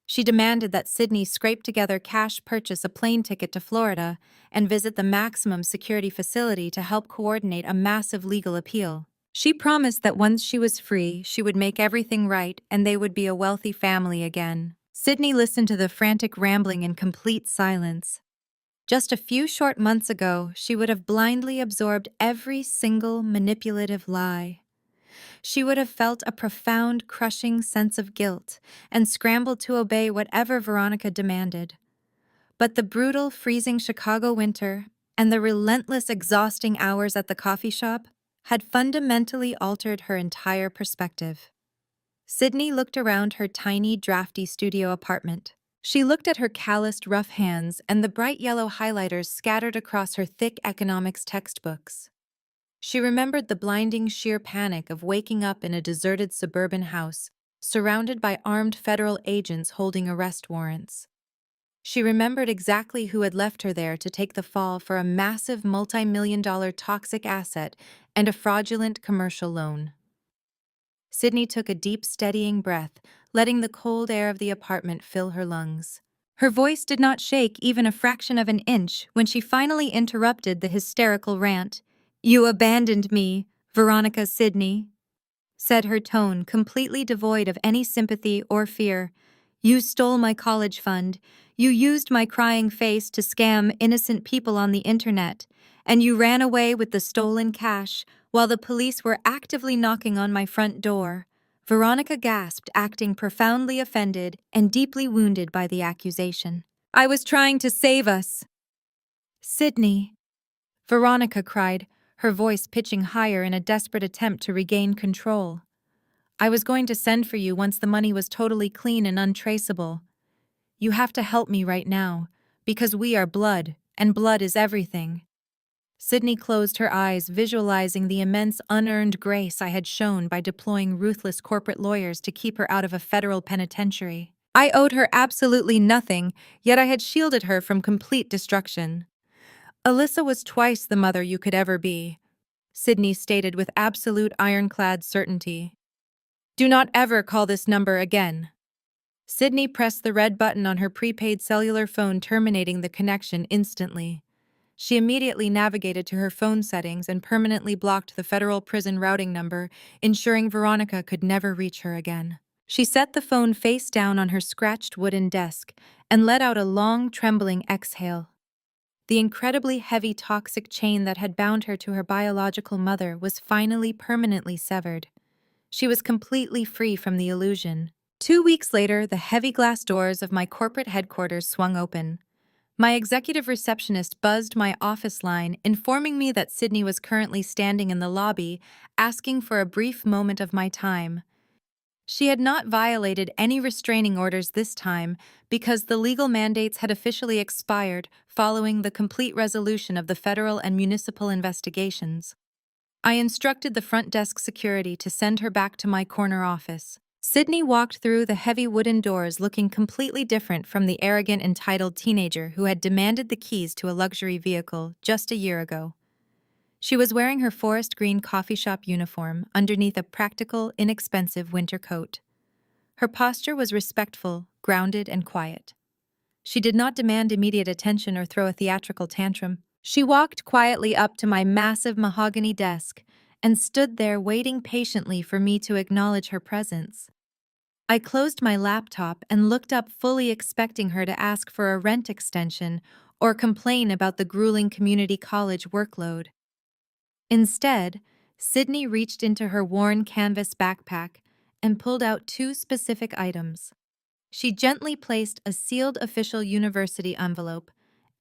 She demanded that Sydney scrape together cash, purchase a plane ticket to Florida, and visit the maximum security facility to help coordinate a massive legal appeal. She promised that once she was free, she would make everything right and they would be a wealthy family again. Sydney listened to the frantic rambling in complete silence. Just a few short months ago, she would have blindly absorbed every single manipulative lie. She would have felt a profound, crushing sense of guilt and scrambled to obey whatever Veronica demanded. But the brutal, freezing Chicago winter and the relentless, exhausting hours at the coffee shop had fundamentally altered her entire perspective. Sydney looked around her tiny, drafty studio apartment. She looked at her calloused, rough hands and the bright yellow highlighters scattered across her thick economics textbooks. She remembered the blinding sheer panic of waking up in a deserted suburban house, surrounded by armed federal agents holding arrest warrants. She remembered exactly who had left her there to take the fall for a massive multi-million-dollar toxic asset and a fraudulent commercial loan. Sydney took a deep, steadying breath, letting the cold air of the apartment fill her lungs. Her voice did not shake even a fraction of an inch when she finally interrupted the hysterical rant. "You abandoned me, Veronica Sydney," said her tone completely devoid of any sympathy or fear. "You stole my college fund. You used my crying face to scam innocent people on the internet. And you ran away with the stolen cash while the police were actively knocking on my front door." Veronica gasped, acting profoundly offended and deeply wounded by the accusation. "I was trying to save us." "Sydney," Veronica cried, her voice pitching higher in a desperate attempt to regain control. "I was going to send for you once the money was totally clean and untraceable. You have to help me right now, because we are blood, and blood is everything." Sydney closed her eyes, visualizing the immense unearned grace I had shown by deploying ruthless corporate lawyers to keep her out of a federal penitentiary. I owed her absolutely nothing, yet I had shielded her from complete destruction. "Alyssa was twice the mother you could ever be," Sydney stated with absolute ironclad certainty. "Do not ever call this number again." Sydney pressed the red button on her prepaid cellular phone, terminating the connection instantly. She immediately navigated to her phone settings and permanently blocked the federal prison routing number, ensuring Veronica could never reach her again. She set the phone face down on her scratched wooden desk and let out a long, trembling exhale. The incredibly heavy toxic chain that had bound her to her biological mother was finally permanently severed. She was completely free from the illusion. 2 weeks later, the heavy glass doors of my corporate headquarters swung open. My executive receptionist buzzed my office line, informing me that Sydney was currently standing in the lobby, asking for a brief moment of my time. She had not violated any restraining orders this time because the legal mandates had officially expired following the complete resolution of the federal and municipal investigations. I instructed the front desk security to send her back to my corner office. Sydney walked through the heavy wooden doors looking completely different from the arrogant, entitled teenager who had demanded the keys to a luxury vehicle just a year ago. She was wearing her forest green coffee shop uniform underneath a practical, inexpensive winter coat. Her posture was respectful, grounded, and quiet. She did not demand immediate attention or throw a theatrical tantrum. She walked quietly up to my massive mahogany desk and stood there waiting patiently for me to acknowledge her presence. I closed my laptop and looked up, fully expecting her to ask for a rent extension or complain about the grueling community college workload. Instead, Sydney reached into her worn canvas backpack and pulled out 2 specific items. She gently placed a sealed official university envelope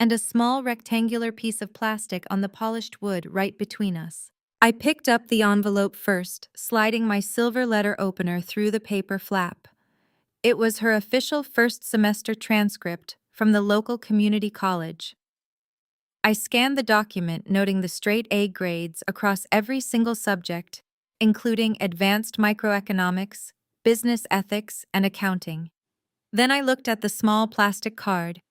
and a small rectangular piece of plastic on the polished wood right between us. I picked up the envelope first, sliding my silver letter opener through the paper flap. It was her official first semester transcript from the local community college. I scanned the document, noting the straight A grades across every single subject, including advanced microeconomics, business ethics, and accounting. Then I looked at the small plastic card.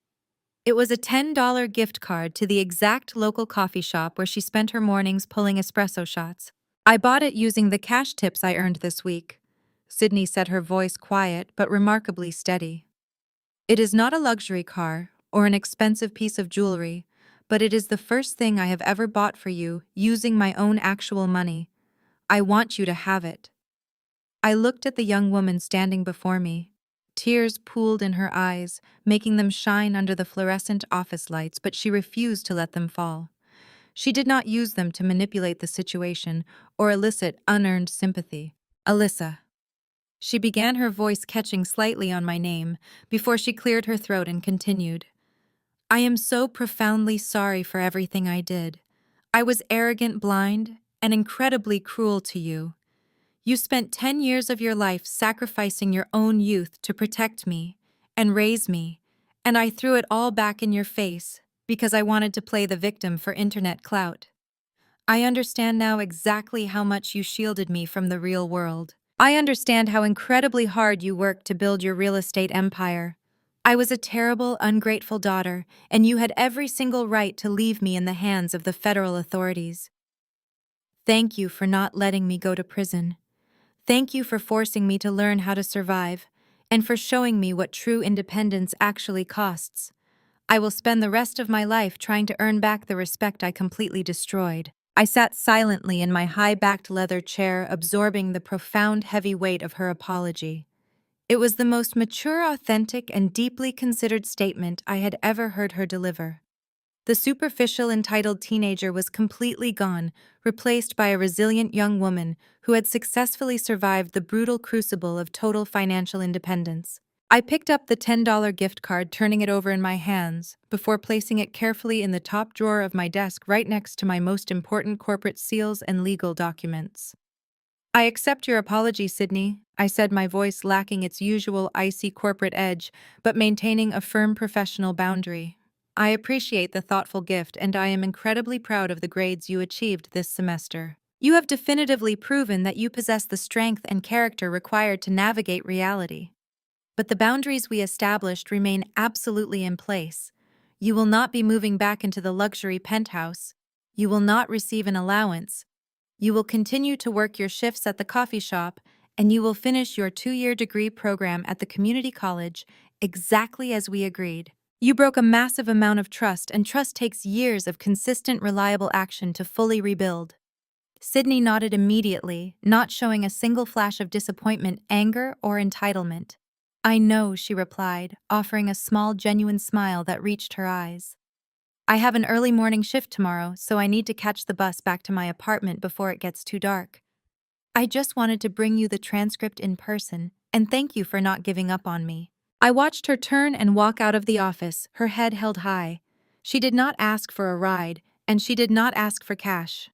It was a $10 gift card to the exact local coffee shop where she spent her mornings pulling espresso shots. "I bought it using the cash tips I earned this week," Sydney said, her voice quiet but remarkably steady. "It is not a luxury car or an expensive piece of jewelry, but it is the first thing I have ever bought for you using my own actual money. I want you to have it." I looked at the young woman standing before me. Tears pooled in her eyes, making them shine under the fluorescent office lights, but she refused to let them fall. She did not use them to manipulate the situation or elicit unearned sympathy. Alyssa. She began, her voice catching slightly on my name, before she cleared her throat and continued. I am so profoundly sorry for everything I did. I was arrogant, blind, and incredibly cruel to you. You spent 10 years of your life sacrificing your own youth to protect me and raise me, and I threw it all back in your face because I wanted to play the victim for internet clout. I understand now exactly how much you shielded me from the real world. I understand how incredibly hard you worked to build your real estate empire. I was a terrible, ungrateful daughter, and you had every single right to leave me in the hands of the federal authorities. Thank you for not letting me go to prison. Thank you for forcing me to learn how to survive, and for showing me what true independence actually costs. I will spend the rest of my life trying to earn back the respect I completely destroyed. I sat silently in my high-backed leather chair, absorbing the profound heavy weight of her apology. It was the most mature, authentic, and deeply considered statement I had ever heard her deliver. The superficial, entitled teenager was completely gone, replaced by a resilient young woman who had successfully survived the brutal crucible of total financial independence. I picked up the $10 gift card, turning it over in my hands, before placing it carefully in the top drawer of my desk right next to my most important corporate seals and legal documents. I accept your apology, Sydney, I said, my voice lacking its usual icy corporate edge, but maintaining a firm professional boundary. I appreciate the thoughtful gift, and I am incredibly proud of the grades you achieved this semester. You have definitively proven that you possess the strength and character required to navigate reality. But the boundaries we established remain absolutely in place. You will not be moving back into the luxury penthouse. You will not receive an allowance. You will continue to work your shifts at the coffee shop, and you will finish your 2-year degree program at the community college exactly as we agreed. You broke a massive amount of trust, and trust takes years of consistent, reliable action to fully rebuild. Sydney nodded immediately, not showing a single flash of disappointment, anger, or entitlement. I know, she replied, offering a small, genuine smile that reached her eyes. I have an early morning shift tomorrow, so I need to catch the bus back to my apartment before it gets too dark. I just wanted to bring you the transcript in person, and thank you for not giving up on me. I watched her turn and walk out of the office, her head held high. She did not ask for a ride, and she did not ask for cash.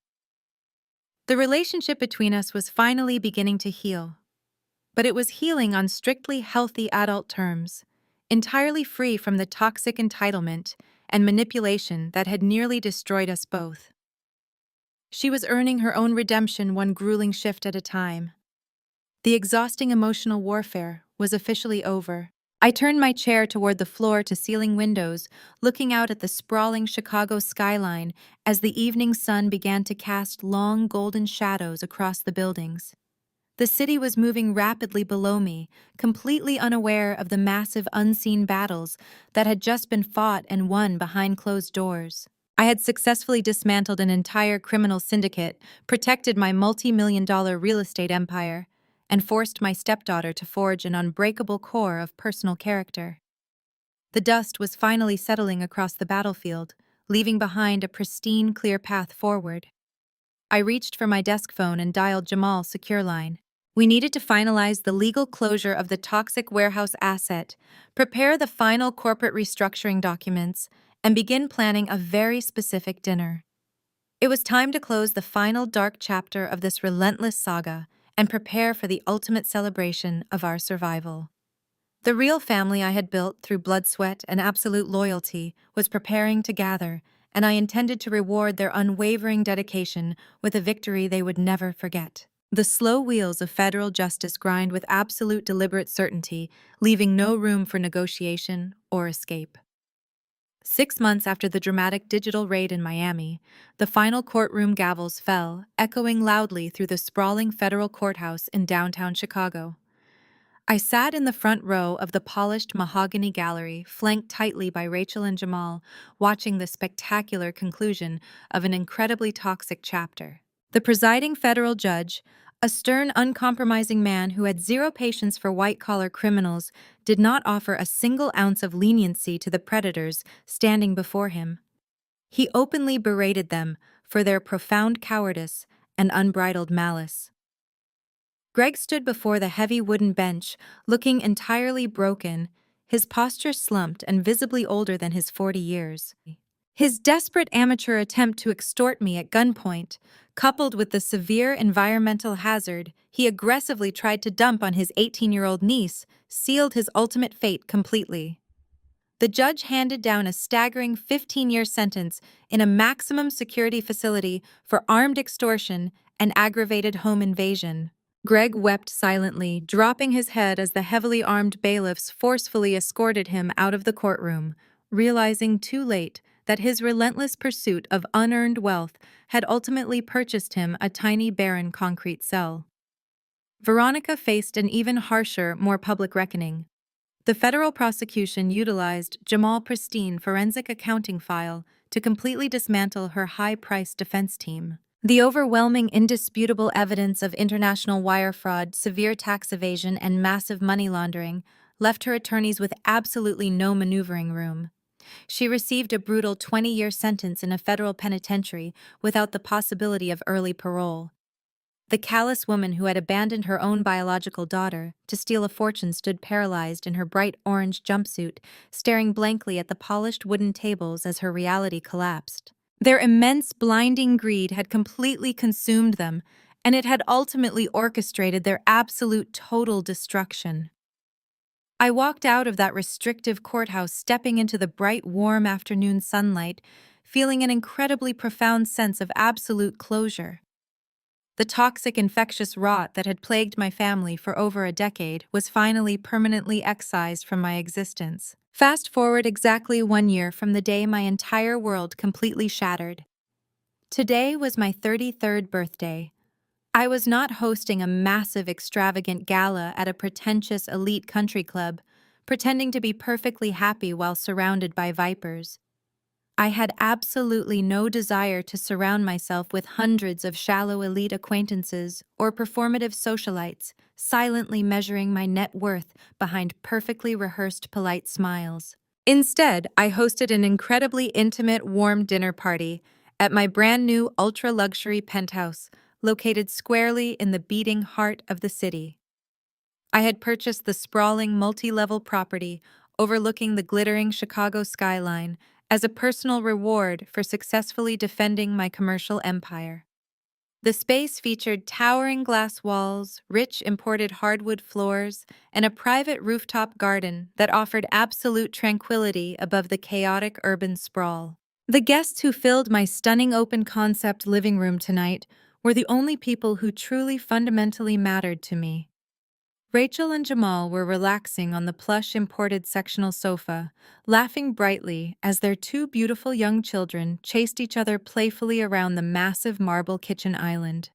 The relationship between us was finally beginning to heal. But it was healing on strictly healthy adult terms, entirely free from the toxic entitlement and manipulation that had nearly destroyed us both. She was earning her own redemption, one grueling shift at a time. The exhausting emotional warfare was officially over. I turned my chair toward the floor-to-ceiling windows, looking out at the sprawling Chicago skyline as the evening sun began to cast long golden shadows across the buildings. The city was moving rapidly below me, completely unaware of the massive unseen battles that had just been fought and won behind closed doors. I had successfully dismantled an entire criminal syndicate, protected my multi-million-dollar real estate empire, and forced my stepdaughter to forge an unbreakable core of personal character. The dust was finally settling across the battlefield, leaving behind a pristine, clear path forward. I reached for my desk phone and dialed Jamal's secure line. We needed to finalize the legal closure of the toxic warehouse asset, prepare the final corporate restructuring documents, and begin planning a very specific dinner. It was time to close the final dark chapter of this relentless saga and prepare for the ultimate celebration of our survival. The real family I had built through blood, sweat, and absolute loyalty was preparing to gather, and I intended to reward their unwavering dedication with a victory they would never forget. The slow wheels of federal justice grind with absolute deliberate certainty, leaving no room for negotiation or escape. 6 months after the dramatic digital raid in Miami, the final courtroom gavels fell, echoing loudly through the sprawling federal courthouse in downtown Chicago. I sat in the front row of the polished mahogany gallery, flanked tightly by Rachel and Jamal, watching the spectacular conclusion of an incredibly toxic chapter. The presiding federal judge, A stern, uncompromising man who had zero patience for white-collar criminals did not offer a single ounce of leniency to the predators standing before him. He openly berated them for their profound cowardice and unbridled malice. Greg stood before the heavy wooden bench, looking entirely broken, his posture slumped and visibly older than his 40 years. His desperate amateur attempt to extort me at gunpoint, coupled with the severe environmental hazard he aggressively tried to dump on his 18-year-old niece, sealed his ultimate fate completely. The judge handed down a staggering 15-year sentence in a maximum security facility for armed extortion and aggravated home invasion. Greg wept silently, dropping his head as the heavily armed bailiffs forcefully escorted him out of the courtroom, realizing too late that his relentless pursuit of unearned wealth had ultimately purchased him a tiny barren concrete cell. Veronica faced an even harsher, more public reckoning. The federal prosecution utilized Jamal's pristine forensic accounting file to completely dismantle her high-priced defense team. The overwhelming, indisputable evidence of international wire fraud, severe tax evasion, and massive money laundering left her attorneys with absolutely no maneuvering room. She received a brutal 20-year sentence in a federal penitentiary without the possibility of early parole. The callous woman who had abandoned her own biological daughter to steal a fortune stood paralyzed in her bright orange jumpsuit, staring blankly at the polished wooden tables as her reality collapsed. Their immense, blinding greed had completely consumed them, and it had ultimately orchestrated their absolute total destruction. I walked out of that restrictive courthouse, stepping into the bright, warm afternoon sunlight, feeling an incredibly profound sense of absolute closure. The toxic, infectious rot that had plagued my family for over a decade was finally permanently excised from my existence. Fast forward exactly 1 year from the day my entire world completely shattered. Today was my 33rd birthday. I was not hosting a massive, extravagant gala at a pretentious elite country club, pretending to be perfectly happy while surrounded by vipers. I had absolutely no desire to surround myself with hundreds of shallow elite acquaintances or performative socialites, silently measuring my net worth behind perfectly rehearsed polite smiles. Instead, I hosted an incredibly intimate, warm dinner party at my brand-new ultra-luxury penthouse, located squarely in the beating heart of the city. I had purchased the sprawling multi-level property overlooking the glittering Chicago skyline as a personal reward for successfully defending my commercial empire. The space featured towering glass walls, rich imported hardwood floors, and a private rooftop garden that offered absolute tranquility above the chaotic urban sprawl. The guests who filled my stunning open-concept living room tonight were the only people who truly fundamentally mattered to me. Rachel and Jamal were relaxing on the plush imported sectional sofa, laughing brightly as their two beautiful young children chased each other playfully around the massive marble kitchen island.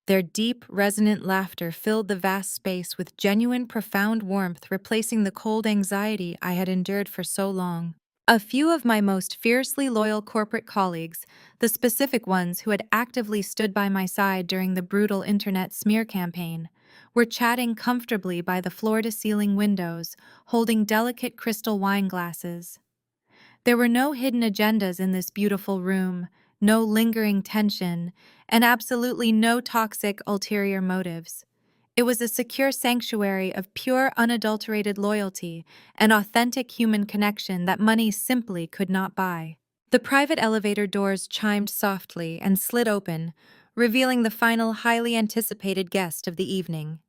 Their deep, resonant laughter filled the vast space with genuine, profound warmth, replacing the cold anxiety I had endured for so long. A few of my most fiercely loyal corporate colleagues, the specific ones who had actively stood by my side during the brutal internet smear campaign, were chatting comfortably by the floor-to-ceiling windows, holding delicate crystal wine glasses. There were no hidden agendas in this beautiful room, no lingering tension, and absolutely no toxic ulterior motives. It was a secure sanctuary of pure, unadulterated loyalty and authentic human connection that money simply could not buy. The private elevator doors chimed softly and slid open, revealing the final highly anticipated guest of the evening.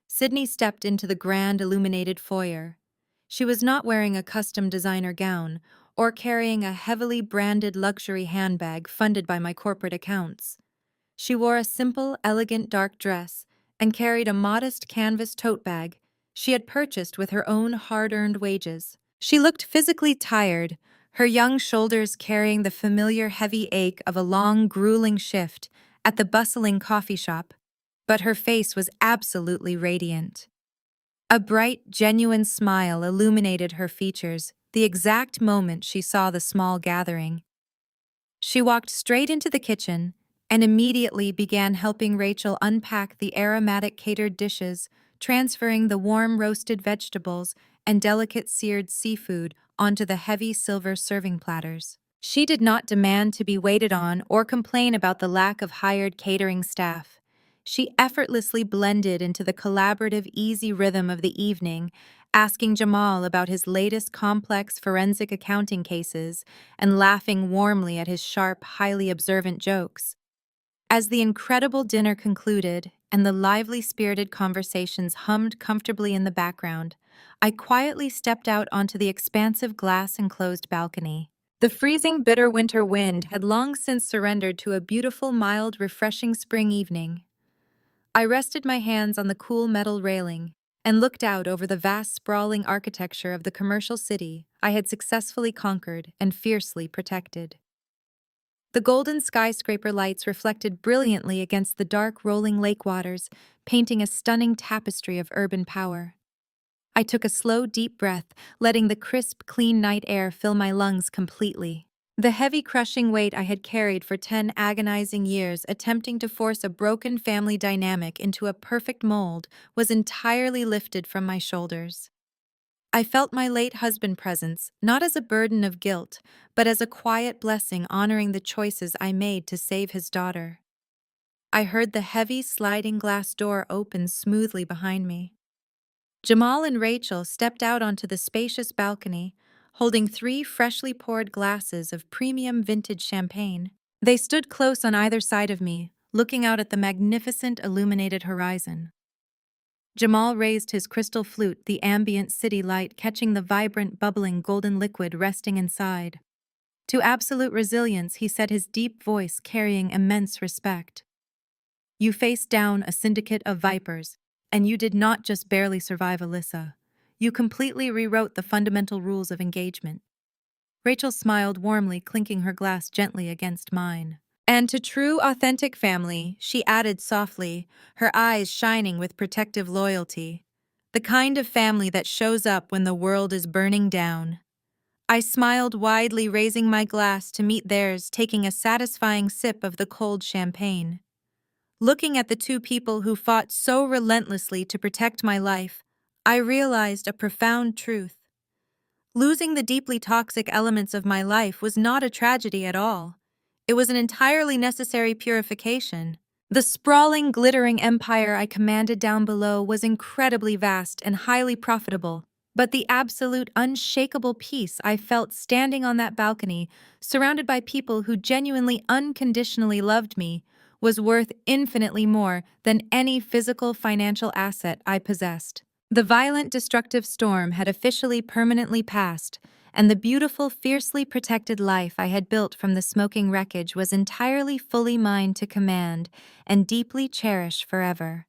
Sydney stepped into the grand illuminated foyer. She was not wearing a custom designer gown or carrying a heavily branded luxury handbag funded by my corporate accounts. She wore a simple, elegant dark dress and carried a modest canvas tote bag she had purchased with her own hard-earned wages. She looked physically tired, her young shoulders carrying the familiar heavy ache of a long, grueling shift at the bustling coffee shop, but her face was absolutely radiant. A bright, genuine smile illuminated her features the exact moment she saw the small gathering. She walked straight into the kitchen, and immediately began helping Rachel unpack the aromatic catered dishes, transferring the warm roasted vegetables and delicate seared seafood onto the heavy silver serving platters. She did not demand to be waited on or complain about the lack of hired catering staff. She effortlessly blended into the collaborative, easy rhythm of the evening, asking Jamal about his latest complex forensic accounting cases and laughing warmly at his sharp, highly observant jokes. As the incredible dinner concluded and the lively spirited conversations hummed comfortably in the background, I quietly stepped out onto the expansive glass-enclosed balcony. The freezing, bitter winter wind had long since surrendered to a beautiful, mild, refreshing spring evening. I rested my hands on the cool metal railing and looked out over the vast, sprawling architecture of the commercial city I had successfully conquered and fiercely protected. The golden skyscraper lights reflected brilliantly against the dark, rolling lake waters, painting a stunning tapestry of urban power. I took a slow, deep breath, letting the crisp, clean night air fill my lungs completely. The heavy, crushing weight I had carried for 10 agonizing years, attempting to force a broken family dynamic into a perfect mold, was entirely lifted from my shoulders. I felt my late husband's presence, not as a burden of guilt, but as a quiet blessing honoring the choices I made to save his daughter. I heard the heavy sliding glass door open smoothly behind me. Jamal and Rachel stepped out onto the spacious balcony, holding 3 freshly poured glasses of premium vintage champagne. They stood close on either side of me, looking out at the magnificent illuminated horizon. Jamal raised his crystal flute, the ambient city light catching the vibrant, bubbling golden liquid resting inside. To absolute resilience, he said, his deep voice carrying immense respect. You faced down a syndicate of vipers, and you did not just barely survive, Alyssa. You completely rewrote the fundamental rules of engagement. Rachel smiled warmly, clinking her glass gently against mine. And to true, authentic family, she added softly, her eyes shining with protective loyalty. The kind of family that shows up when the world is burning down. I smiled widely, raising my glass to meet theirs, taking a satisfying sip of the cold champagne. Looking at the 2 people who fought so relentlessly to protect my life, I realized a profound truth. Losing the deeply toxic elements of my life was not a tragedy at all. It was an entirely necessary purification. The sprawling, glittering empire I commanded down below was incredibly vast and highly profitable, but the absolute, unshakable peace I felt standing on that balcony, surrounded by people who genuinely, unconditionally loved me, was worth infinitely more than any physical, financial asset I possessed. The violent, destructive storm had officially permanently passed, and the beautiful, fiercely protected life I had built from the smoking wreckage was entirely fully mine to command and deeply cherish forever.